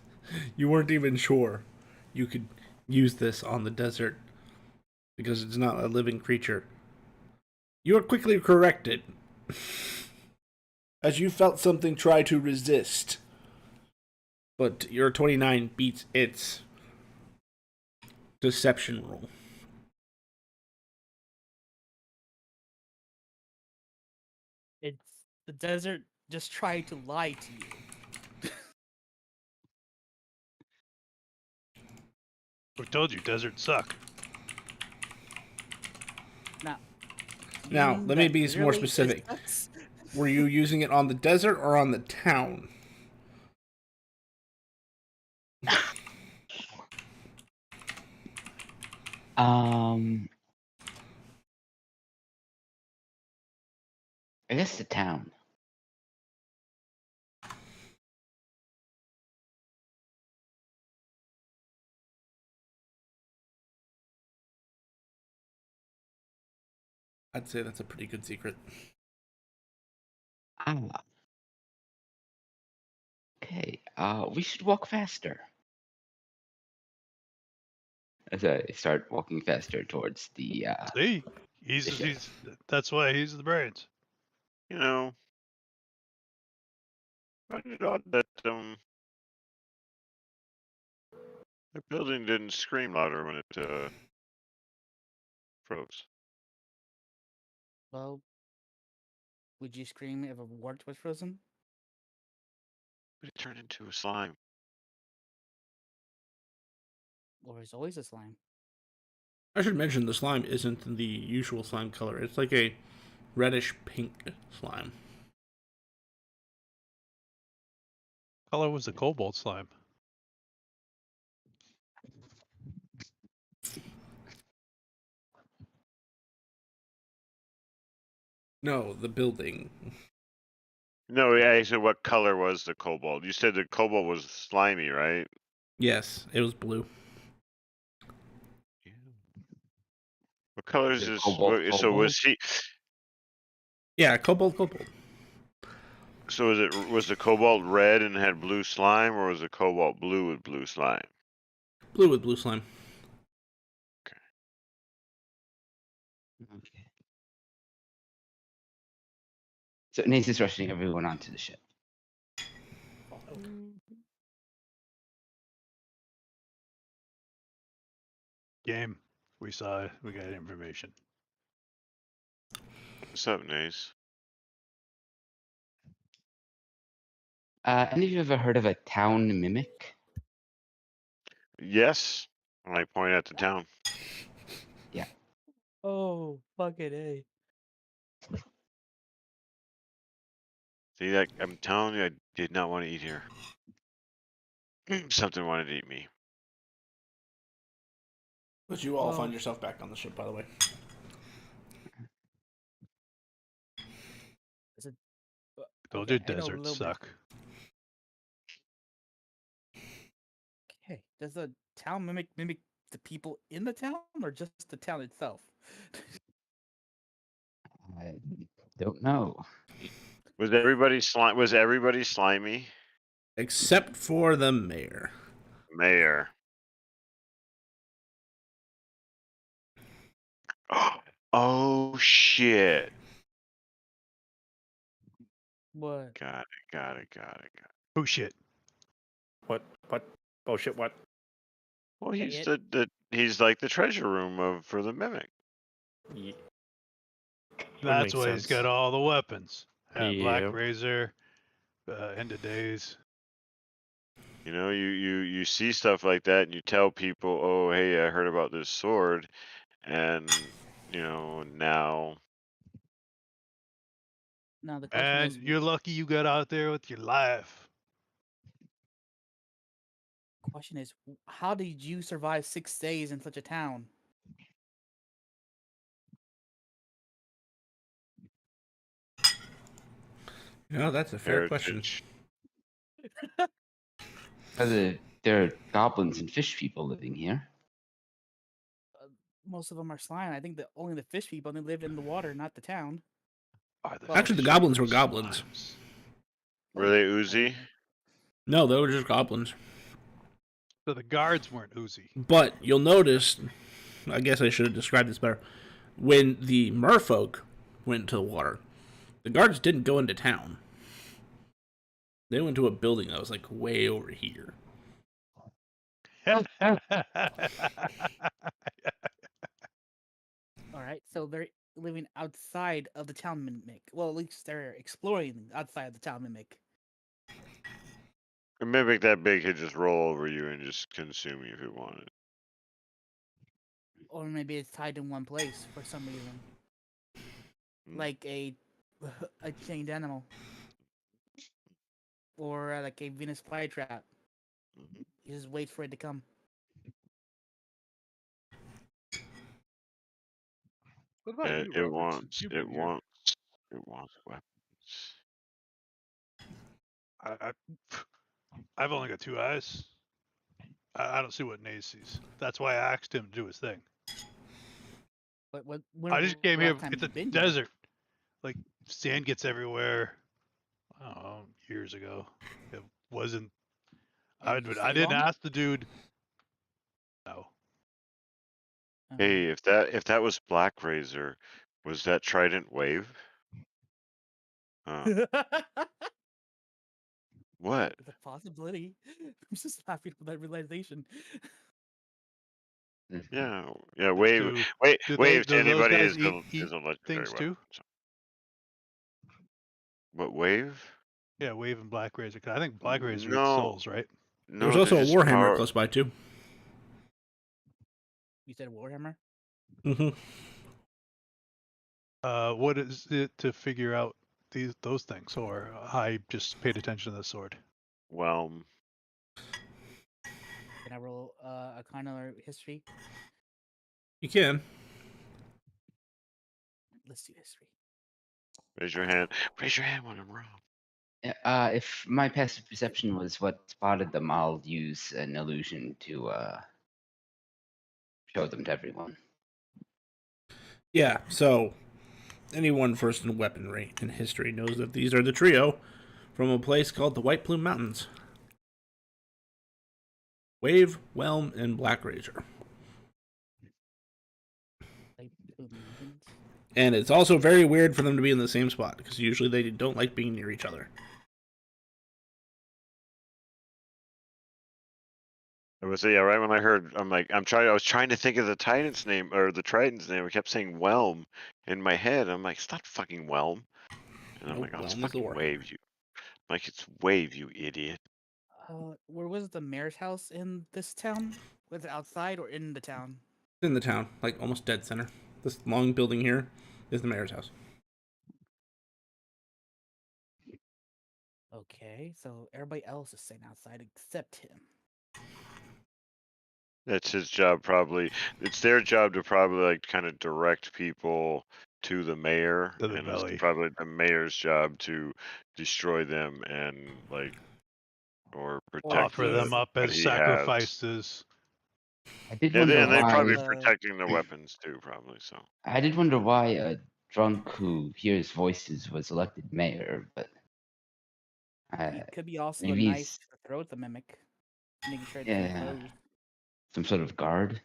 you weren't even sure you could use this on the desert because it's not a living creature. You were quickly corrected as you felt something try to resist. But your 29 beats its deception roll. It's the desert just trying to lie to you. We told you deserts suck. Now, mean let me that be more really it specific. sucks? Were you using it on the desert or on the town? I guess the town. I'd say that's a pretty good secret. Ah. Okay. We should walk faster. As I start walking faster towards the See, he's that's why he's the brains. You know, I find it odd that the building didn't scream louder when it froze. Well, would you scream if a wart was frozen? But it turned into a slime. Or is always a slime? I should mention the slime isn't the usual slime color. It's like a reddish pink slime. Color was the cobalt slime. No, the building. No, yeah, I said what color was the cobalt? You said the cobalt was slimy, right? Yes, it was blue. What color is Is it this? cobalt, So was he? Yeah, cobalt. So was the cobalt red and had blue slime, or was the cobalt blue with blue slime? Blue with blue slime. Okay. So Nace is rushing everyone onto the ship. Game. We saw it. We got information. What's up, Nace? Any of you ever heard of a town mimic? Yes. When I point at the town. Yeah. Oh, fucking A. See that? I'm telling you, I did not want to eat here. Something wanted to eat me. But you all Well- find yourself back on the ship, by the way. Told Okay, you I know a deserts little bit. suck. Okay, does the town mimic the people in the town, or just the town itself? I don't know. Was everybody slimy? Except for the mayor. Mayor. Oh shit. What? Got it. Oh shit. What? Oh shit! What? Well, Say he's it. he's like the treasure room for the mimic. Ye- That's makes why he's sense. got all the weapons. Black Yep. Razor, End of Days. You know, you see stuff like that, and you tell people, "Oh, hey, I heard about this sword," and you know now. Now the question And is, you're lucky you got out there with your life. how did you survive 6 days in such a town? No, that's a fair question. Heritage. There are goblins and fish people living here. Most of them are slime. I think that only the fish people only live in the water, not the town. Actually, the goblins were goblins. Were they Uzi? No, they were just goblins. So the guards weren't oozy. But you'll notice, I guess I should have described this better. When the merfolk went to the water, the guards didn't go into town. They went to a building that was like way over here. All right, so they're living outside of the town mimic. Well, at least they're exploring outside of the town mimic. A mimic that big could just roll over you and just consume you if it wanted. Or maybe it's tied in one place for some reason. Like a chained animal. Or like a Venus flytrap. You just wait for it to come. What about It, you, it Robert, since wants you've it been here? wants weapons. I've only got 2 eyes. I don't see what Naze sees. That's why I asked him to do his thing. But when I just came here. last time It's a you've been here? desert. Like sand gets everywhere. I don't know, years ago. It wasn't. I Did you I stay didn't long? ask the dude. No. Hey, if that was Black Razor, was that Trident Wave? What? It's a possibility. I'm just happy with that realization. Yeah, Wave. Do Wave to those anybody guys is eat a legendary things weapon. too? So. What, Wave? Yeah, Wave and Black Razor. 'Cause I think Black Razor eats No. souls, right? No, There's they're also a just Warhammer close by too. You said Warhammer? Mm-hmm. What is it to figure out those things, or I just paid attention to the sword? Well, Can I roll a kind of history? You can. Let's do history. raise your hand. Raise your hand when I'm wrong. If my passive perception was what spotted them, I'll use an illusion to show them to everyone. Yeah, so anyone versed in weaponry and history knows that these are the trio from a place called the White Plume Mountains. Wave, Whelm, and Black Razor. And it's also very weird for them to be in the same spot, because usually they don't like being near each other. I was right when I heard. I was trying to think of the Titant's name or the Triton's name. I kept saying Whelm in my head. I'm like, it's not fucking Whelm. And I'm like, oh, it's Whelm is the fucking Wave. You, like, it's Wave, you idiot. Where was the mayor's house in this town? Was it outside or in the town? In the town, like almost dead center. This long building here is the mayor's house. Okay, so everybody else is staying outside except him. That's his job, probably. It's their job to probably like kind of direct people to the mayor, To the and it's belly. probably the mayor's job to destroy them and or protect Offer them up what as he has. sacrifices. I did Yeah, wonder and they're why. probably protecting the weapons too, probably. So I did wonder why a drunk who hears voices was elected mayor, but It could be also a maybe knife he's to throw at the mimic, making sure it doesn't yeah, close. some sort of guard.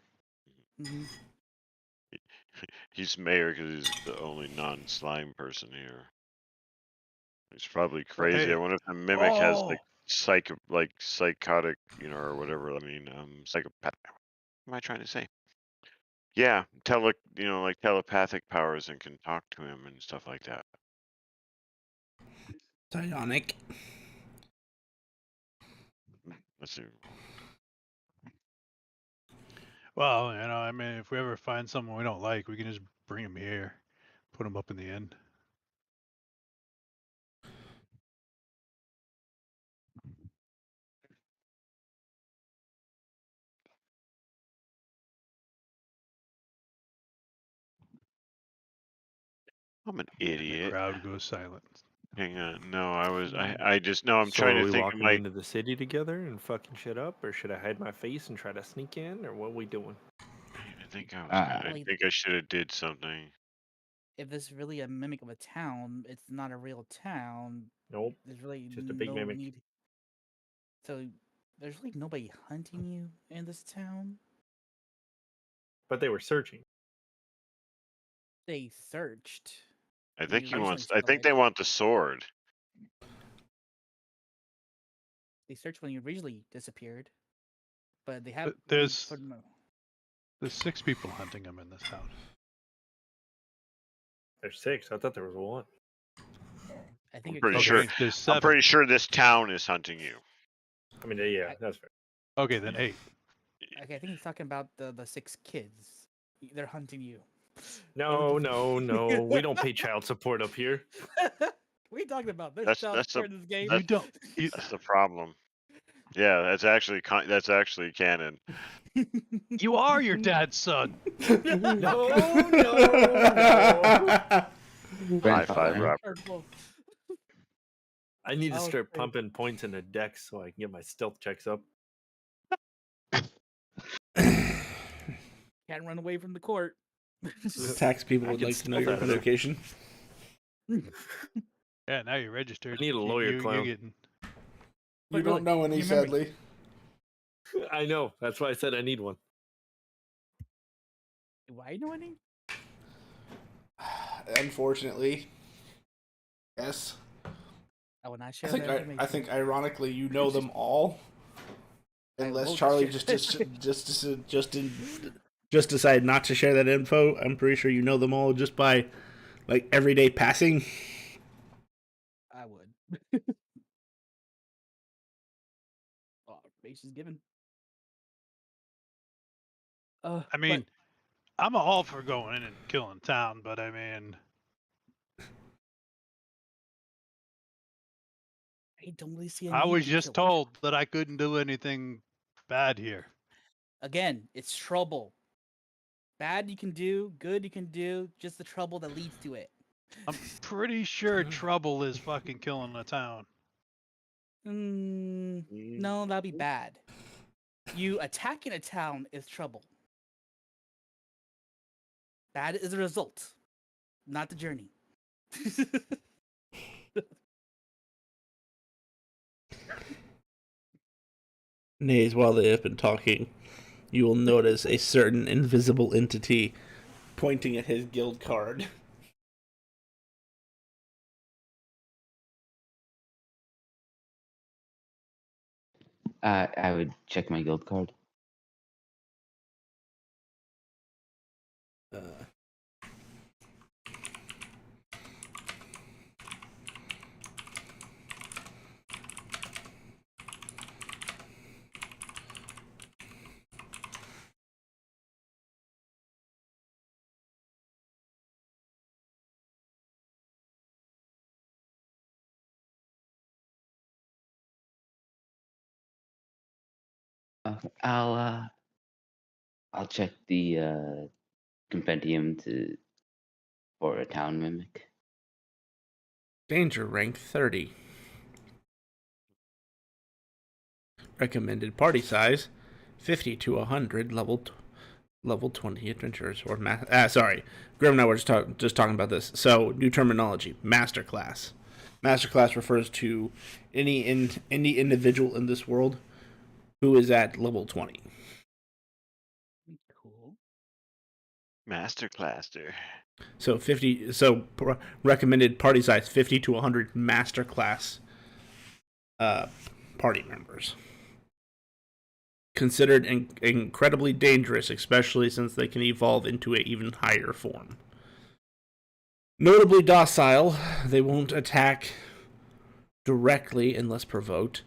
Hmm. he's mayor because he's the only non-slime person here. He's probably Well, crazy. I hey. wonder if the mimic has Oh! psychotic, or whatever. I mean, psychopath. What am I trying to say? Yeah, like telepathic powers and can talk to him and stuff like that. Psionic. Let's see. Well, I mean, if we ever find someone we don't like, we can just bring them here, put them up in the inn. I'm an And the idiot. crowd goes silent. Hang on. No, I just no. I'm So trying are to we think of walking my. into the city together and fucking shit up, or should I hide my face and try to sneak in, or what are we doing? I think I was. I Like- think I should have did something. If this is really a mimic of a town, it's not a real town. Nope. There's really Just a big no mimic. need. So there's really nobody hunting you in this town. But they were searching. They searched. I when think you he originally wants. I think started. they want the sword. They searched when you originally disappeared, but they have. But there's put 'em- there's 6 people hunting him in this town. There's 6. I thought there was 1. I think I'm it pretty could- sure. Okay, there's I'm 7. pretty sure this town is hunting you. I mean, yeah, that's fair. Okay, then 8. Okay, I think he's talking about the 6 kids. They're hunting you. No, no, no. We don't pay child support up here. What are you talking about? There's That's child that's support the in this game. You don't. that's the problem. Yeah, that's actually canon. You are your dad's son. No, no. High five, Rob. Purple. I need to Oh, start great. pumping points into Dex so I can get my stealth checks up. Can't run away from the court. Tax people I would can like to know stealth your out of there. location. Yeah, now you're registered. I need a lawyer, You're clown. getting. You don't know any, you remember- sadly. I know. That's why I said I need one. Why you know any? Unfortunately. Yes. I will not I share think that I information. think ironically you know them all. Unless won't Charlie share. Just decide not to share that info. I'm pretty sure you know them all just by like everyday passing. I would. Oh, base is given. I mean, I'm all for going in and killing town, but I mean, I don't really see. I was just told that I couldn't do anything bad here. Again, it's trouble. Bad you can do, good you can do, just the trouble that leads to it. I'm pretty sure trouble is fucking killing a town. No, that'd be bad. You attacking a town is trouble. Bad is the result, not the journey. Nays, while they have been talking, you will notice a certain invisible entity pointing at his guild card. I would check my guild card. I'll check the compendium to for a town mimic. Danger rank 30. Recommended party size 50 to 100. Level 20 adventurers or sorry, Grim and I were just talking about this. So new terminology: masterclass. Masterclass refers to any individual in this world who is at level 20. Cool. Masterclaster. So 50. So recommended party size 50 to 100 masterclass party members. Considered incredibly dangerous, especially since they can evolve into an even higher form. Notably docile, they won't attack directly unless provoked.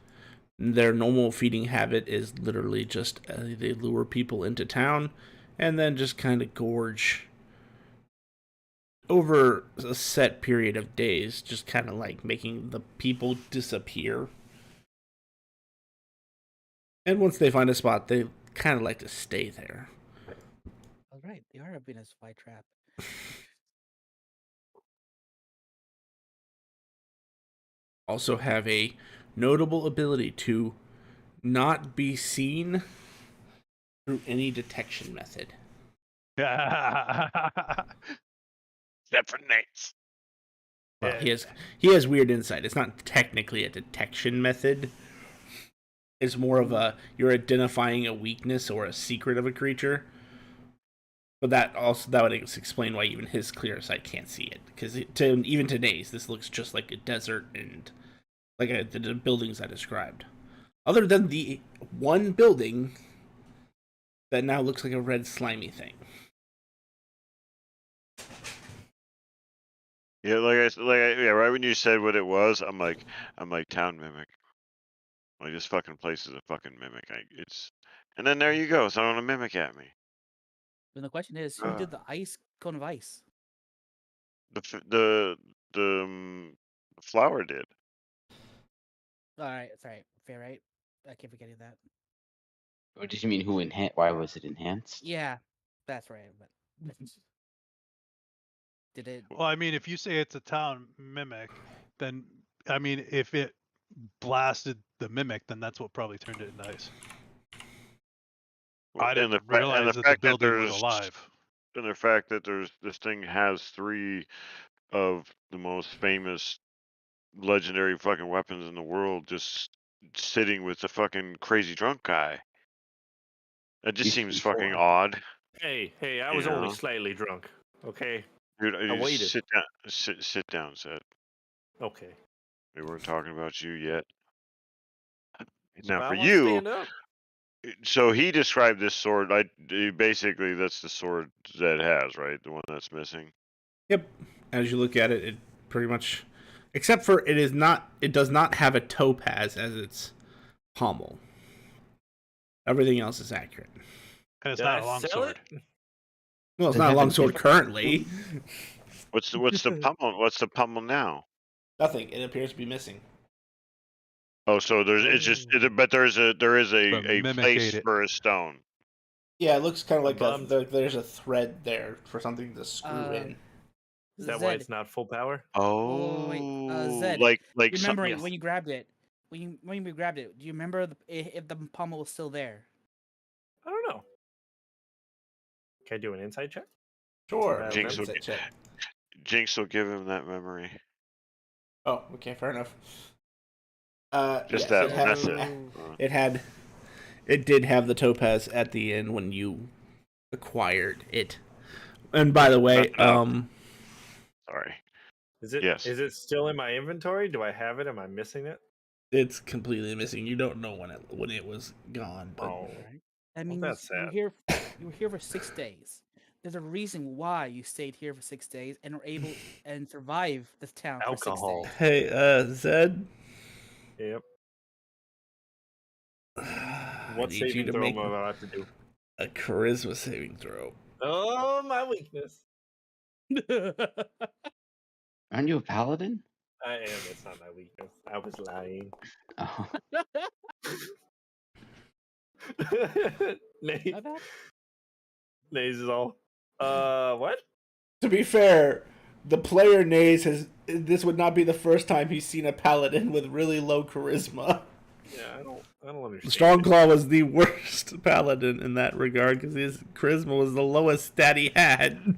Their normal feeding habit is literally just they lure people into town and then just kind of gorge over a set period of days, just kind of like making the people disappear. And once they find a spot, they kind of like to stay there. All right, they are a Venus flytrap. Also have a notable ability to not be seen through any detection method. Except for Nate's. Well, he has weird insight. It's not technically a detection method. It's more of you're identifying a weakness or a secret of a creature. But that would explain why even his clear sight can't see it. Because even today's, this looks just like a desert and like the buildings I described. Other than the one building that now looks like a red slimy thing. Yeah, right when you said what it was, I'm like town mimic. Like, this fucking place is a fucking mimic. And then there you go, throwing a mimic at me. Then the question is, who did the cone of ice? The flower did. All right, sorry, fair, right? I keep forgetting that. Or did you mean who why was it enhanced? Yeah, that's right. But did it? Well, I mean, if you say it's a town mimic, then I mean, if it blasted the mimic, then that's what probably turned it into ice. I didn't realize that the building was alive. And the fact that this thing has 3 of the most famous legendary fucking weapons in the world just sitting with the fucking crazy drunk guy. That just seems fucking odd. Hey, I was only slightly drunk. Okay. Dude, I waited. Sit down. Sit down, Seth. Okay. We weren't talking about you yet. Now Well, for I wanna you, stand up. so he described this sword. Basically that's the sword that it has, right? The one that's missing. Yep. As you look at it, it pretty much, except for it does not have a topaz as its pommel. Everything else is accurate. And it's not a long sword. Well, it's not a long sword currently. What's the pommel? What's the pommel now? Nothing. It appears to be missing. Oh, so there is a place for a stone. Yeah, it looks kind of like there's a thread there for something to screw in. Is that why it's not full power? Oh, wait, Zed, like remembering when you grabbed it, when you grabbed it, do you remember if the pommel was still there? I don't know. Can I do an insight check? Sure. Jinx will give him that memory. Oh, okay, fair enough. Just yes, that. It did have the topaz at the end when you acquired it. And by the way, sorry. Is it? Yes. Is it still in my inventory? Do I have it? Am I missing it? It's completely missing. You don't know when it was gone. But... Oh, that means that's sad. you were here for 6 days. There's a reason why you stayed here for 6 days and were able and survive this town Alcohol. for 6 days. Hey, Zed. Yep. What saving throw am I about to do? A charisma saving throw. Oh, my weakness. Aren't you a paladin? I am. It's not my weakness. I was lying. Oh. Nays is all. What? To be fair, the player Nays has. This would not be the first time he's seen a paladin with really low charisma. Yeah, I don't understand. Strongclaw was the worst paladin in that regard because his charisma was the lowest stat he had.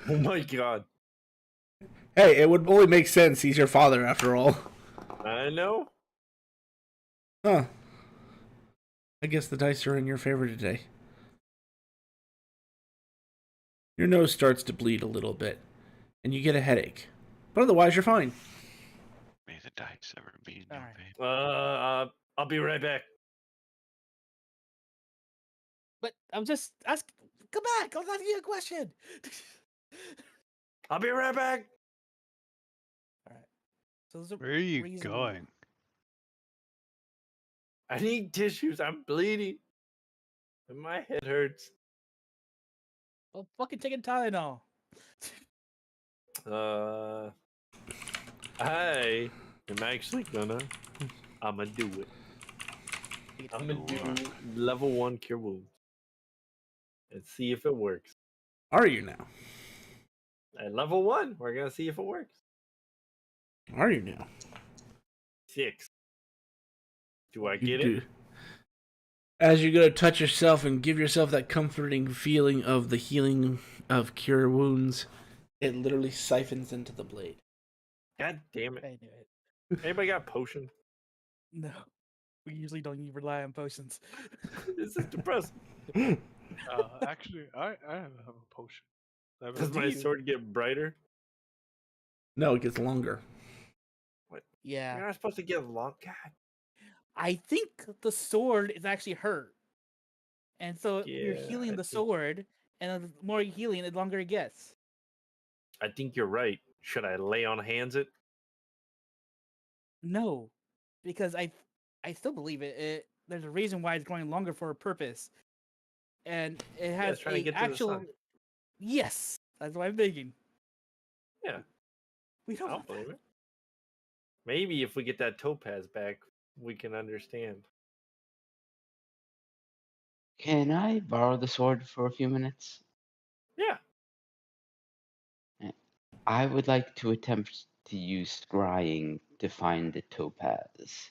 Oh my god. Hey, it would only make sense. He's your father, after all. I know. Huh. I guess the dice are in your favor today. Your nose starts to bleed a little bit, and you get a headache. But otherwise, you're fine. May the dice ever be in your Alright. favor. I'll be right back. But I'm just asking. Come back! I was asking you a question. I'll be right back. All right. So there's a Where are you reason- going? I need tissues. I'm bleeding. And my head hurts. Oh, fucking taking Tylenol. I am actually I'ma do it. I'm gonna do level 1 cure wounds. And see if it works. Are you now? At level 1, we're gonna see if it works. Are you now? 6. Do I You get do. it? As you go to touch yourself and give yourself that comforting feeling of the healing of cure wounds, it literally siphons into the blade. God damn it. I knew it. Anybody got potion? No. We usually don't even rely on potions. This is depressing. Actually, I have a potion. I have a Does my tea. sword get brighter? No, it gets longer. What? Yeah. You're not supposed to get long. God. I think the sword is actually hurt. And so you're Yeah, healing I the think- sword, and the more you're healing, the longer it gets. I think you're right. Should I lay on hands it? No. Because I still believe it. There's a reason why it's going longer for a purpose. And it has it's trying to a get to the actual sun. Yes. That's what I'm thinking. Yeah. We don't I don't believe it. Maybe if we get that topaz back, we can understand. Can I borrow the sword for a few minutes? Yeah. I would like to attempt to use scrying to find the topaz,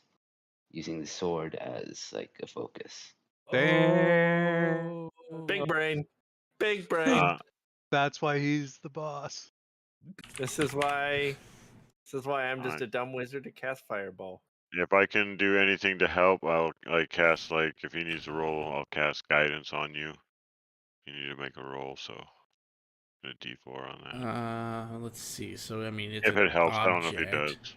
using the sword as like a focus. Damn. Big brain. Big brain. That's why he's the boss. This is why I'm just a dumb wizard to cast fireball. If I can do anything to help, I'll cast if he needs a roll, I'll cast guidance on you. You need to make a roll, so a D4 on that. Let's see. So I mean, it's If an it helps, I don't know if he object. does.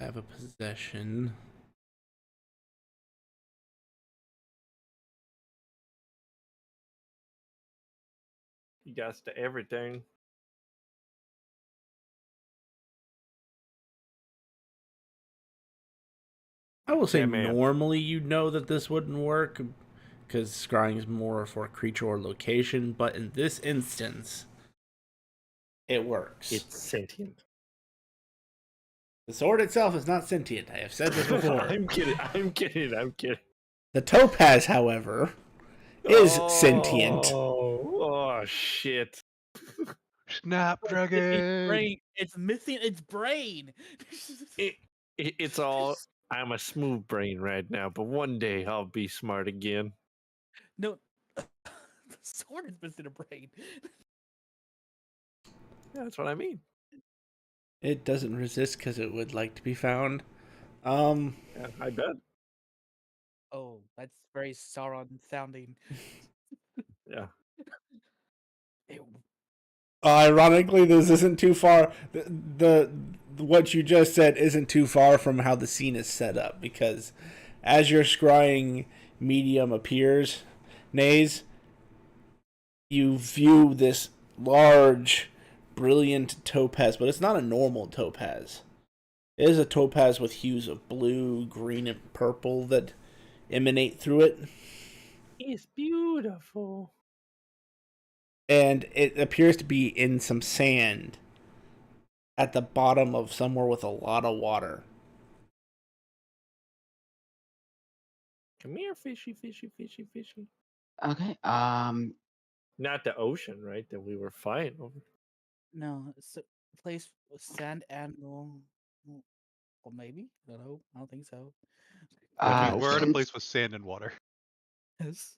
I have a possession. You got to everything. I will say Yeah, man. normally you know that this wouldn't work because scrying is more for a creature or location, but in this instance, it works. It's sentient. The sword itself is not sentient. I have said this before. I'm kidding. I'm kidding. The topaz, however, is sentient. Oh shit. Snapdragon. It's missing its brain. It's all. I'm a smooth brain right now, but one day I'll be smart again. No, the sword is missing a brain. Yeah, that's what I mean. It doesn't resist because it would like to be found. Yeah, I bet. Oh, that's very Sauron sounding. Yeah. Ironically, this isn't too far. The what you just said isn't too far from how the scene is set up, because as your scrying medium appears, Nays, you view this large, brilliant topaz, but it's not a normal topaz. It is a topaz with hues of blue, green, and purple that emanate through it. It's beautiful. And it appears to be in some sand at the bottom of somewhere with a lot of water. Come here, fishy, fishy, fishy, fishy. Okay. Not the ocean, right? That we were fine over. No, it's a place with sand and or maybe I don't know. I don't think so. We're in a Since, place with sand and water. Yes.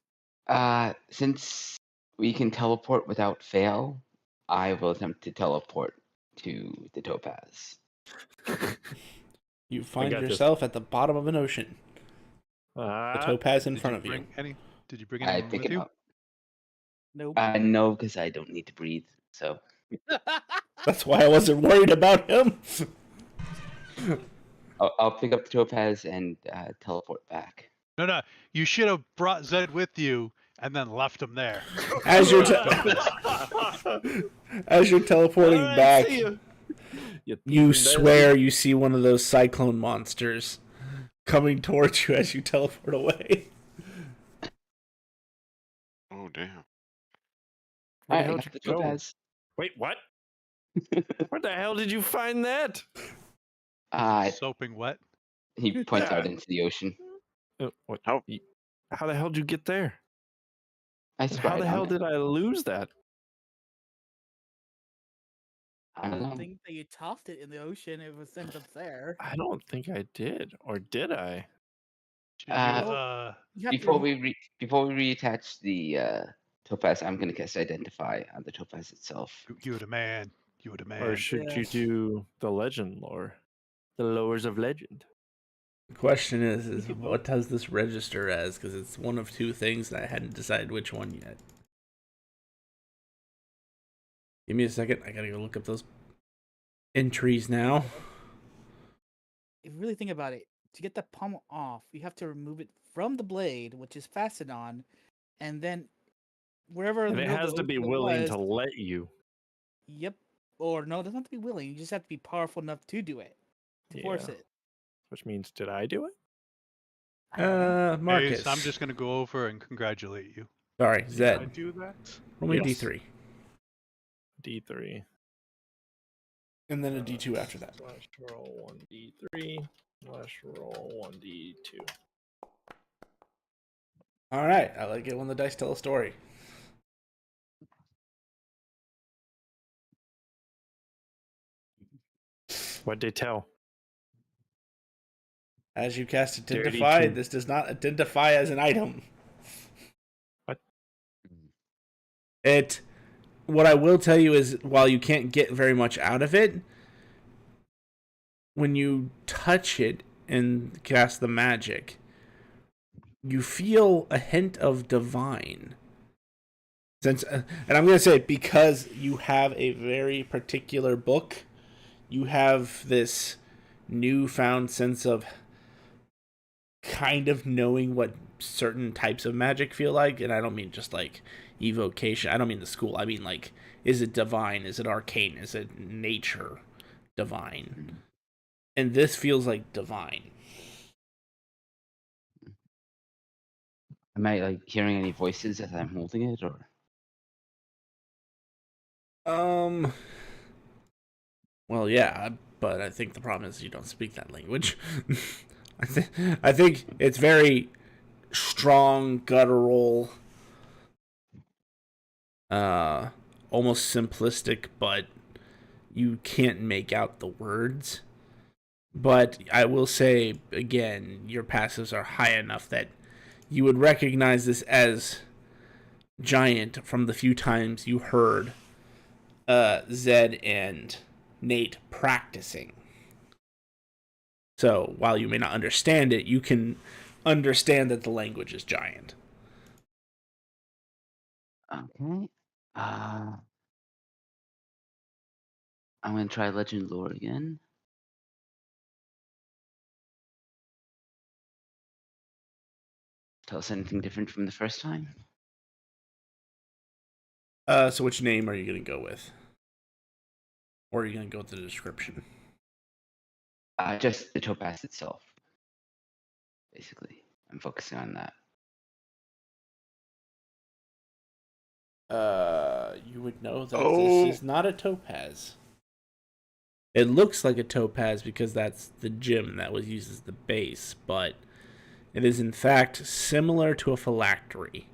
since we can teleport without fail, I will attempt to teleport to the Topaz. You find got this. yourself at the bottom of an ocean. The Ah, topaz in Did front you of you. bring any? Did you bring I anyone pick with it you? up. Nope. No, because I don't need to breathe. So That's why I wasn't worried about him. I'll pick up the Topaz and teleport back. No. You should have brought Zed with you and then left him there. As you're as you're teleporting Alright, back, see ya. You you thieving swear you see one of those cyclone monsters coming towards you as you teleport away. Oh damn. Where Alright, the hell I did got the you go? Topaz. Wait, what? Where the hell did you find that? Soaping wet. He points out into the ocean. What? How? How the hell did you get there? I And how scried the on hell it. did I lose that? I don't know. think that you tossed it in the ocean. It was ended up there. I don't think I did, or did I? Should you, You have to Before rem- we reattach the Topaz, I'm gonna cast Identify on the Topaz itself. you the man. You the man. Or should Yeah. you do the legend lore? The lores of legend. The question is what does this register as? Because it's one of two things, and I hadn't decided which one yet. Give me a second. I gotta go look up those entries now. If you really think about it, to get the pommel off, you have to remove it from the blade, which is fastened on, and then wherever And the it middle of has the to be ocean willing was- to let you. Yep. Or no, it doesn't have to be willing. You just have to be powerful enough to do it. To force Yeah. it. Which means, did I do it? Marcus. Ace, I'm just gonna go over and congratulate you. Sorry, Did I Zed. do that? Roll me a Yes. D3. D3. And then a D2 after that. Slash roll 1D3. Slash roll 1D2. All right, I like it when the dice tell a story. What'd they tell? As you cast Dirty Identify, two. this does not identify as an item. What? What I will tell you is, while you can't get very much out of it, when you touch it and cast the magic, you feel a hint of divine. And I'm going to say, because you have a very particular book, you have this newfound sense of kind of knowing what certain types of magic feel like. And I don't mean just like evocation. I don't mean the school. I mean, like, is it divine? Is it arcane? Is it nature divine? And this feels like divine. Am I like hearing any voices as I'm holding it, or? Well, yeah, but I think the problem is you don't speak that language. I think it's very strong, guttural, almost simplistic, but you can't make out the words. But I will say, again, your passives are high enough that you would recognize this as giant from the few times you heard Zed and Nate practicing. So while you may not understand it, you can understand that the language is giant. Okay. I'm gonna try Legend Lore again. Tell us anything different from the first time. So which name are you going to go with? Or are you going to go with the description? Just the Topaz itself. Basically, I'm focusing on that. You would know that this is not a topaz. It looks like a topaz because that's the gem that was used as the base, but it is in fact similar to a phylactery.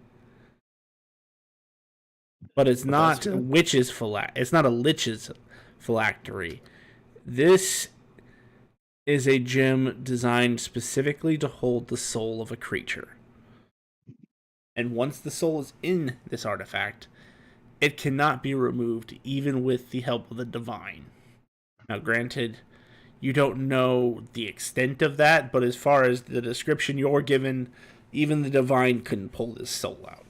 but it's Well, that's not good. witches it's not a lich's phylactery. This is a gem designed specifically to hold the soul of a creature. And once the soul is in this artifact, it cannot be removed even with the help of the divine. Now, granted, you don't know the extent of that, but as far as the description you're given, even the divine couldn't pull this soul out.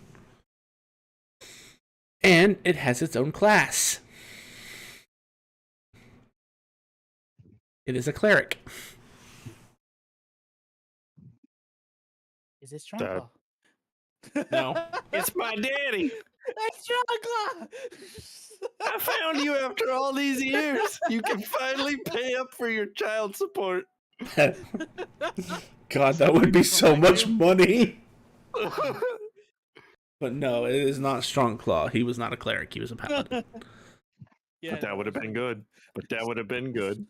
And it has its own class. It is a cleric. Is it Strongclaw? No. It's my daddy. It's Strongclaw! I found you after all these years. You can finally pay up for your child support. God, that would be so much money. But no, it is not Strongclaw. He was not a cleric. He was a paladin. Yeah, But that would have been good.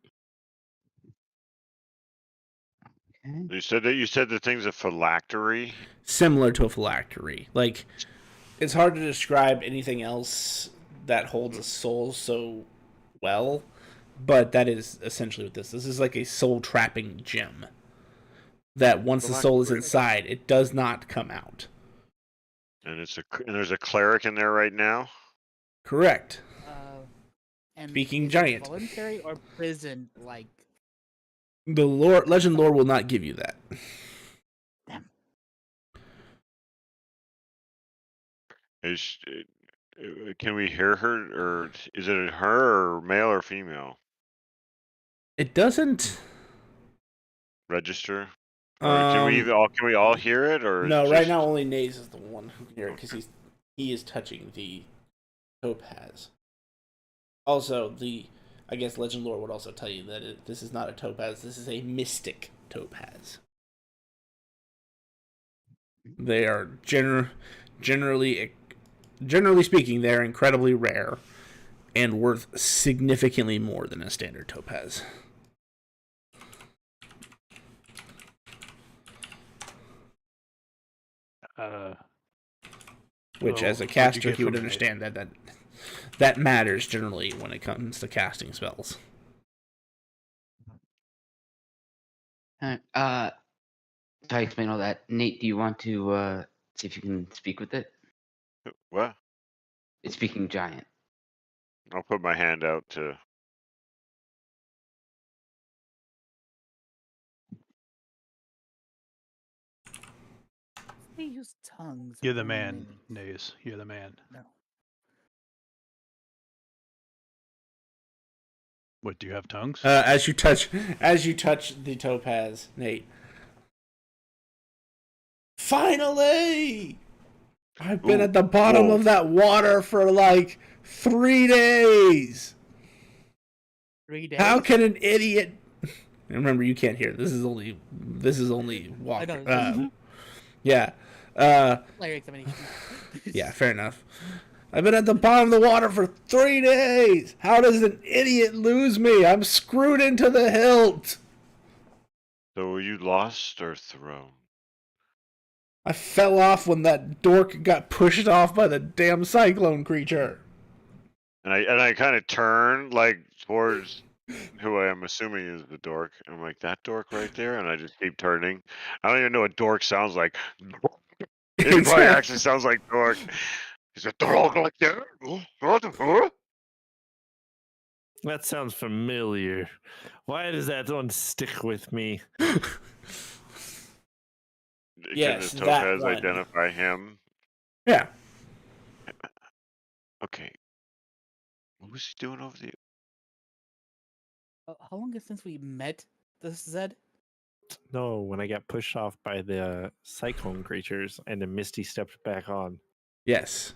You said the thing's a phylactery. Similar to a phylactery. Like, it's hard to describe anything else that holds a soul so well, but that is essentially what this is. This is like a soul trapping gem. That once the soul is inside, it does not come out. And there's a cleric in there right now. Correct. And Speaking is it giant. voluntary or prison like? The legend lore will not give you that. Can we hear her, or is it a her, or male or female? It doesn't register. Or can we all hear it, or no? just... Right now, only Naze is the one who can hear it because he is touching the topaz. Also, I guess legend lore would also tell you that this is not a topaz. This is a mystic topaz. They are generally speaking, they're incredibly rare and worth significantly more than a standard topaz. Which, as a caster, he would understand that matters generally when it comes to casting spells. So I explain all that. Nate, do you want to see if you can speak with it? What? It's speaking giant. I'll put my hand out to... They use tongues. You're the man, Naze. You're the man. No. What, do you have tongues? As you touch the topaz, Nate. Finally! I've been at the bottom of that water for like 3 days. 3 days? How can an idiot? Remember, you can't hear. This is only walk. Yeah. Player examination. Yeah, fair enough. I've been at the bottom of the water for 3 days. How does an idiot lose me? I'm screwed into the hilt. So were you lost or thrown? I fell off when that dork got pushed off by the damn cyclone creature. And I kind of turned like towards who I am assuming is the dork. And I'm like, that dork right there? And I just keep turning. I don't even know what dork sounds like. It probably actually sounds like dork. Is it dork like that? That sounds familiar. Why does that one stick with me? Yes, can the topaz identify him? Yeah. Okay. What was he doing over there? How long is since we met this Zed? No, when I got pushed off by the cyclone creatures and then Misty stepped back on. Yes.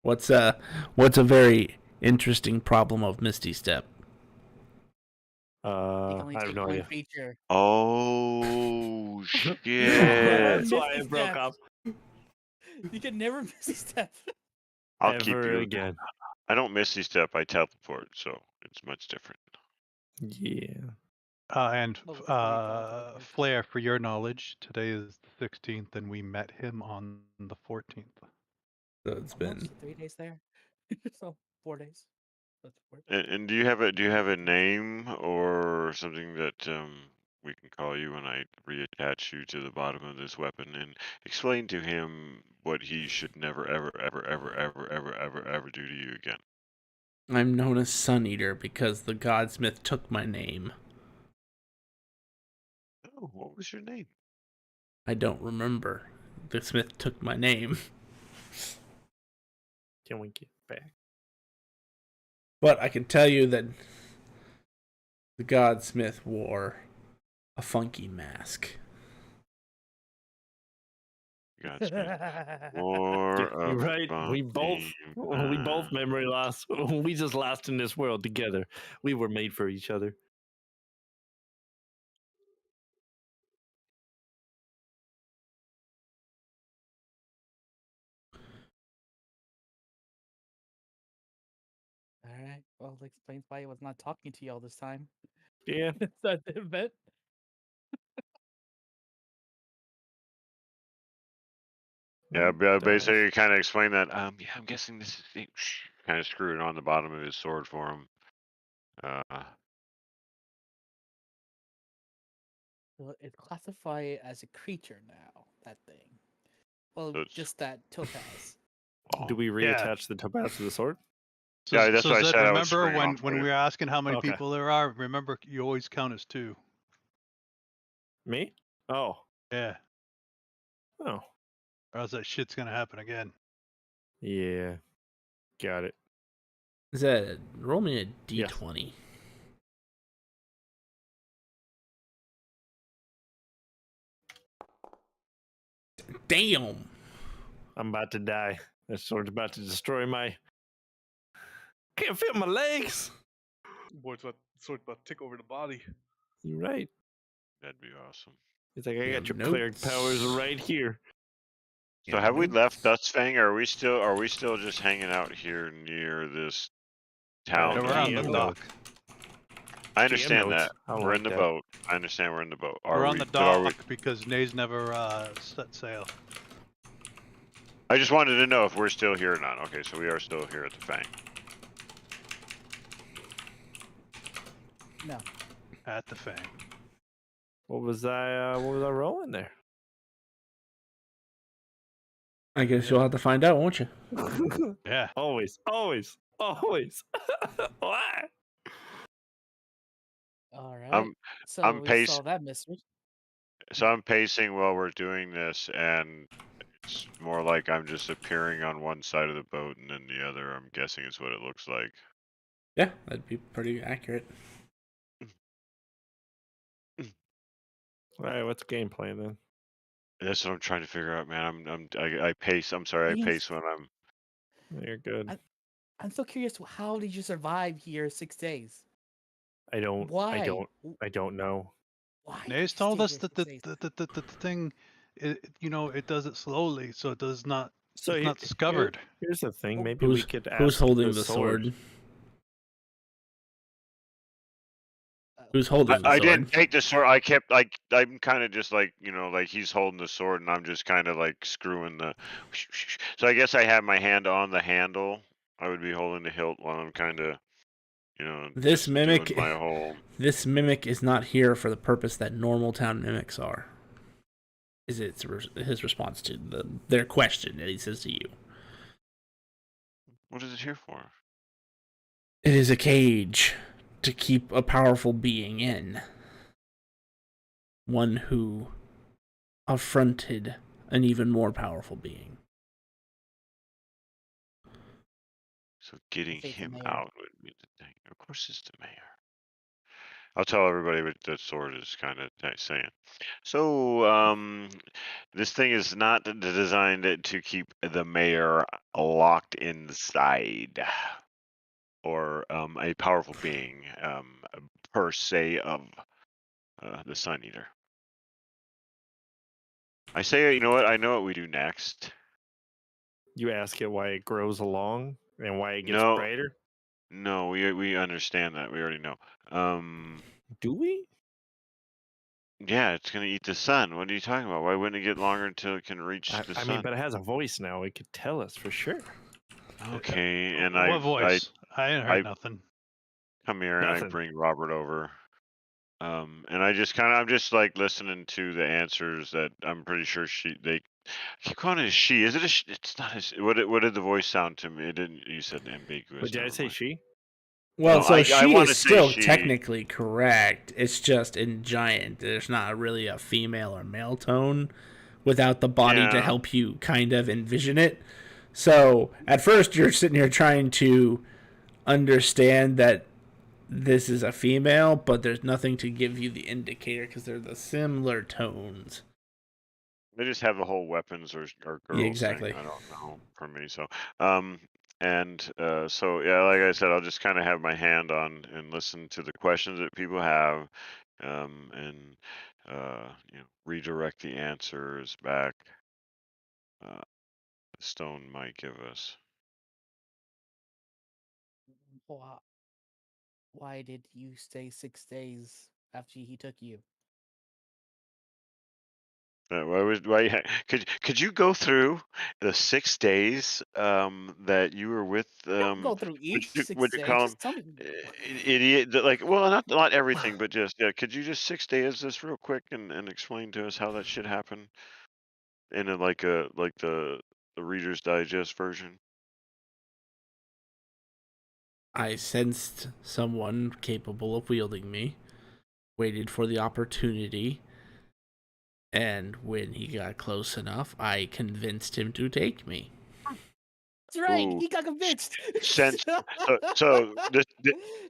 What's a very interesting problem of Misty Step? I have no idea. Feature. Oh shit! That's why it broke up. You can never Misty Step. I'll keep Ever you again. I don't Misty Step. I teleport, so it's much different. Yeah. And Flair, for your knowledge, today is the 16th, and we met him on the 14th. So it's been Almost 3 days there. So 4 days. That's four. And do you have a name or something that we can call you when I reattach you to the bottom of this weapon and explain to him what he should never ever do to you again? I'm known as Sun Eater because the Godsmith took my name. Oh, what was your name? I don't remember. The Smith took my name. Can we get back? But I can tell you that the Godsmith wore a funky mask. Godsmith wore You're a right. We funky both memory loss. We just lost in this world together. We were made for each other. All right. Well, that explains why I was not talking to you all this time. Yeah. It's at the event. Yeah, Does. basically kind of explain that. Yeah, I'm guessing this is kind of screwing on the bottom of his sword for him. Well, it's classified as a creature now. That thing. Well, So it's- just that topaz. Do we Yeah. reattach the topaz to the sword? So, Yeah, that's so what I Zed, said I was remember screwing when on for when you. we were asking how many Okay. people there are? Remember, you always count as 2. Me? Oh. Yeah, Oh. or else that shit's gonna happen again. Yeah. Got it. Zed, roll me a Yes. d20. Damn! I'm about to die. That sword's about to destroy my. Can't feel my legs. Sword's about to take over the body. You're right. That'd be awesome. It's like I got your Notes. cleric powers right here. So have we left Dustfang, or are we still just hanging out here near this town? Yeah, we're on the GM dock. I understand notes. that. I We're like in the that. boat. I understand we're in the boat. We're on the but are we- dock because Nays never set sail. I just wanted to know if we're still here or not. Okay, so we are still here at the Fang. No. At the Fang. What was I rolling there? I guess you'll have to find out, won't you? Yeah. Always. Why? All right. I'm so I'm we pace- solved that mystery. So I'm pacing while we're doing this, and it's more like I'm just appearing on one side of the boat and then the other. I'm guessing is what it looks like. Yeah, that'd be pretty accurate. All right, what's the game plan then? That's what I'm trying to figure out, man. I pace. I'm sorry, I Yes. pace when I'm. You're good. I'm so curious. How did you survive here 6 days? I don't Why? know. Why? did Nays you told stay us here that 6 the days? thing, it does it slowly, so it does not. So it's not discovered. Here's the thing. Oh, Maybe we Who's, could ask who's holding the sword? Who's holding the I sword? didn't take the sword. I kept I'm kind of just like like he's holding the sword and I'm just kind of like screwing the. So I guess I have my hand on the handle. I would be holding the hilt while I'm kind of, This just mimic, doing my whole. this mimic is not here for the purpose that normal town mimics are. Is his response to their question that he says to you? What is it here for? It is a cage to keep a powerful being in. One who affronted an even more powerful being. So getting Say it's the him mayor. out would be the thing. Of course, it's the mayor. I'll tell everybody what the sword is kind of saying. So, this thing is not designed to keep the mayor locked inside, or a powerful being, per se, of the Sun Eater. I say, you know what? I know what we do next. You ask it why it grows along and why it gets No. brighter. No, we understand that. We already know. Do we? Yeah, it's gonna eat the sun. What are you talking about? Why wouldn't it get longer until it can reach the I sun? mean, but it has a voice now. It could tell us for sure. Okay, and What voice? I ain't heard I nothing. come here and I Nothing. bring Robert over. And I just I'm just like listening to the answers that I'm pretty sure they I keep calling it a she. Is it a she? It's not a she. What did the voice sound to me? It didn't. You said ambiguous. But did I never say mind. she? Well, No, so I she wanna is say still she. technically correct. It's just in giant. There's not really a female or male tone without the body to Yeah. help you kind of envision it. So at first you're sitting here trying to understand that this is a female, but there's nothing to give you the indicator because they're the similar tones. They just have the whole weapons or girls exactly. thing. I don't know for me. So so yeah, like I said, I'll just kind of have my hand on and listen to the questions that people have, and redirect the answers back. Stone might give us. Why did you stay 6 days after he took you? Could you go through the 6 days that you were with Don't go through each 6 would you days. call Just tell me. idiot like well not everything but just yeah could you just 6 days this real quick and explain to us how that shit happened in like the Reader's Digest version? I sensed someone capable of wielding me, waited for the opportunity, and when he got close enough, I convinced him to take me. That's right. Ooh. He got convinced.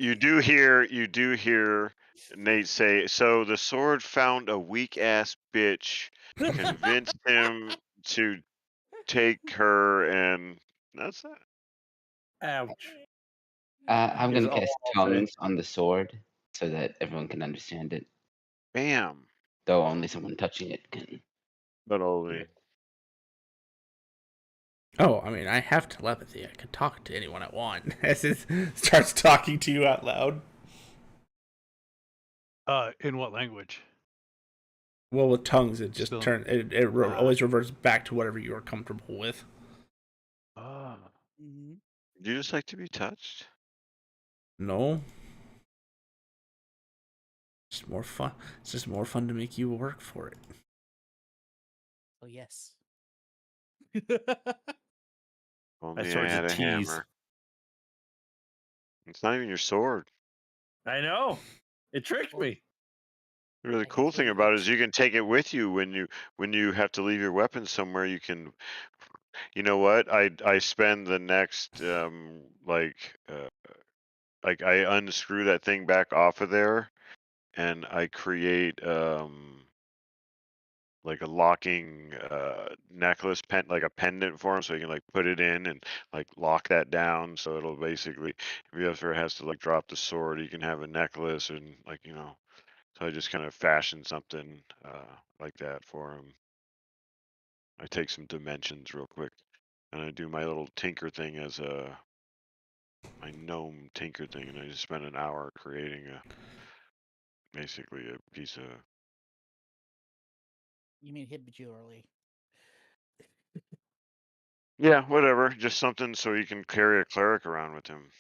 You do hear Nate say, so the sword found a weak ass bitch, convinced him to take her, and that's it. Ouch. I'm Is gonna all cast I'll say. tongues on the sword so that everyone can understand it. Bam. Though only someone touching it can. But only. Oh, I mean, I have telepathy. I can talk to anyone I want as it starts talking to you out loud. In what language? Well, with tongues, it just Still- always reverts back to whatever you are comfortable with. Ah. Mhm. Do you just like to be touched? No. It's more fun. It's just more fun to make you work for it. Oh yes. Only I sword's a had a tease. hammer. It's not even your sword. I know. It tricked me. The really cool thing about it is you can take it with you when you have to leave your weapon somewhere. You can, you know what? I spend the next like I unscrew that thing back off of there, and I create like a locking necklace like a pendant for him, so you can like put it in and like lock that down. So it'll basically, if he ever has to like drop the sword, you can have a necklace and like So I just kind of fashion something like that for him. I take some dimensions real quick, and I do my little tinker thing as my gnome tinker thing, and I just spend an hour creating basically a piece of. You mean Hibajurely? Yeah, whatever. Just something so you can carry a cleric around with him.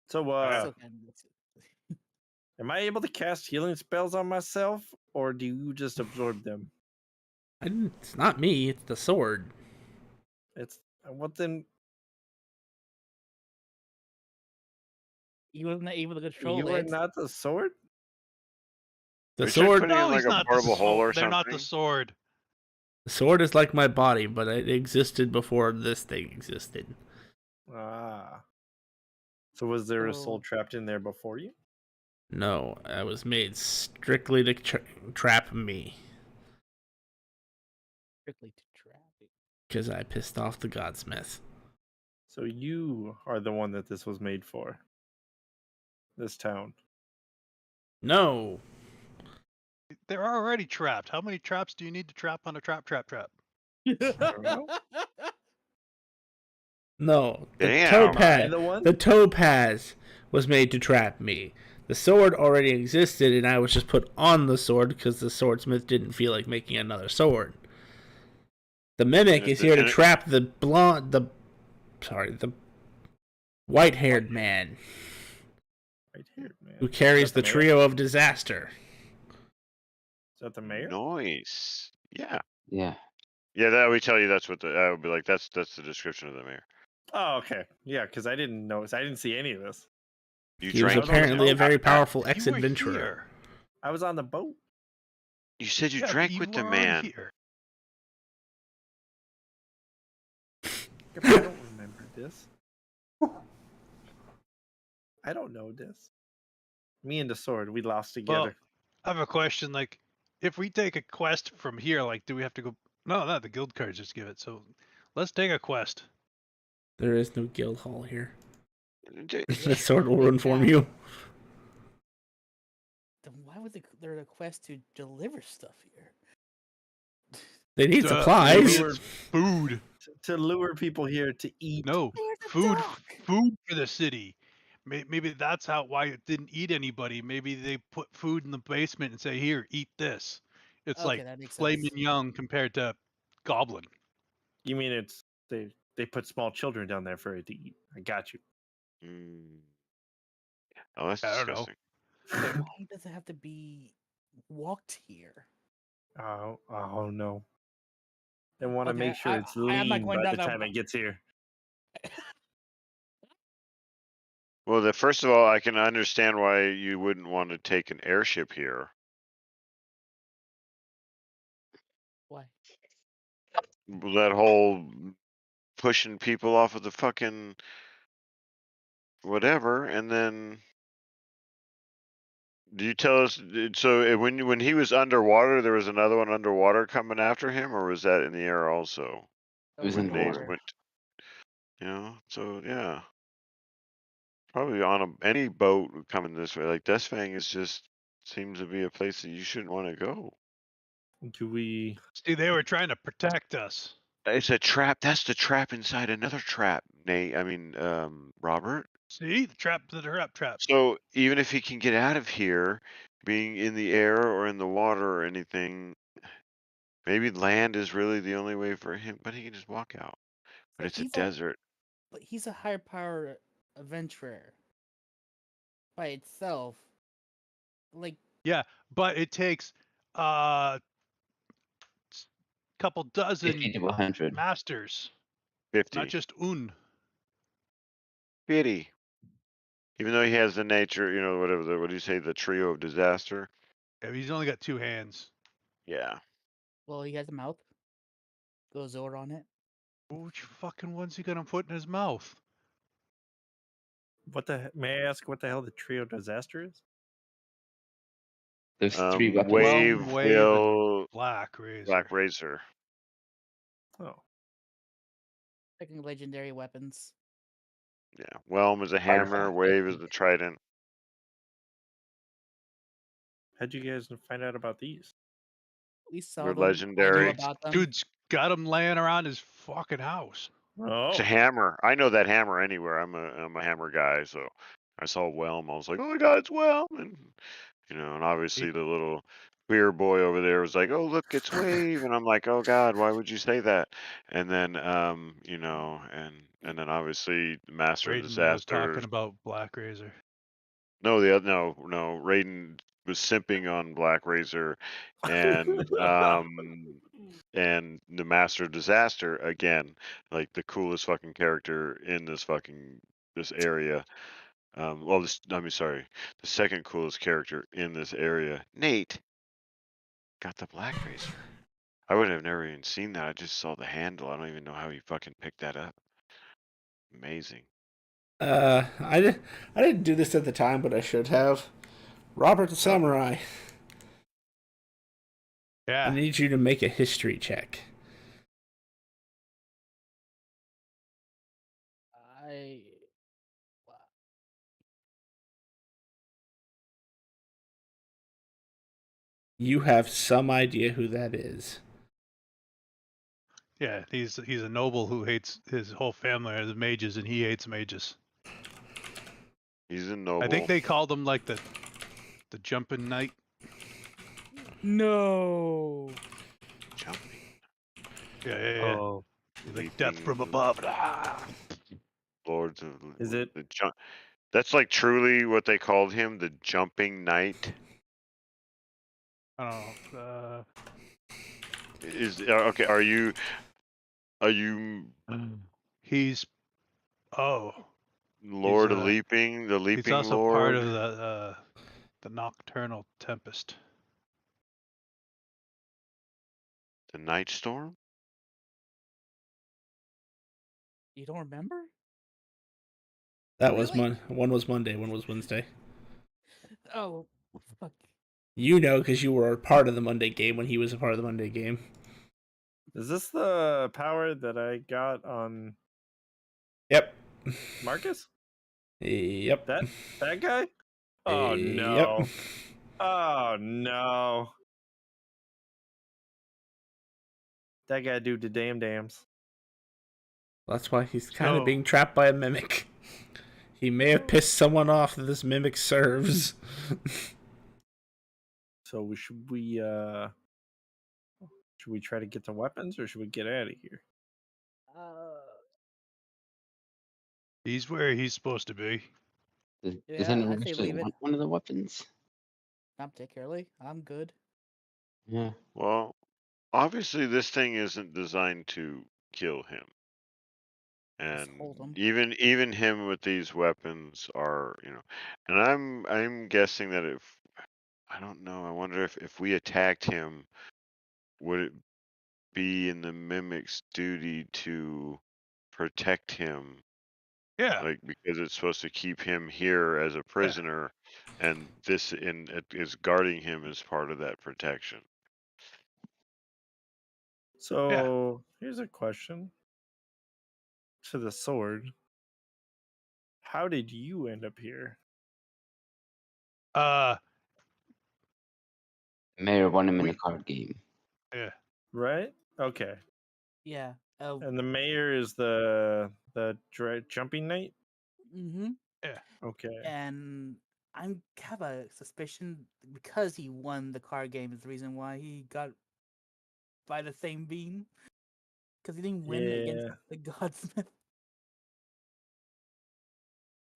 So, Still kind of- am I able to cast healing spells on myself, or do you just absorb them? It's not me. It's the sword. It's what then? You wasn't able to control You are it. not the sword. The Are you trying to sword. put it in No, like he's a not the portable hole or sword. They're not the something? sword. The sword is like my body, but it existed before this thing existed. Ah. So was there a soul Oh. trapped in there before you? No, I was made strictly to trap me Strictly to trap it. because I pissed off the Godsmith. So you are the one that this was made for. This town. No, They're already trapped. How many traps do you need to trap on a trap? I don't know. no. The Damn. topaz. Am I the one? The topaz was made to trap me. The sword already existed, and I was just put on the sword because the swordsmith didn't feel like making another sword. The mimic is here to trap the white-haired man. White-haired man. Who carries the mayor? trio of disaster. Is that the mayor? Noise. Yeah. Yeah. Yeah, that would tell you that's what I would be like. That's the description of the mayor. Oh, okay. Yeah, because I didn't notice. I didn't see any of this. You He was drank. apparently a very powerful You were ex-adventurer. here. I was on the boat. You said you Yeah, but drank you with the were on man. here. I don't remember this. I don't know this. Me and the sword, we lost Well, together. I have a question. Like, if we take a quest from here, like, do we have to go? No, the guild cards just give it. So, let's take a quest. There is no guild hall here. D- The sword will inform you. Then why would there a quest to deliver stuff here? They need Duh, supplies. it's food. To lure people here to eat. No, There's a food. dock. Food for the city. Maybe that's why it didn't eat anybody. Maybe they put food in the basement and say, "Here, eat this." It's Okay, like that makes filet sense. mignon compared to goblin. You mean it's they put small children down there for it to eat? I got you. Mm. Oh, that's I don't know. disgusting. Why does it have to be walked here? Oh no. They want to Okay, make sure I- it's I'm not lean going by down the that time it gets here. Well, first of all, I can understand why you wouldn't want to take an airship here. Why? That whole pushing people off of the fucking whatever, and then do you tell us? So when he was underwater, there was another one underwater coming after him, or was that in the air also? It was When they underwater. went, so yeah, probably on any boat coming this way. Like Deathfang is just seems to be a place that you shouldn't want to go. Do we? See, they were trying to protect us. It's a trap. That's the trap inside another trap, Nate. Robert. See, the trap. So even if he can get out of here, being in the air or in the water or anything, maybe land is really the only way for him. But he can just walk out. But it's a he's desert. But he's a higher power adventurer by itself. Like, Yeah, but it takes couple 50 dozen to 100. masters, 50. not just un. 50. Even though he has the nature, whatever. What do you say? The trio of disaster. Yeah, he's only got 2 hands. Yeah. well, he has a mouth. Goes Zord on it. Which fucking one's he gonna put in his mouth? May I ask what the hell the trio disaster is? There's 3 weapons. Wave, Wave, Will, and Black Razor. Black Razor. Oh, Picking legendary weapons. Yeah. Whelm is a hammer. Artifact, Wave is the trident. how'd you guys find out about these? We saw They're them. I knew legendary. about them. Dude's got him laying around his fucking house. Oh, It's a hammer. I know that hammer anywhere. I'm a hammer guy, so I saw Whelm. I was like, oh my god, it's Whelm, and and obviously the little queer boy over there was like, oh look, it's Wave, and I'm like, oh god, why would you say that? And then and then obviously the Master of Raiden was Disaster. talking about Black Razor. No, no. Raiden was simping on Black Razor, and and the Master of Disaster again, like the coolest fucking character in this area. The second coolest character in this area. Nate got the Black Razor. I would have never even seen that. I just saw the handle. I don't even know how he fucking picked that up. Amazing. I didn't do this at the time, but I should have. Robert the Samurai. Yeah. I need you to make a history check. You have some idea who that is. Yeah, he's a noble who hates his whole family as mages, and he hates mages. He's a noble. I think they called him like the jumping knight. No. Jumping. Yeah. Oh, Like death from Leaping above. Ah. Lords of is it? the jump. That's like truly what they called him, the jumping knight. I don't know. Is okay? Are you? He's Lord of uh, Leaping, the he's Leaping also Lord? part of the Nocturnal Tempest. The Night Storm? You don't remember? That was one was Monday, one was Wednesday. Oh, fuck. You know, because you were a part of the Monday game when he was a part of the Monday game. Is this the power that I got on Yep. Marcus? Yep. That guy? Oh no. Yep. Oh no. That guy do the dams. That's why he's kind of So- being trapped by a mimic. He may have pissed someone off that this mimic serves. So should we try to get some weapons or should we get out of here? He's where he's supposed to be. Does Yeah, anyone I'd say actually leave it. want one of the weapons? Not particularly. I'm good. Yeah. Well, obviously this thing isn't designed to kill him. Just And hold him. even him with these weapons are, and I'm guessing that if I don't know, I wonder if we attacked him, would it be in the mimic's duty to protect him? Yeah. Like, because it's supposed to keep him here as a prisoner, and it is guarding him as part of that protection. So here's a question to the sword. How did you end up here? Mayor won him in a card game. Yeah. Right? Okay. Yeah. And the mayor is the jumping knight? Mm-hmm. Yeah. Okay. And I have a suspicion because he won the card game is the reason why he got by the same beam. Because he didn't win against the Godsmith.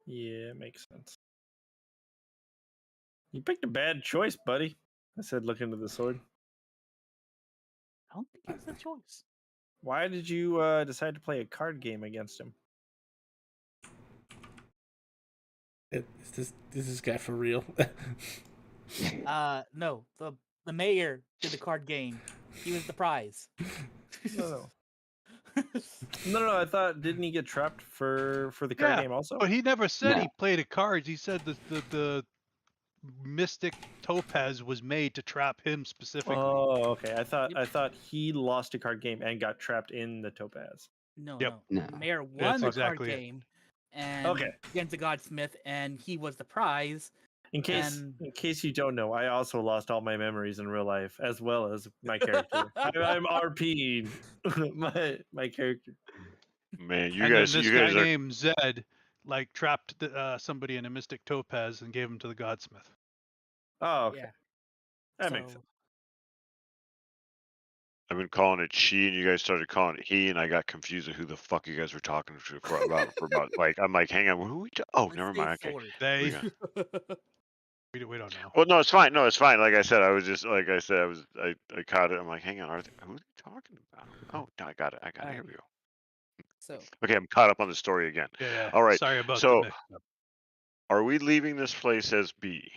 Yeah, makes sense. You picked a bad choice, buddy. I said, look into the sword. I don't think it's a choice. Why did you decide to play a card game against him? Is this guy for real? No. The mayor did the card game. He was the prize. No. No. I thought, didn't he get trapped for the card game also? But he never said No. he played a cards. He said the mystic topaz was made to trap him specifically. Oh, okay. I thought he lost a card game and got trapped in the topaz. No. No. The mayor won That's the exactly card it. game and Okay. against the Godsmith, and he was the prize. In case you don't know, I also lost all my memories in real life as well as my character. I'm RP'ing my character. Man, you And guys then this are guy named Zed trapped somebody in a mystic topaz and gave him to the Godsmith. Oh, okay. Yeah. That makes sense. I've been calling it she, and you guys started calling it he, and I got confused of who the fuck you guys were talking to for about. Like, I'm like, hang on, who we? Never mind. Okay, They. we We don't know. Well, no, it's fine. No, it's fine. Like I said, I caught it. I'm like, hang on, who are they talking about? Oh, no, I got it. Here we go. So. Okay, I'm caught up on the story again. Yeah. All right. Sorry about So, the mix-up. are we leaving this place as B?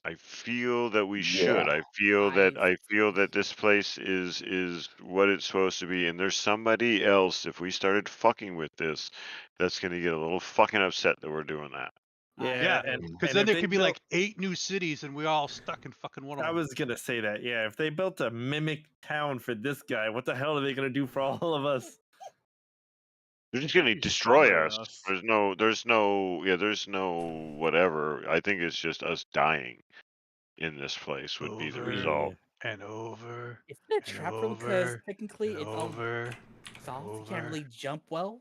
I feel that we should. Yeah. I feel that this place is what it's supposed to be. And there's somebody else, if we started fucking with this, that's gonna get a little fucking upset that we're doing that. Yeah, because then there could be like 8 new cities, and we're all stuck in fucking one of I them. was gonna say that. Yeah, if they built a mimic town for this guy, what the hell are they gonna do for all of us? They're just gonna destroy stronger us. than us. There's no whatever. I think it's just us dying in this place would be the result. And over. It's a trap room because over, technically and it's over, all soft. You can't really jump well.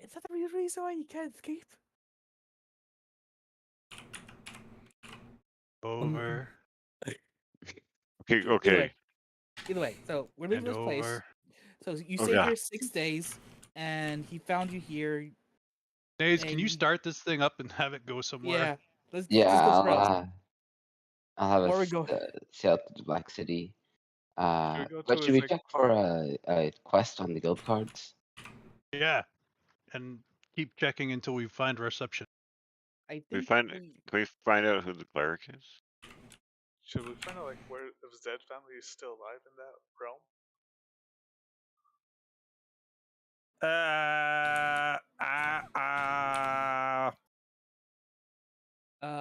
Is that the real reason why you can't escape? Over Okay. Either way, so we're leaving and this place. over. So you Oh, stayed God. here 6 days, and he found you here. Days, can and you start this thing up and have it go somewhere? Yeah, let's Yeah, go somewhere else. I'll have Where we us go? sail to the Black City. Should we go But to should his, we check for a quest on the guild cards? Yeah, and keep checking until we find reception. I Can think we find out who the cleric is? should we find out like where if Zed family is still alive in that realm?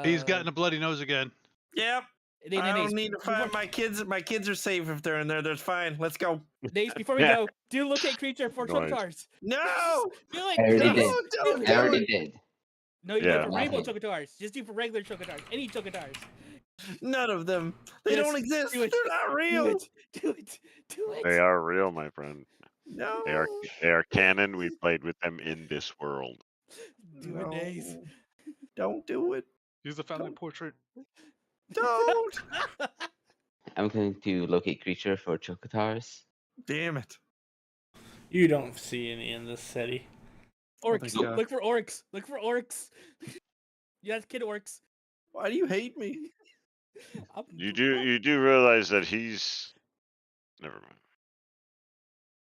He's gotten a bloody nose again. Yep. Nay, I nay, don't nay, need to before- find my kids. My kids are safe if they're in there. That's fine. Let's go. Days before we go, do locate creature for Nice. Chocotars. No. Do it. I already do did. it, do it. I already did. No, you Yeah. do it for rainbow Nothing. Chocotars. Just do it for regular Chocotars. Any Chocotars. None of them. They Yes, don't exist. do They're it. not Do real. it. Do it. Do it. They are real, my friend. No. They are canon. We played with them in this world. Do it, Days. Don't do it. Use the family portrait. Don't. I'm going to locate creature for Chocotars. Damn it. You don't see any in this city. Orcs. God. Look for orcs. Look for orcs. Yes, kid orcs. Why do you hate me? You do realize that he's. Never mind.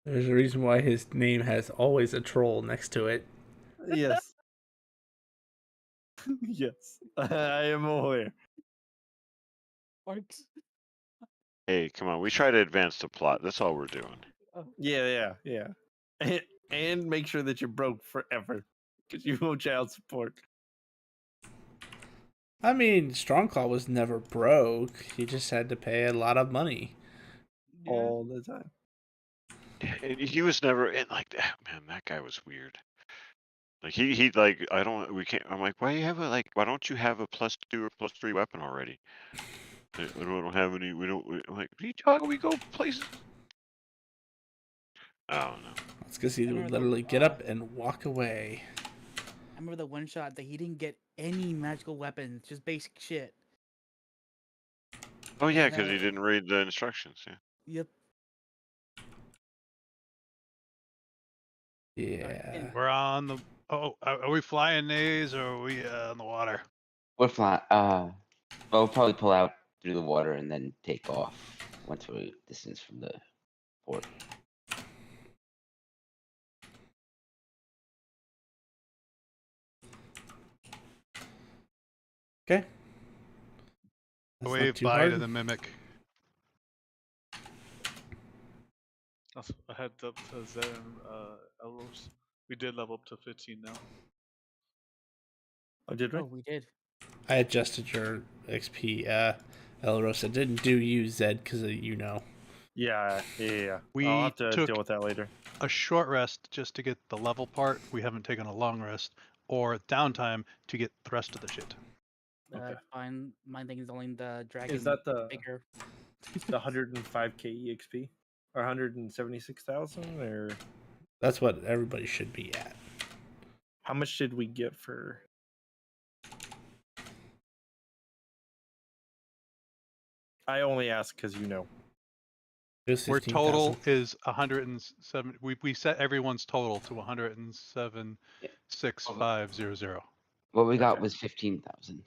There's a reason why his name has always a troll next to it. Yes. Yes. I am aware. Orcs. Hey, come on. We try to advance the plot. That's all we're doing. Yeah. And make sure that you're broke forever. Because you owe child support. I mean, Strongclaw was never broke. He just had to pay a lot of money. All the time. And he was never in like that. Man, that guy was weird. Like he like I don't we can't. I'm like, why don't you have a +2 or +3 weapon already? We don't have any. I'm like, what are you talking? We go places. I don't know. That's because he would literally get up and walk away. I remember the one shot that he didn't get any magical weapons, just basic shit. Oh yeah, because he didn't read the instructions. Yeah. Yep. Yeah. We're on the. Oh, are we flying these or are we on the water? We're flying. Well, we'll probably pull out through the water and then take off once we're distance from the port. Okay. That's not Wave too bye hard. to the mimic. I had up to Zed and Elros. We did level up to 15 now. Oh, did we? Oh, we did. I adjusted your XP. Elrosa didn't do you, Zed, because you know. Yeah. We I'll have to took deal with that later. a short rest just to get the level part. We haven't taken a long rest or downtime to get the rest of the shit. Fine. My thing is only the dragon. Is that the bigger? the 105k EXP or 176,000 or That's what everybody should be at. how much did we get for? I only ask because you know. Where total is 107. We set everyone's total to 107,650. What we got was 15,000.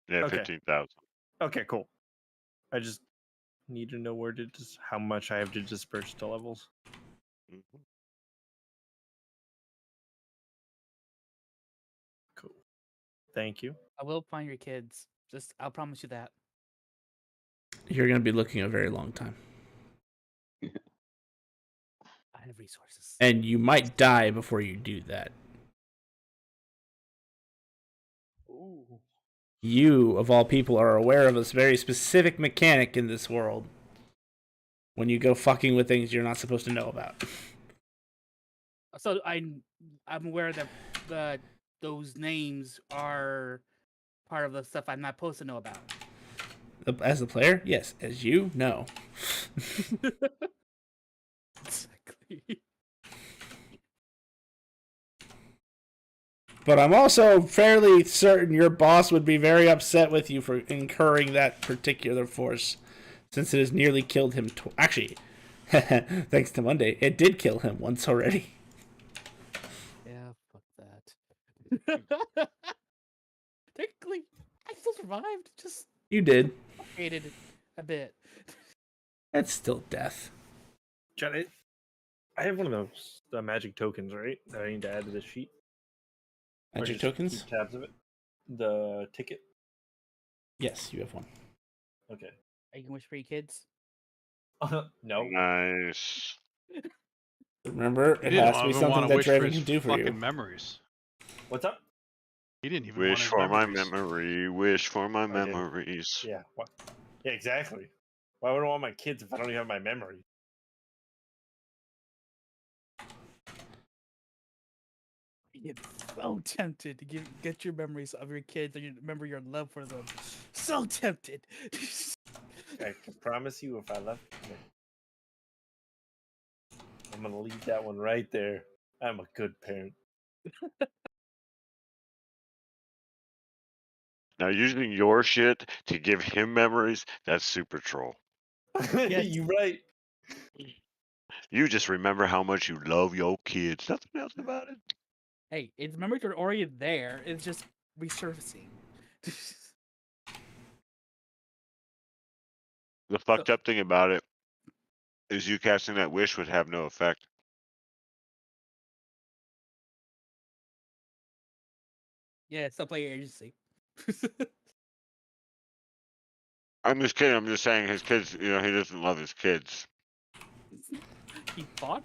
Yeah, Okay. 15,000. Okay, cool. I just need to know how much I have to disperse to levels. Mhm. Cool. Thank you. I will find your kids. I'll promise you that. You're going to be looking a very long time. I have resources. And you might die before you do that. Ooh. You, of all people, are aware of a very specific mechanic in this world. When you go fucking with things you're not supposed to know about. So I'm aware that those names are part of the stuff I'm not supposed to know about. As the player, yes. As you, no. Exactly. But I'm also fairly certain your boss would be very upset with you for incurring that particular force, since it has nearly killed him. Actually, thanks to Monday, it did kill him once already. Yeah, fuck that. Technically, I still survived. Just You did. hated it a bit. That's still death. John, I have one of those magic tokens, right? That I need to add to this sheet. Or Magic just tokens? keep tabs of it. The ticket. Yes, you have one. Okay. Are you gonna wish for your kids? No. Nice. Remember, He it didn't has to be even something want to that wish for Draven his can do for fucking you. memories. What's up? He didn't even want Wish his for my memories. memory. Wish for my I did. memories. Yeah. What? Yeah, exactly. Why would I want my kids if I don't even have my memory? You get so tempted to get your memories of your kids and you remember your love for them. So tempted. I can promise you, if I left, I'm gonna leave that one right there. I'm a good parent. Now, using your shit to give him memories, that's super troll. Yes. You're right. You just remember how much you love your kids. Nothing else about it. Hey, its memories are already there. It's just resurfacing. The fucked up thing about it is you casting that wish would have no effect. Yeah, still play your agency. I'm just kidding. I'm just saying his kids, he doesn't love his kids. He fought.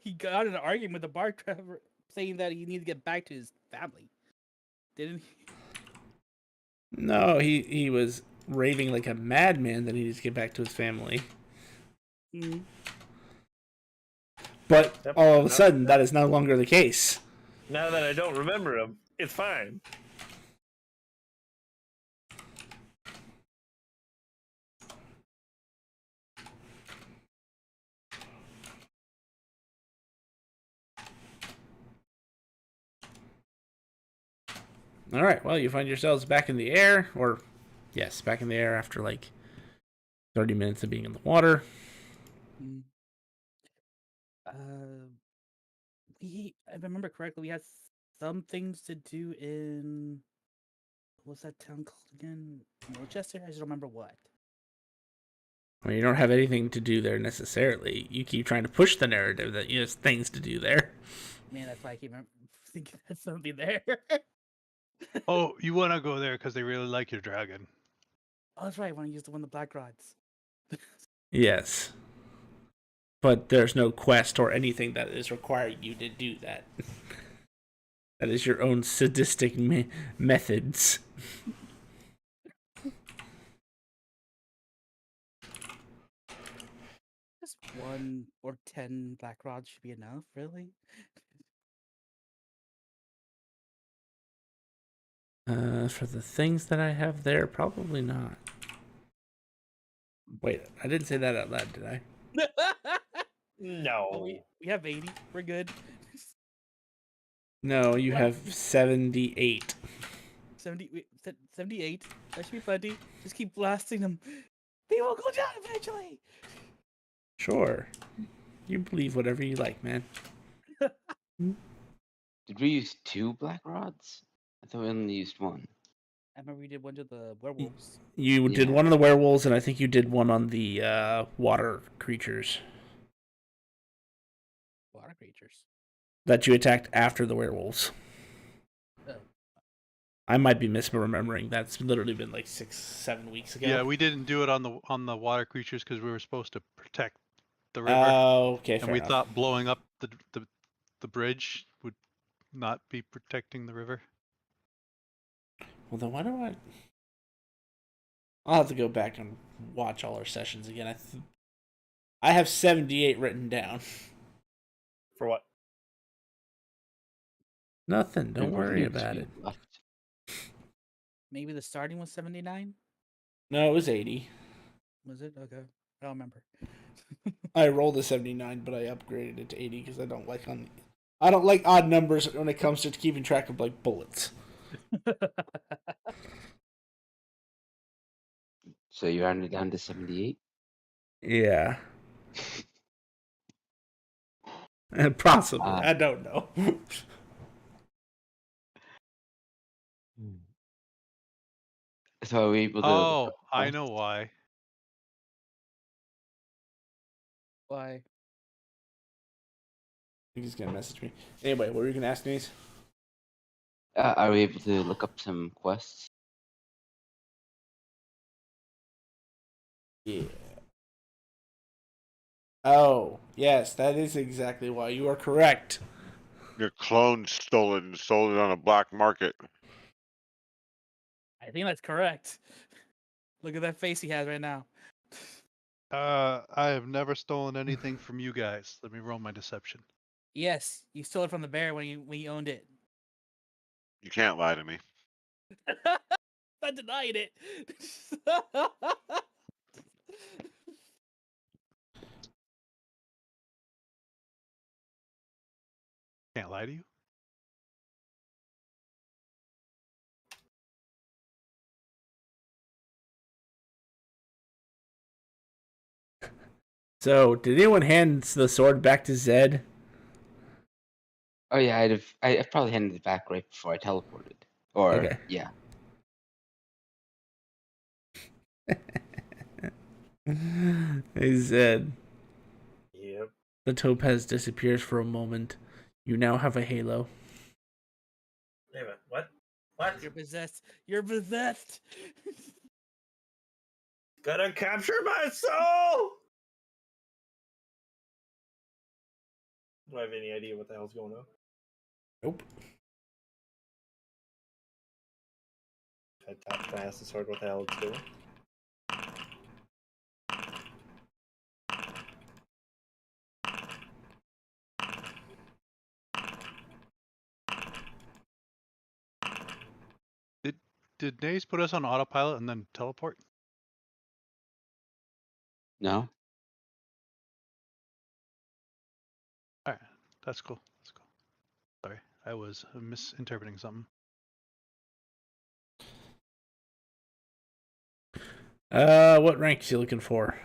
He got in an argument with the bar driver, saying that he needed to get back to his family. Didn't he? No, he was raving like a madman that he needs to get back to his family. Mm. But Yep. all of a sudden, that is no longer the case. Now that I don't remember him, it's fine. All right, well, you find yourselves back in the air, or yes, back in the air after like 30 minutes of being in the water. Mm. If I remember correctly, we had some things to do in what's that town called again? Rochester? I just don't remember what. I mean, you don't have anything to do there necessarily. You keep trying to push the narrative that you have things to do there. Man, that's why I keep thinking there's something there. Oh, you want to go there because they really like your dragon. Oh, that's right. I want to use the one of the black rods. Yes. But there's no quest or anything that is requiring you to do that. That is your own sadistic methods. Just 1 or 10 black rods should be enough, really? For the things that I have there, probably not. Wait, I didn't say that out loud, did I? No. Oh, we have 80. We're good. No, you have 78. 78. That should be plenty. Just keep blasting them. They will go down eventually. Sure. You believe whatever you like, man. Did we use 2 black rods? I thought we only used 1. I remember we did one to the werewolves. You did one on the werewolves, and I think you did one on the water creatures. Water creatures. That you attacked after the werewolves. Oh. I might be misremembering. That's literally been like 6-7 weeks ago. Yeah, we didn't do it on the water creatures because we were supposed to protect the river. Oh, okay, And fair we enough. thought blowing up the bridge would not be protecting the river. Well, then why do I... I'll have to go back and watch all our sessions again. I have 78 written down. For what? Nothing. Don't worry about it. Maybe the starting was 79? No, it was 80. Was it? Okay. I don't remember. I rolled a 79, but I upgraded it to 80 because I don't like on I don't like odd numbers when it comes to keeping track of like bullets. So you're only down to 78? Yeah. Possibly. I don't know. So are we able to? Oh, I know why. Why? He's gonna message me. Anyway, what were you gonna ask me? Are we able to look up some quests? Yeah. Oh, yes, that is exactly why. You are correct. Your clone stole it and sold it on a black market. I think that's correct. Look at that face he has right now. I have never stolen anything from you guys. Let me roll my deception. Yes, you stole it from the bear when you owned it. You can't lie to me. Not denying it. Can't lie to you. So, did anyone hand the sword back to Zed? Oh yeah, I'd probably handed it back right before I teleported. Or Okay. yeah. Hey Zed. Yep. The topaz disappears for a moment. You now have a halo. Wait a minute. What? What? You're possessed. You're possessed. Gonna capture my soul! Do I have any idea what the hell's going on? Nope. Can I ask the sword what the hell it's doing? Did Naze put us on autopilot and then teleport? No. All right, that's cool. That's cool. Sorry, I was misinterpreting something. What rank is you looking for?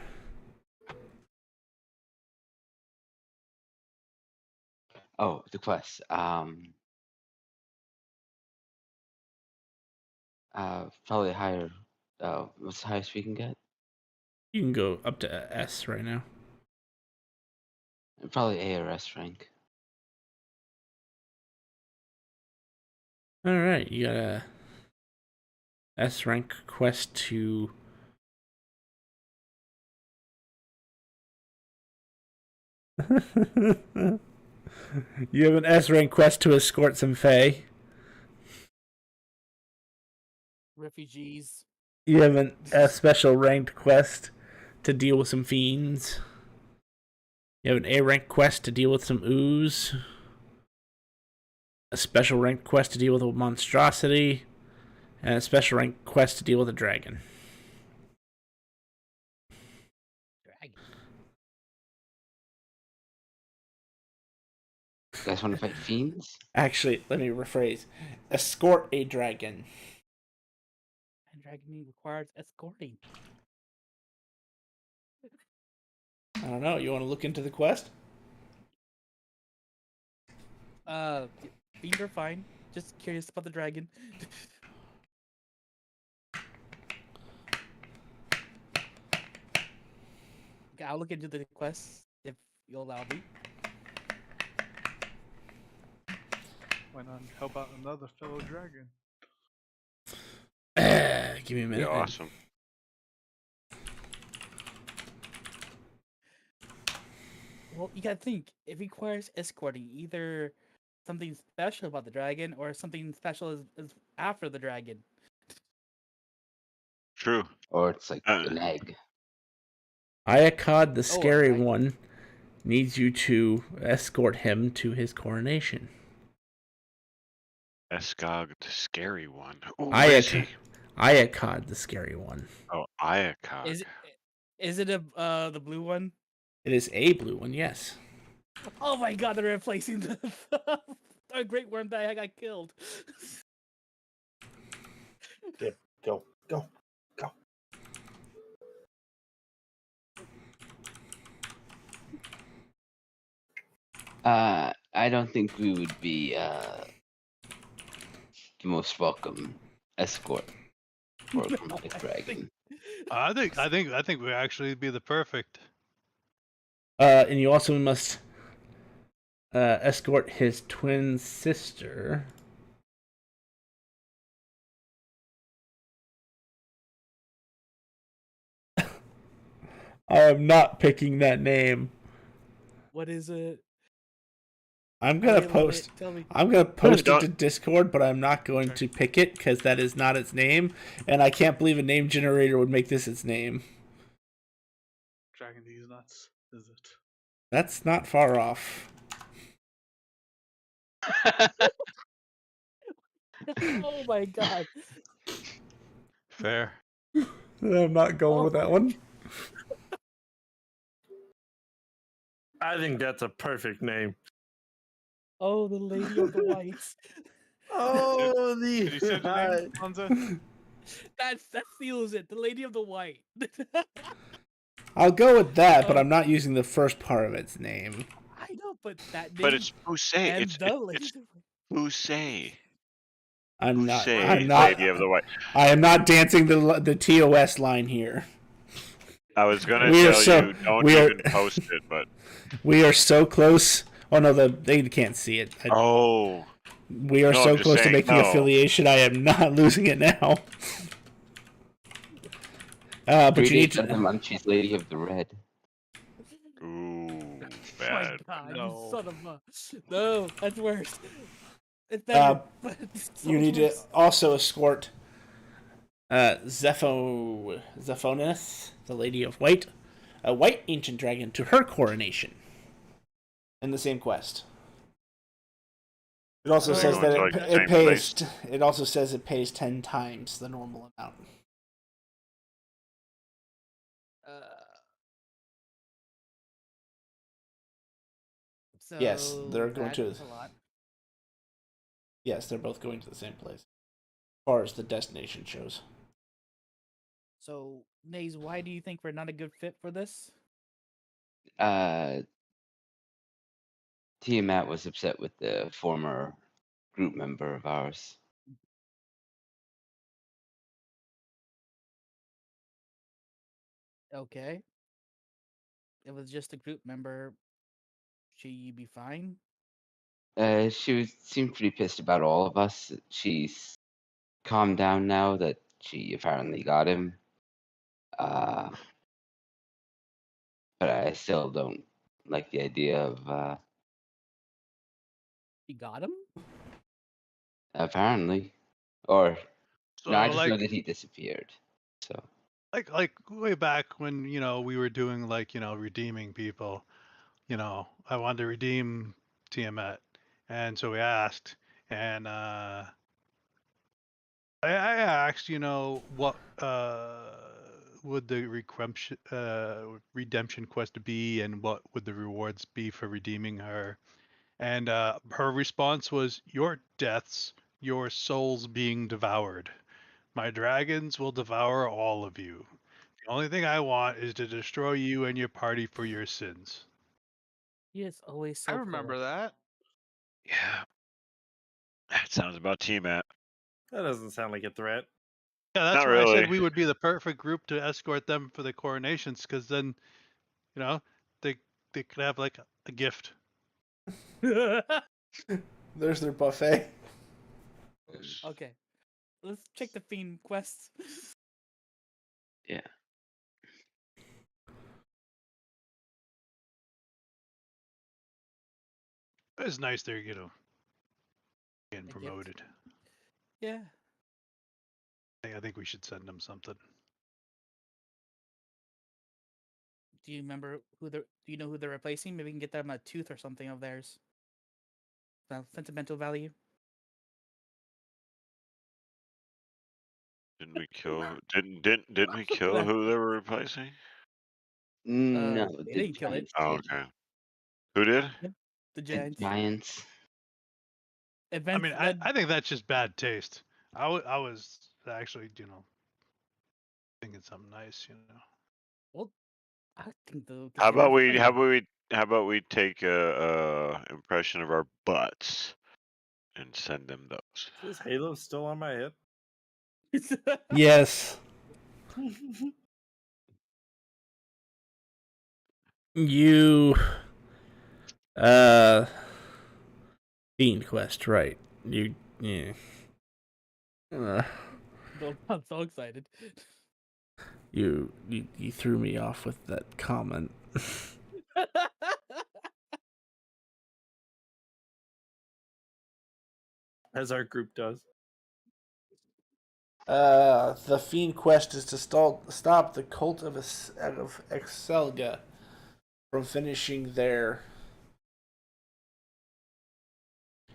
Oh, the quest. Probably higher. What's the highest we can get? You can go up to S right now. Probably A or S rank. All right, you got a S rank quest to. You have an S rank quest to escort some Fae. Refugees. You have a special ranked quest to deal with some fiends. You have an A rank quest to deal with some ooze. A special ranked quest to deal with a monstrosity. And a special ranked quest to deal with a dragon. Dragon. You guys want to fight fiends? Actually, let me rephrase. Escort a dragon. And dragon requires escorting. I don't know. You want to look into the quest? Fiends are fine. Just curious about the dragon. Okay, I'll look into the quest if you'll allow me. Why not help out another fellow dragon? Give me a minute. Yeah, awesome. Well, you gotta think. It requires escorting. Either something special about the dragon or something special is after the dragon. True. Or it's like an egg. Ayakad, the Oh, scary right. one, needs you to escort him to his coronation. Eskog, the scary one. Ooh, where is he? Ayakad, the scary one. Oh, Ayakog. Is it the blue one? It is a blue one, yes. Oh my god, they're replacing the a great worm that I got killed. Good. Go. Go. Go. I don't think we would be the most welcome escort for a chromatic dragon. I think we actually be the perfect. And you also must escort his twin sister. I am not picking that name. What is it? I'm gonna love post. it. Tell me. I'm gonna post it Don't- to Discord, but I'm not going to pick it because that is not its name, and I can't believe a name generator would make this its name. Dragon these nuts, is it? That's not far off. Oh my god. Fair. I'm not going with that one. I think that's a perfect name. Oh, the Lady of the Whites. Oh, Did you say the name, Hansa? That seals it. The Lady of the White. I'll go with that, but I'm not using the first part of its name. I know, but that name. But it's Poussey. and It's the Lady. Poussey. I'm not. Poussey, I'm not. Lady of the White. I am not dancing the TOS line here. I was gonna We are tell so- you, don't we are- even post it, but We are so close. Oh no, they can't see it. oh, We are No, so I'm just close to saying, making no. affiliation. I am not losing it now. But you need The to. Munchies Lady of the Red. ooh, Oh my bad. god, No. you son of a. No, that's worse. It's better, but it's so You need to worse. also escort Zephonis, the Lady of White, a white ancient dragon, to her coronation. In the same quest. It also Are they says going that to, it, like, the it same pays. place? It also says it pays 10 times the normal amount. So Yes, they're going that to. is a lot. Yes, they're both going to the same place. As far as the destination shows. So, Naze, why do you think we're not a good fit for this? Tiamat was upset with the former group member of ours. Okay. It was just a group member. Should you be fine? Seemed pretty pissed about all of us. She's calmed down now that she apparently got him. But I still don't like the idea of You got him? apparently. Or So no, I just know like that he disappeared. So like way back when we were doing redeeming people. I wanted to redeem Tiamat, and so we asked, and I asked, what would the redemption quest be, and what would the rewards be for redeeming her? And her response was, "Your deaths, your souls being devoured. My dragons will devour all of you. The only thing I want is to destroy you and your party for your sins." He is always so I remember cruel. that. Yeah, that sounds about Tiamat. That doesn't sound like a threat. Yeah, that's Not why I really. said we would be the perfect group to escort them for the coronations, because then, they could have like a gift. There's their buffet. Okay. Let's check the Fiend quests. yeah. It's nice they're getting gift. promoted. Yeah. I think we should send them something. Do you remember do you know who they're replacing? Maybe we can get them a tooth or something of theirs. Sentimental value. Didn't we kill? Didn't we kill who they were replacing? No, they the didn't kill it. giants Oh, did. okay. Who did? The The Giants. Giants. I Events mean, led. I think that's just bad taste. I was actually, thinking something nice, Well, I think the. How about we? How How about we? How about we take a impression of our butts and send them those? Is Halo still on my hip? Yes. You Fiend Quest, right. Yeah. I'm so excited. You threw me off with that comment. As our group does. The Fiend Quest is to stop the cult of Excelga from finishing their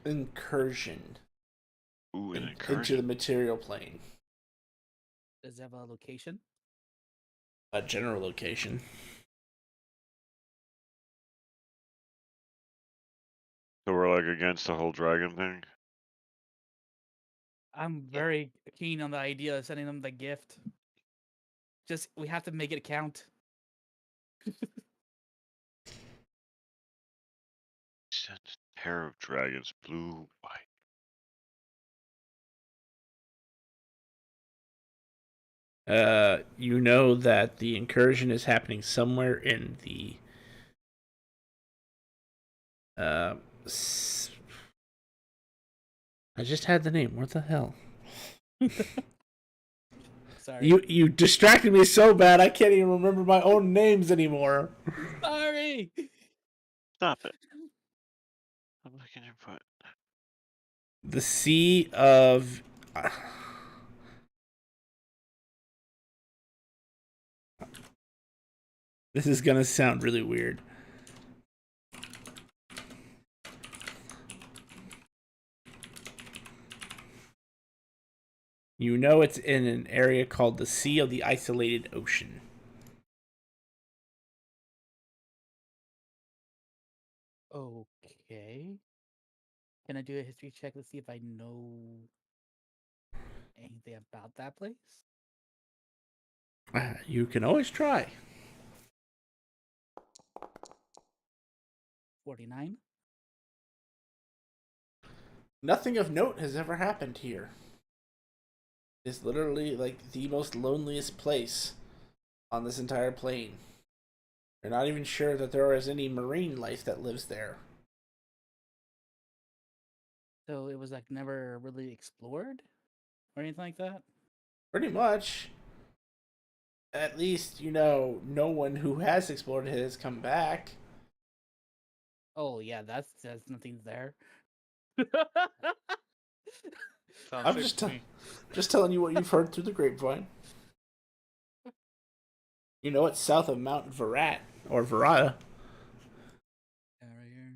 incursion Ooh, an into incursion. the material plane. Does it have a location? A general location. So we're like against the whole dragon thing. I'm very keen on the idea of sending them the gift. Just we have to make it count. Send a pair of dragons, blue, white. You know that the incursion is happening somewhere in the I just had the name. What the hell? Sorry. You distracted me so bad I can't even remember my own names anymore. Sorry. Stop it. I'm looking at your foot. The Sea of This is gonna sound really weird. You know it's in an area called the Sea of the Isolated Ocean. Okay. Can I do a history check to see if I know anything about that place? You can always try. 49. Nothing of note has ever happened here. It's literally like the most loneliest place on this entire plane. You're not even sure that there is any marine life that lives there. So it was like never really explored or anything like that? Pretty much. At least, no one who has explored it has come back. Oh yeah, that's nothing there. Sounds I'm safe just to me. just telling you what you've heard through the grapevine. You know it's south of Mount Virat, or Virata. Yeah, right here.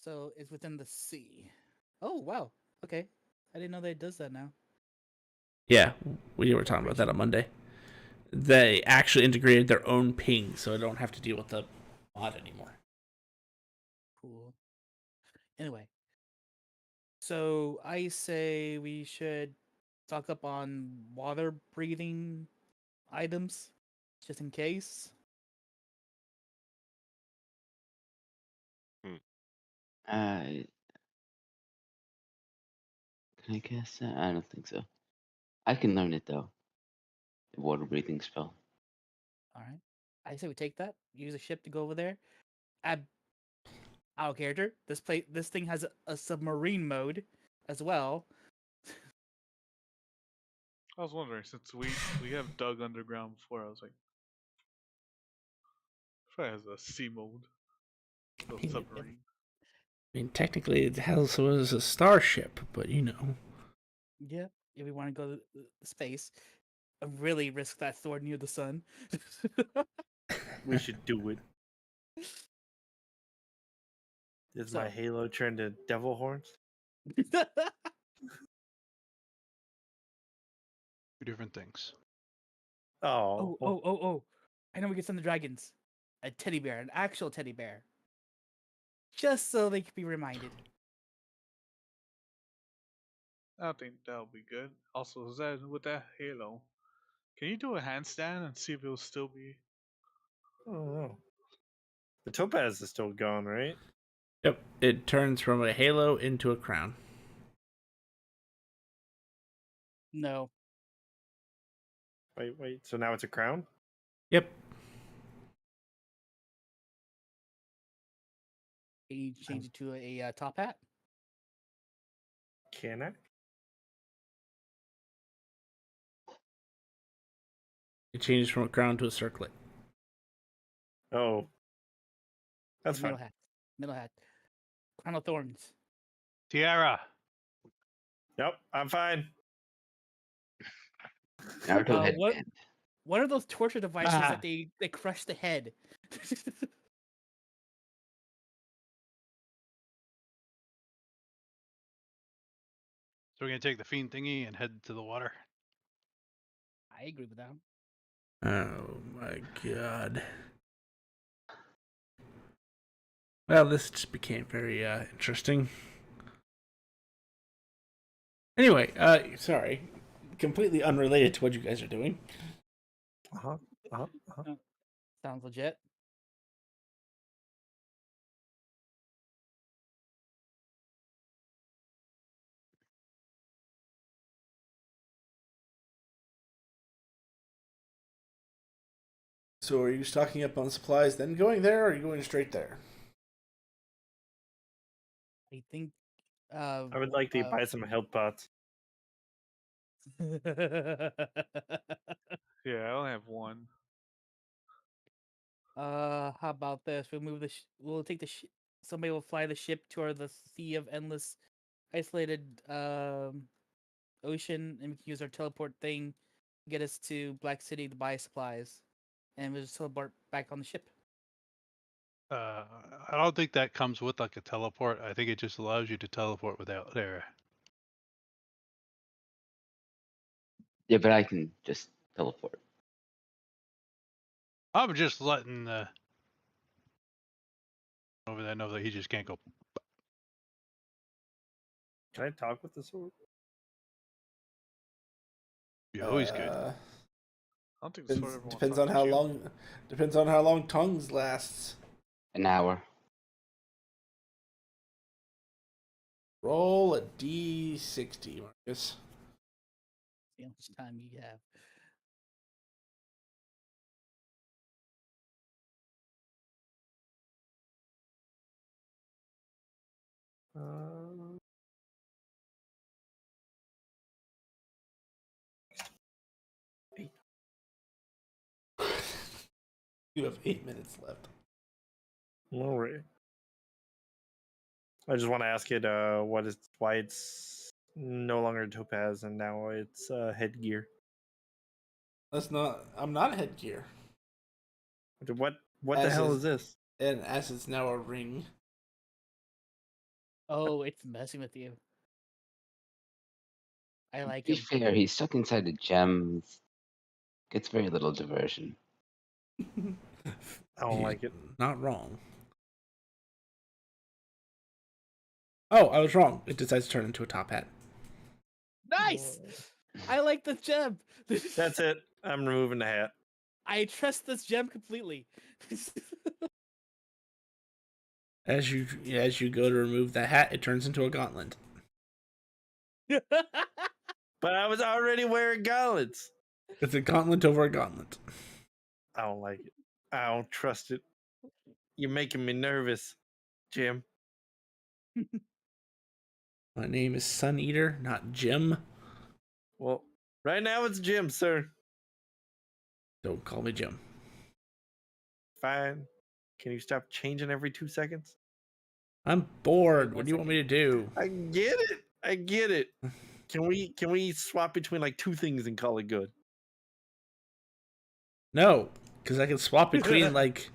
So it's within the sea. Oh wow. Okay. I didn't know that it does that now. Yeah, we were talking about that on Monday. They actually integrated their own ping, so I don't have to deal with the mod anymore. Cool. Anyway. So I say we should stock up on water breathing items just in case. Can I cast that? I don't think so. I can learn it though. The water breathing spell. All right. I say we take that. Use a ship to go over there. Add our character. This thing has a submarine mode as well. I was wondering, since we have dug underground before, I was like, probably has a sea mode. No submarine. I mean, technically, it also is a starship, but Yeah. If we want to go to space, really risk that sword near the sun. We should do it. Is my Halo turned to devil horns? Two different things. Oh. Oh. I know we can send the dragons. a teddy bear, an actual teddy bear, just so they could be reminded. I think that'll be good. Also, is that with that halo? Can you do a handstand and see if it'll still be? I don't know. The topaz is still gone, right? Yep, it turns from a halo into a crown. No. Wait. So now it's a crown? Yep. Can you change it to a top hat? Can I? It changes from a crown to a circlet. Oh. That's Middle fine. hat. Middle hat. Crown of thorns. Tiara. Yep, I'm fine. Naruto What? headband. What are those torture devices Ah. that they crush the head? So we're gonna take the fiend thingy and head to the water. I agree with that. Oh my god. Well, this just became very interesting. Anyway, sorry. Completely unrelated to what you guys are doing. Sounds legit. So are you stocking up on supplies, then going there, or are you going straight there? I think. I would like to buy some health pots. Yeah, I only have one. How about this? We move the. We'll take the. Somebody will fly the ship toward the sea of endless, isolated ocean, and we can use our teleport thing, to get us to Black City to buy supplies, and we'll just teleport back on the ship. I don't think that comes with like a teleport. I think it just allows you to teleport without air. Yeah, but I can just teleport. I'm just letting over there know that he just can't go. Can I talk with the sword? You always could. I don't think the sword ever wants to Depends on talk how to you. long. Depends on how long tongues lasts. An hour. Roll a d60, Marcus. See how much time you have. You have 8 minutes left. All right. I just want to ask it why it's no longer a topaz and now it's headgear. That's not. I'm not headgear. What the hell is this? And as it's now a ring. Oh, it's messing with you. I like To be him. fair, he's stuck inside a gem. Gets very little diversion. I don't like it. Not wrong. Oh, I was wrong. It decides to turn into a top hat. Nice. I like this gem. That's it. I'm removing the hat. I trust this gem completely. As you go to remove the hat, it turns into a gauntlet. But I was already wearing gauntlets. It's a gauntlet over a gauntlet. I don't like it. I don't trust it. You're making me nervous, Jim. My name is Sun Eater, not Jim. Well, right now it's Jim, sir. Don't call me Jim. Fine. Can you stop changing every 2 seconds? I'm bored. What do you want me to do? I get it. Can we swap between like 2 things and call it good? No, because I can swap between like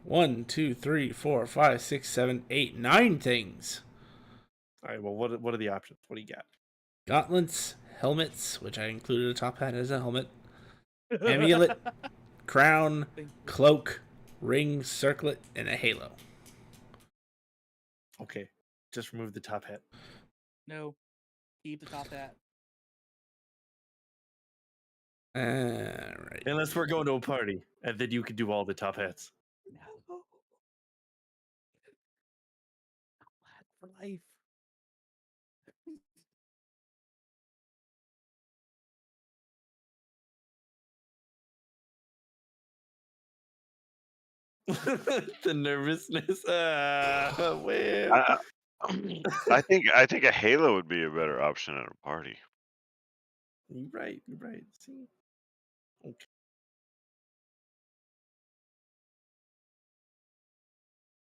1, 2, 3, 4, 5, 6, 7, 8, 9 things. All right. Well, what are the options? What do you got? Gauntlets, helmets, which I included a top hat as a helmet, amulet, crown, cloak, ring, circlet, and a halo. Okay, just remove the top hat. No. Keep the top hat. Alright. Unless we're going to a party, and then you can do all the top hats. No. For life. The nervousness. Well. I think a halo would be a better option at a party. You're right. You're right. See. Okay.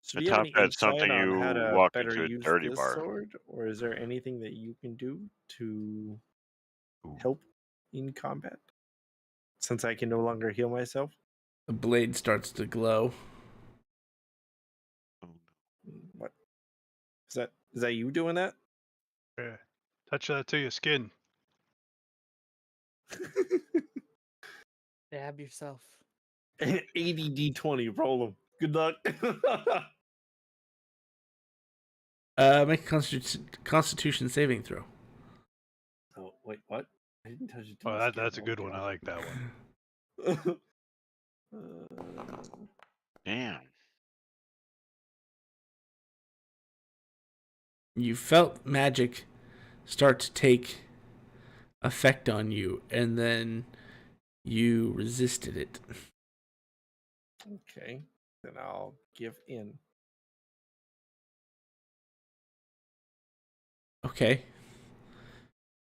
So The do you have top any hat's insight something on you how to walk better into a use dirty this bar. sword, or is there anything that you can do to help in combat? Since I can no longer heal myself. The blade starts to glow. What? Is that you doing that? Yeah. Touch that to your skin. Stab yourself. 80 D20, roll them. Good luck. Make a Constitution saving throw. Oh wait, what? I didn't touch it. Oh, that's a good one. I like that one. Damn. You felt magic start to take effect on you, and then you resisted it. Okay, then I'll give in. Okay.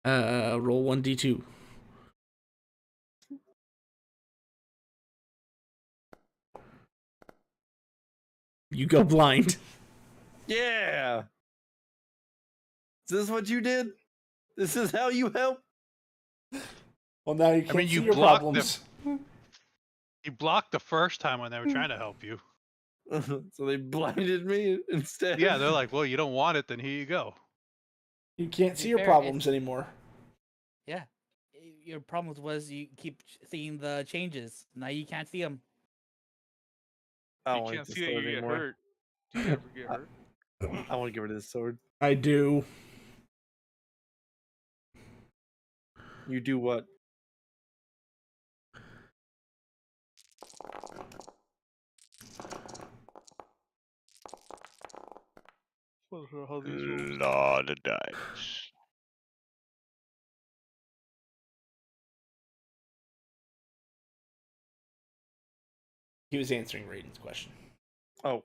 Roll 1d2. You go blind. Yeah. Is this what you did? This is how you help? Well, now you can't see you your blocked problems. You blocked the first time when they were trying to help you. So they blinded me instead. Yeah, they're like, well, you don't want it, then here you go. You can't To see be your fair, problems anymore. Yeah. Your problem was you keep seeing the changes. Now you can't see them. I You don't want can't this see that sword you get anymore. hurt. Do you ever get hurt? I want to get rid of this sword. I do. You do what? Lot of dice. He was answering Raiden's question. Oh.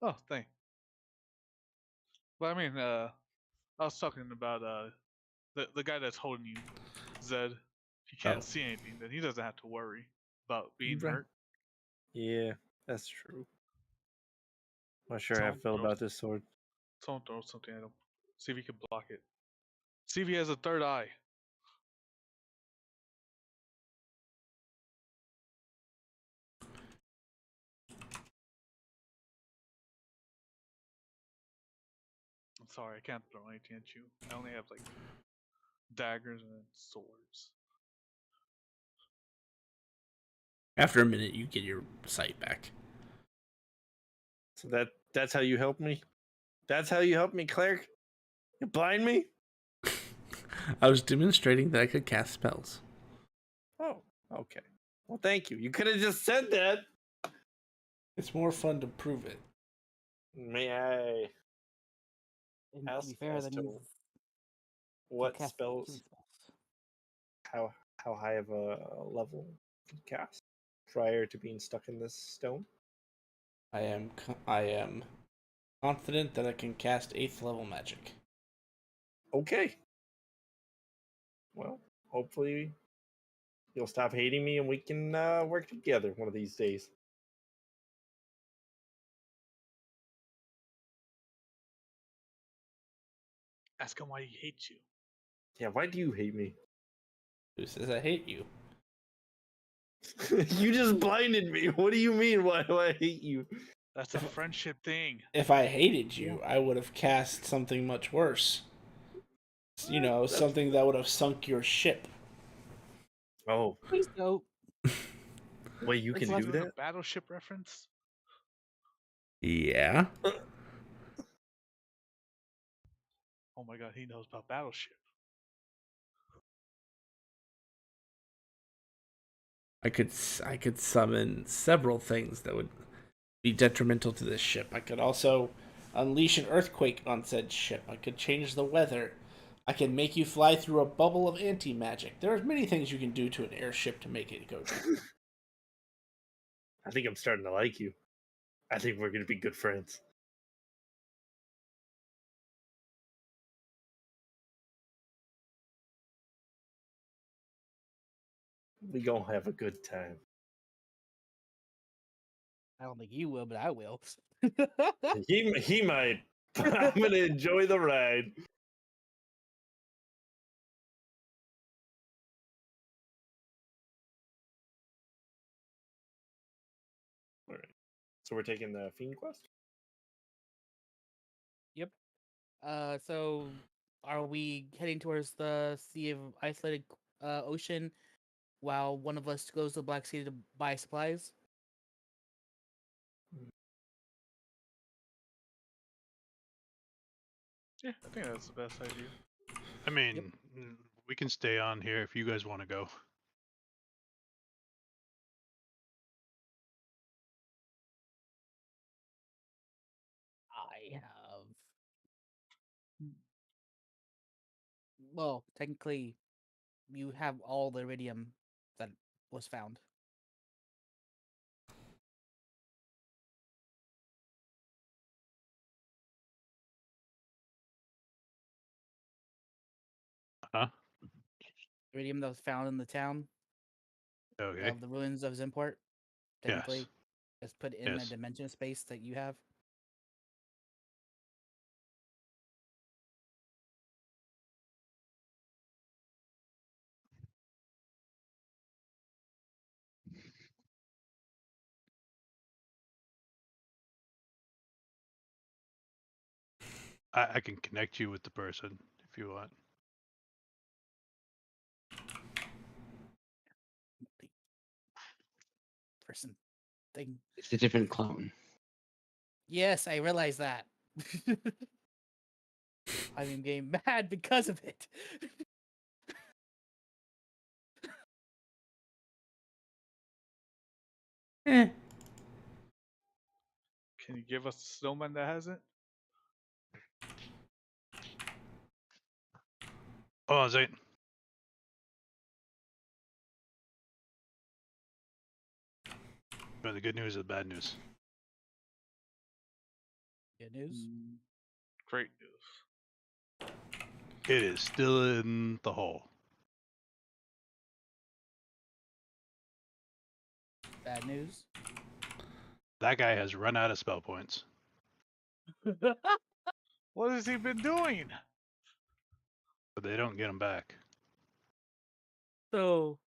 Oh, thank. But I mean, I was talking about the guy that's holding you, Zed. If he can't Oh. see anything, then he doesn't have to worry about being Right. hurt. Yeah, that's true. Not sure how I Someone feel throws- about this sword. Someone throw something at him. See if he can block it. See if he has a third eye. I'm sorry, I can't throw anything at you. I only have like daggers and swords. After a minute, you get your sight back. So that's how you help me? That's how you help me, cleric? You blind me? I was demonstrating that I could cast spells. Oh, okay. Well, thank you. You could have just said that. It's more fun to prove it. May I And to ask be fair, as then to you've what cast spells, healing spells. how high of a level you can cast prior to being stuck in this stone? I am confident that I can cast 8th level magic. Okay. Well, hopefully you'll stop hating me and we can work together one of these days. Ask him why he hates you. Yeah, why do you hate me? Who says I hate you? You just blinded me. What do you mean? Why do I hate you? That's a friendship thing. If I hated you, I would have cast something much worse. You know, something that would have sunk your ship. Oh. Please don't. Wait, you That's can do doing a that? battleship reference. Yeah. Oh my god, he knows about battleship. I could summon several things that would be detrimental to this ship. I could also unleash an earthquake on said ship. I could change the weather. I can make you fly through a bubble of anti-magic. There are many things you can do to an airship to make it go down. I think I'm starting to like you. I think we're gonna be good friends. We gonna have a good time. I don't think you will, but I will. He might. I'm gonna enjoy the ride. All right. So we're taking the Fiend quest. Yep. So are we heading towards the Sea of Isolated Ocean while one of us goes to the Black Sea to buy supplies? Yeah, I think that's the best idea. I mean, we can stay on here if you guys want to go. I have. Well, technically, you have all the iridium that was found. Huh? Iridium that was found in the town Okay. of the ruins of Zimport. Technically, Yes. is put in a Yes. dimension space that you have. I can connect you with the person if you want. Person thing. It's a different clone. Yes, I realize that. I'm getting mad because of it. Can you give us a snowman that has it? Hold on a second. But the good news or the bad news? Good news. Great news. It is still in the hole. Bad news. That guy has run out of spell points. What has he been doing? But they don't get them back. So,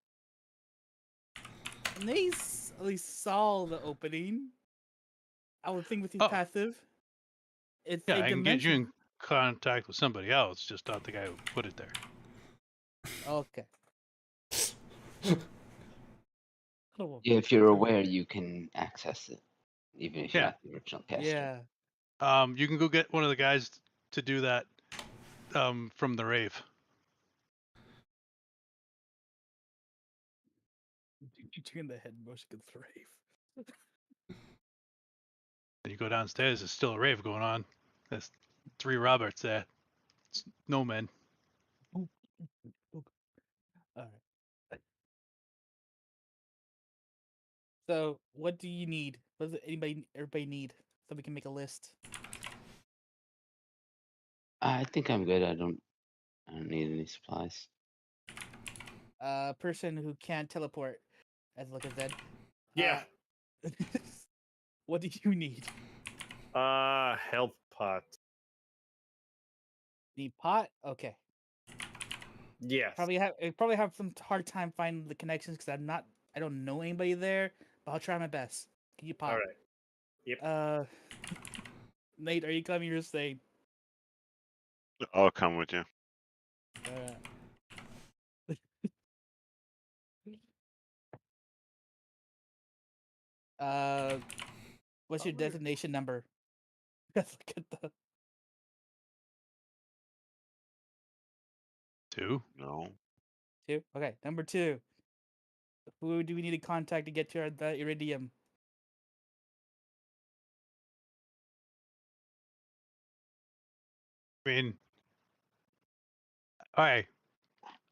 when they at least saw the opening, I would think with his passive, it's Yeah, a I can get you dimension. in contact with somebody else, just not the guy who put it there. Okay. Yeah, if you're aware, you can access it, even if you're Yeah. not the original caster. Yeah. You can go get one of the guys to do that from the rave. You turn the head motion against the rave. And you go downstairs, there's still a rave going on. There's 3 Roberts there. It's no men. All right. So, what do you need? What does everybody need? So we can make a list. I think I'm good. I don't need any supplies. Person who can't teleport, as look at that. Yeah. What do you need? Health pot. Need pot? Okay. Yes. Probably have some hard time finding the connections because I don't know anybody there, but I'll try my best. Can you pot? All right. Yep. Nate, are you coming or staying? I'll come with you. What's your designation number? Let's look at the. 2. No. 2. Okay, number 2. Who do we need to contact to get to the iridium? I mean, okay.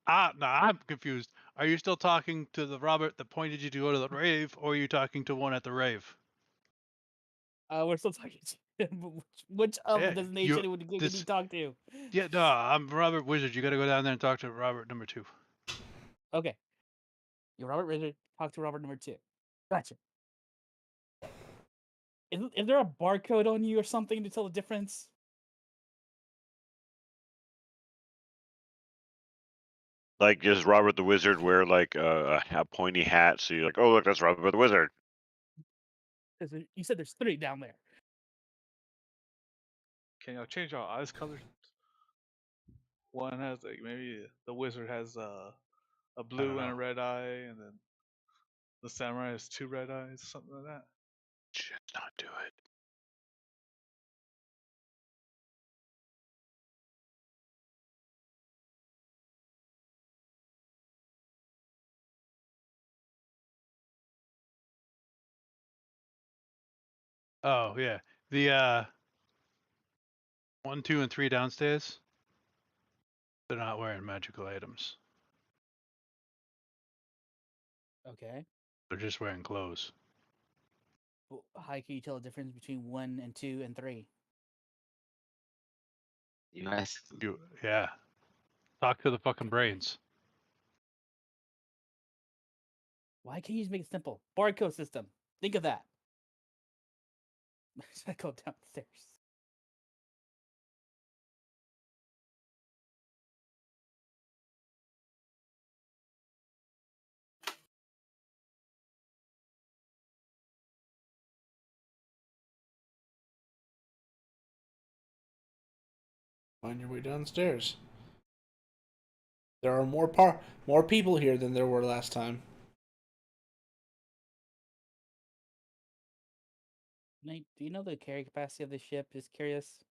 No, I'm confused. Are you still talking to the Robert that pointed you to go to the rave, or are you talking to one at the rave? We're still talking to him, but which of Yeah, the designation would you talk to? Yeah, no, I'm Robert Wizard. You got to go down there and talk to Robert number 2. Okay. You're Robert Wizard. Talk to Robert number 2. Gotcha. Is there a barcode on you or something to tell the difference? Like, does Robert the Wizard wear like a pointy hat? So you're like, oh look, that's Robert the Wizard. Because you said there's 3 down there. Can y'all change our eyes colors? One has like maybe the wizard has a blue and a red eye, and then the samurai has 2 red eyes, something like that. Just not do it. Oh yeah, the 1, 2, and 3 downstairs. They're not wearing magical items. Okay. They're just wearing clothes. Well, how can you tell the difference between 1 and 2 and 3? Yeah. Talk to the fucking brains. Why can't you just make it simple? Barcode system. Think of that. Should I go downstairs? Find your way downstairs. There are more people here than there were last time. Nate, do you know the carry capacity of the ship? Just curious.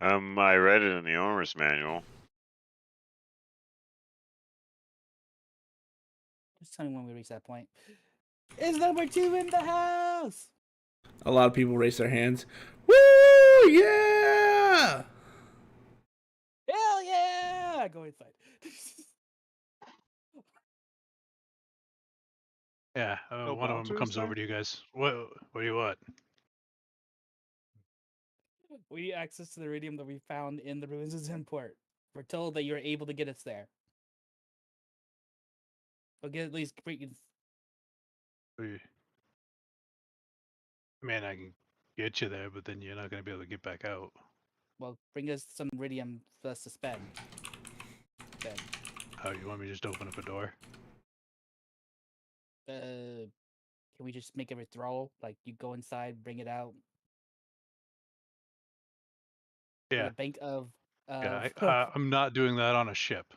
I read it in the owner's manual. Just tell me when we reach that point. Is number 2 in the house? A lot of people raise their hands. Woo! Yeah! Hell yeah! Go inside. Yeah, No one of them bouncers comes there? over to you guys. What do you want? We need access to the iridium that we found in the ruins of Zenport. We're told that you're able to get us there. We'll get at least freaking. Man, I can get you there, but then you're not going to be able to get back out. Well, bring us some iridium for us to spend. Then. Oh, you want me to just open up a door? Can we just make a withdrawal? Like, you go inside, bring it out? Yeah. A bank of... Yeah, I'm not doing that on a ship.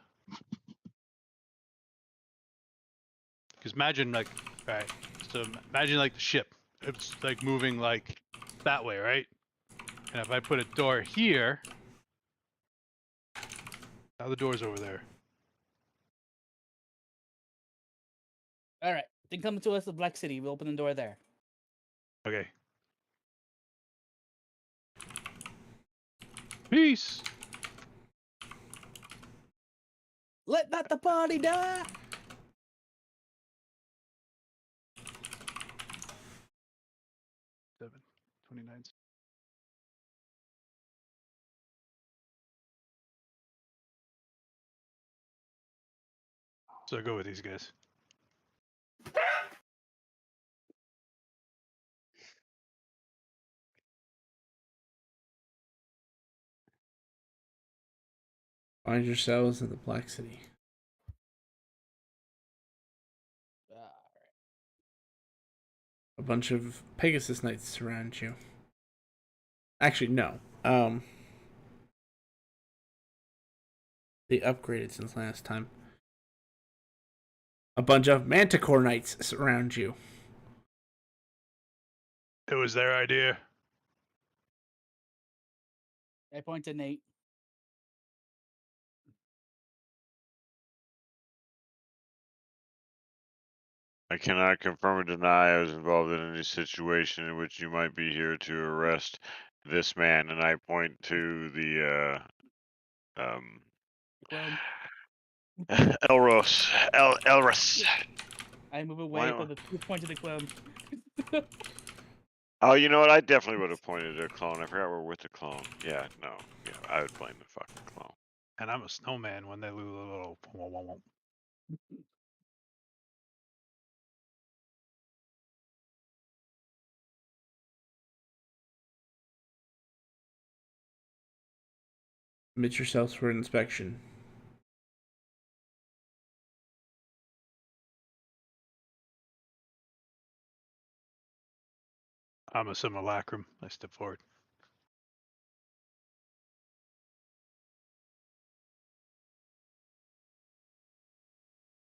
Because imagine, like, right, so imagine, like, the ship. It's, like, moving, like, that way, right? And if I put a door here... Now the door's over there. Alright, then come to us to Black City. We'll open the door there. Okay. Peace! Let not the party die! Seven, 29. So I go with these guys. Find yourselves in the Black City. A bunch of Pegasus Knights surround you. Actually, no. They upgraded since last time. A bunch of Manticore Knights surround you. It was their idea. I point to Nate. I cannot confirm or deny I was involved in any situation in which you might be here to arrest this man. And I point to the Clone. Elros. I move away Why- from the point to the clone. Oh, you know what? I definitely would have pointed to a clone. I forgot we're with the clone. Yeah, no. Yeah, I would blame the fucking clone. And I'm a snowman when they do a little. Submit yourselves for inspection. I'm a simulacrum. I step forward.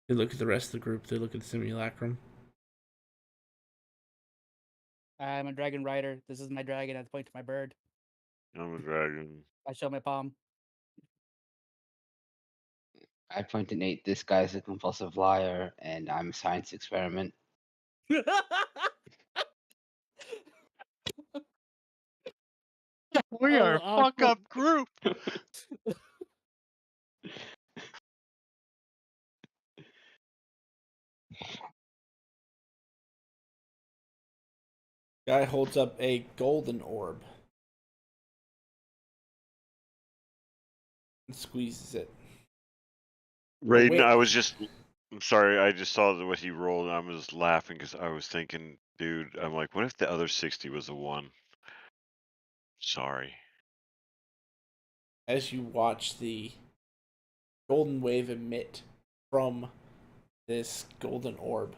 They look at the rest of the group. They look at the simulacrum. I'm a dragon rider. This is my dragon. I point to my bird. I'm a dragon. I show my palm. I point to Nate. This guy's a compulsive liar, and I'm a science experiment. We are a fuck up group. Guy holds up a golden orb and squeezes it. Raiden, Wait. I'm sorry, I just saw what he rolled and I was laughing because I was thinking, dude, I'm like, what if the other 60 was a 1? Sorry. As you watch the golden wave emit from this golden orb.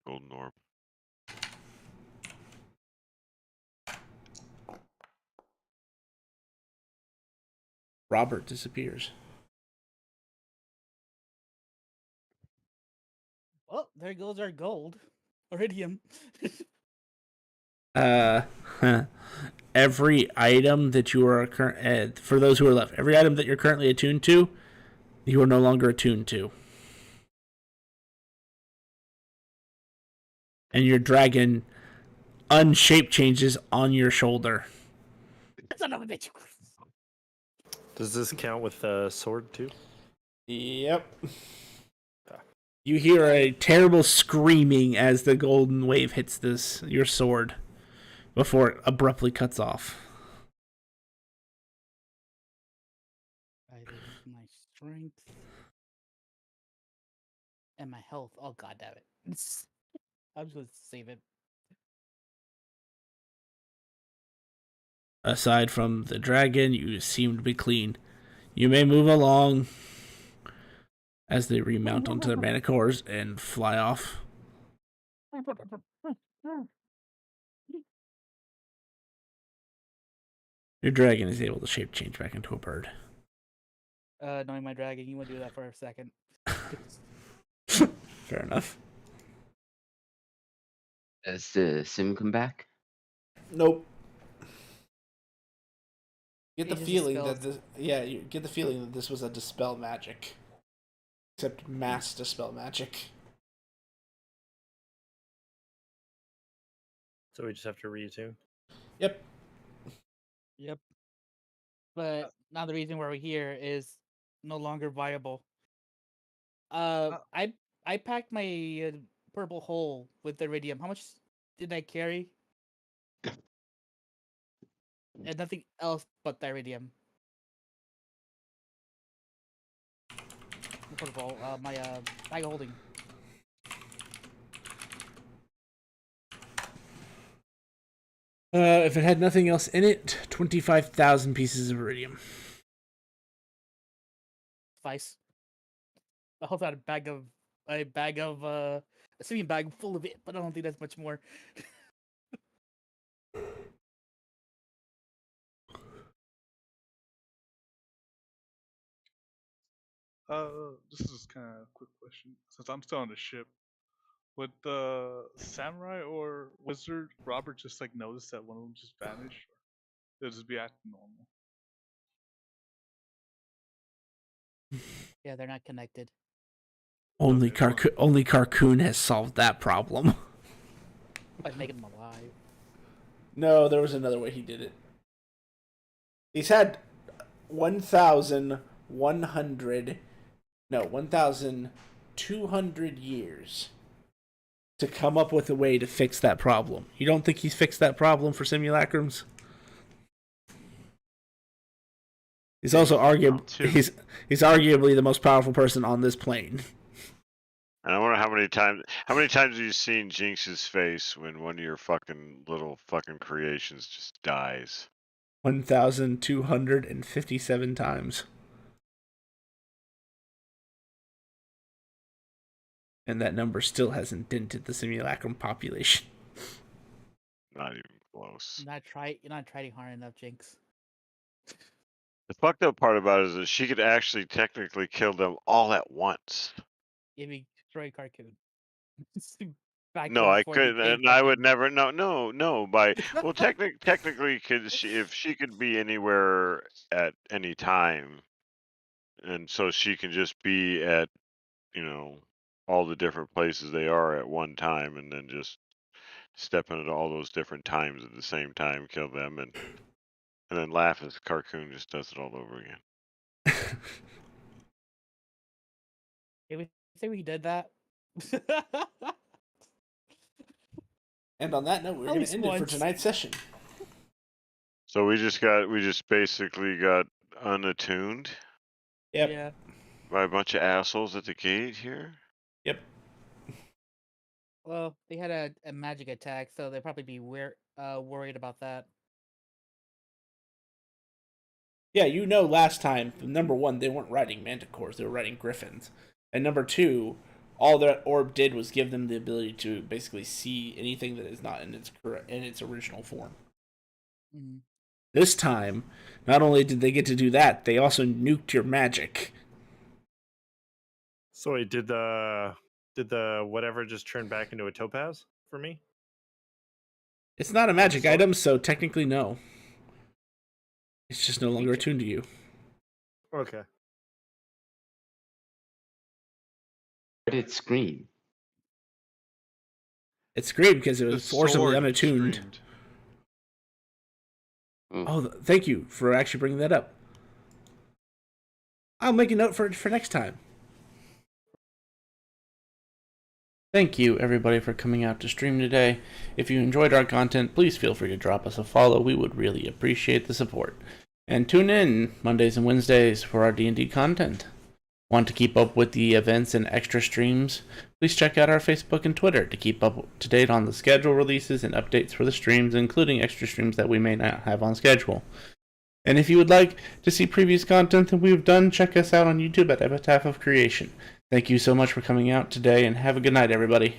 Golden orb. Robert disappears. Oh, there goes our gold. Iridium. Every item that you are for those who are left, every item that you're currently attuned to, you are no longer attuned to. And your dragon unshape changes on your shoulder. Son of a bitch. Does this count with the sword too? Yep. You hear a terrible screaming as the golden wave hits your sword before it abruptly cuts off. My strength and my health. Oh god damn it! I'm just gonna save it. Aside from the dragon, you seem to be clean. You may move along as they remount onto their manticores and fly off. Your dragon is able to shape change back into a bird. Knowing my dragon, you want to do that for a second. Fair enough. Does the sim come back? Nope. Get the It just feeling dispels- that you get the feeling that this was a dispel magic. Except mass dispel magic. So we just have to retune. Yep. Yep. But now the reason why we're here is no longer viable. I packed my purple hole with the iridium. How much did I carry? And nothing else but the iridium. Purple, my bag of holding. If it had nothing else in it, 25,000 pieces of iridium. Suffice. I hope I had a bag of a sleeping bag full of it, but I don't think that's much more. This is kind of a quick question. Since I'm still on the ship, would the samurai or wizard Robert just like notice that one of them just vanished? Or it'll just be acting normal. Yeah, they're not connected. Only Carcoon has solved that problem. By making them alive. No, there was another way he did it. He's had 1,200 years to come up with a way to fix that problem. You don't think he's fixed that problem for simulacrums? He's also he's arguably the most powerful person on this plane. And I wonder how many times have you seen Jinx's face when one of your fucking little fucking creations just dies? 1,257 times. And that number still hasn't dented the simulacrum population. Not even close. You're not trying hard enough, Jinx. The fucked up part about it is that she could actually technically kill them all at once. If you destroy Carcoon. No, I couldn't, and I would never. No. Well, technically, if she could be anywhere at any time, and so she can just be at, all the different places they are at one time, and then just step into all those different times at the same time, kill them, and then laugh as Carcoon just does it all over again. If we say we did that. And on that note, we're going to end it for tonight's session. So we just basically got unattuned. Yep. Yeah. By a bunch of assholes at the gate here. Yep. Well, they had a magic attack, so they'd probably be worried about that. Yeah, last time, number one, they weren't riding manticores, they were riding griffins. And number two, all that orb did was give them the ability to basically see anything that is not in its original form. Mm-hmm. This time, not only did they get to do that, they also nuked your magic. So wait, did the whatever just turn back into a topaz for me? It's not a magic item, so technically no. It's just no longer attuned to you. Okay. But it screamed. It screamed because it was forcibly unattuned. Screamed. Oh, thank you for actually bringing that up. I'll make a note for next time. Thank you, everybody, for coming out to stream today. If you enjoyed our content, please feel free to drop us a follow. We would really appreciate the support. And tune in Mondays and Wednesdays for our D&D content. Want to keep up with the events and extra streams? Please check out our Facebook and Twitter to keep up to date on the schedule releases and updates for the streams, including extra streams that we may not have on schedule. And if you would like to see previous content that we've done, check us out on YouTube at Epitaph of Creation. Thank you so much for coming out today, and have a good night, everybody.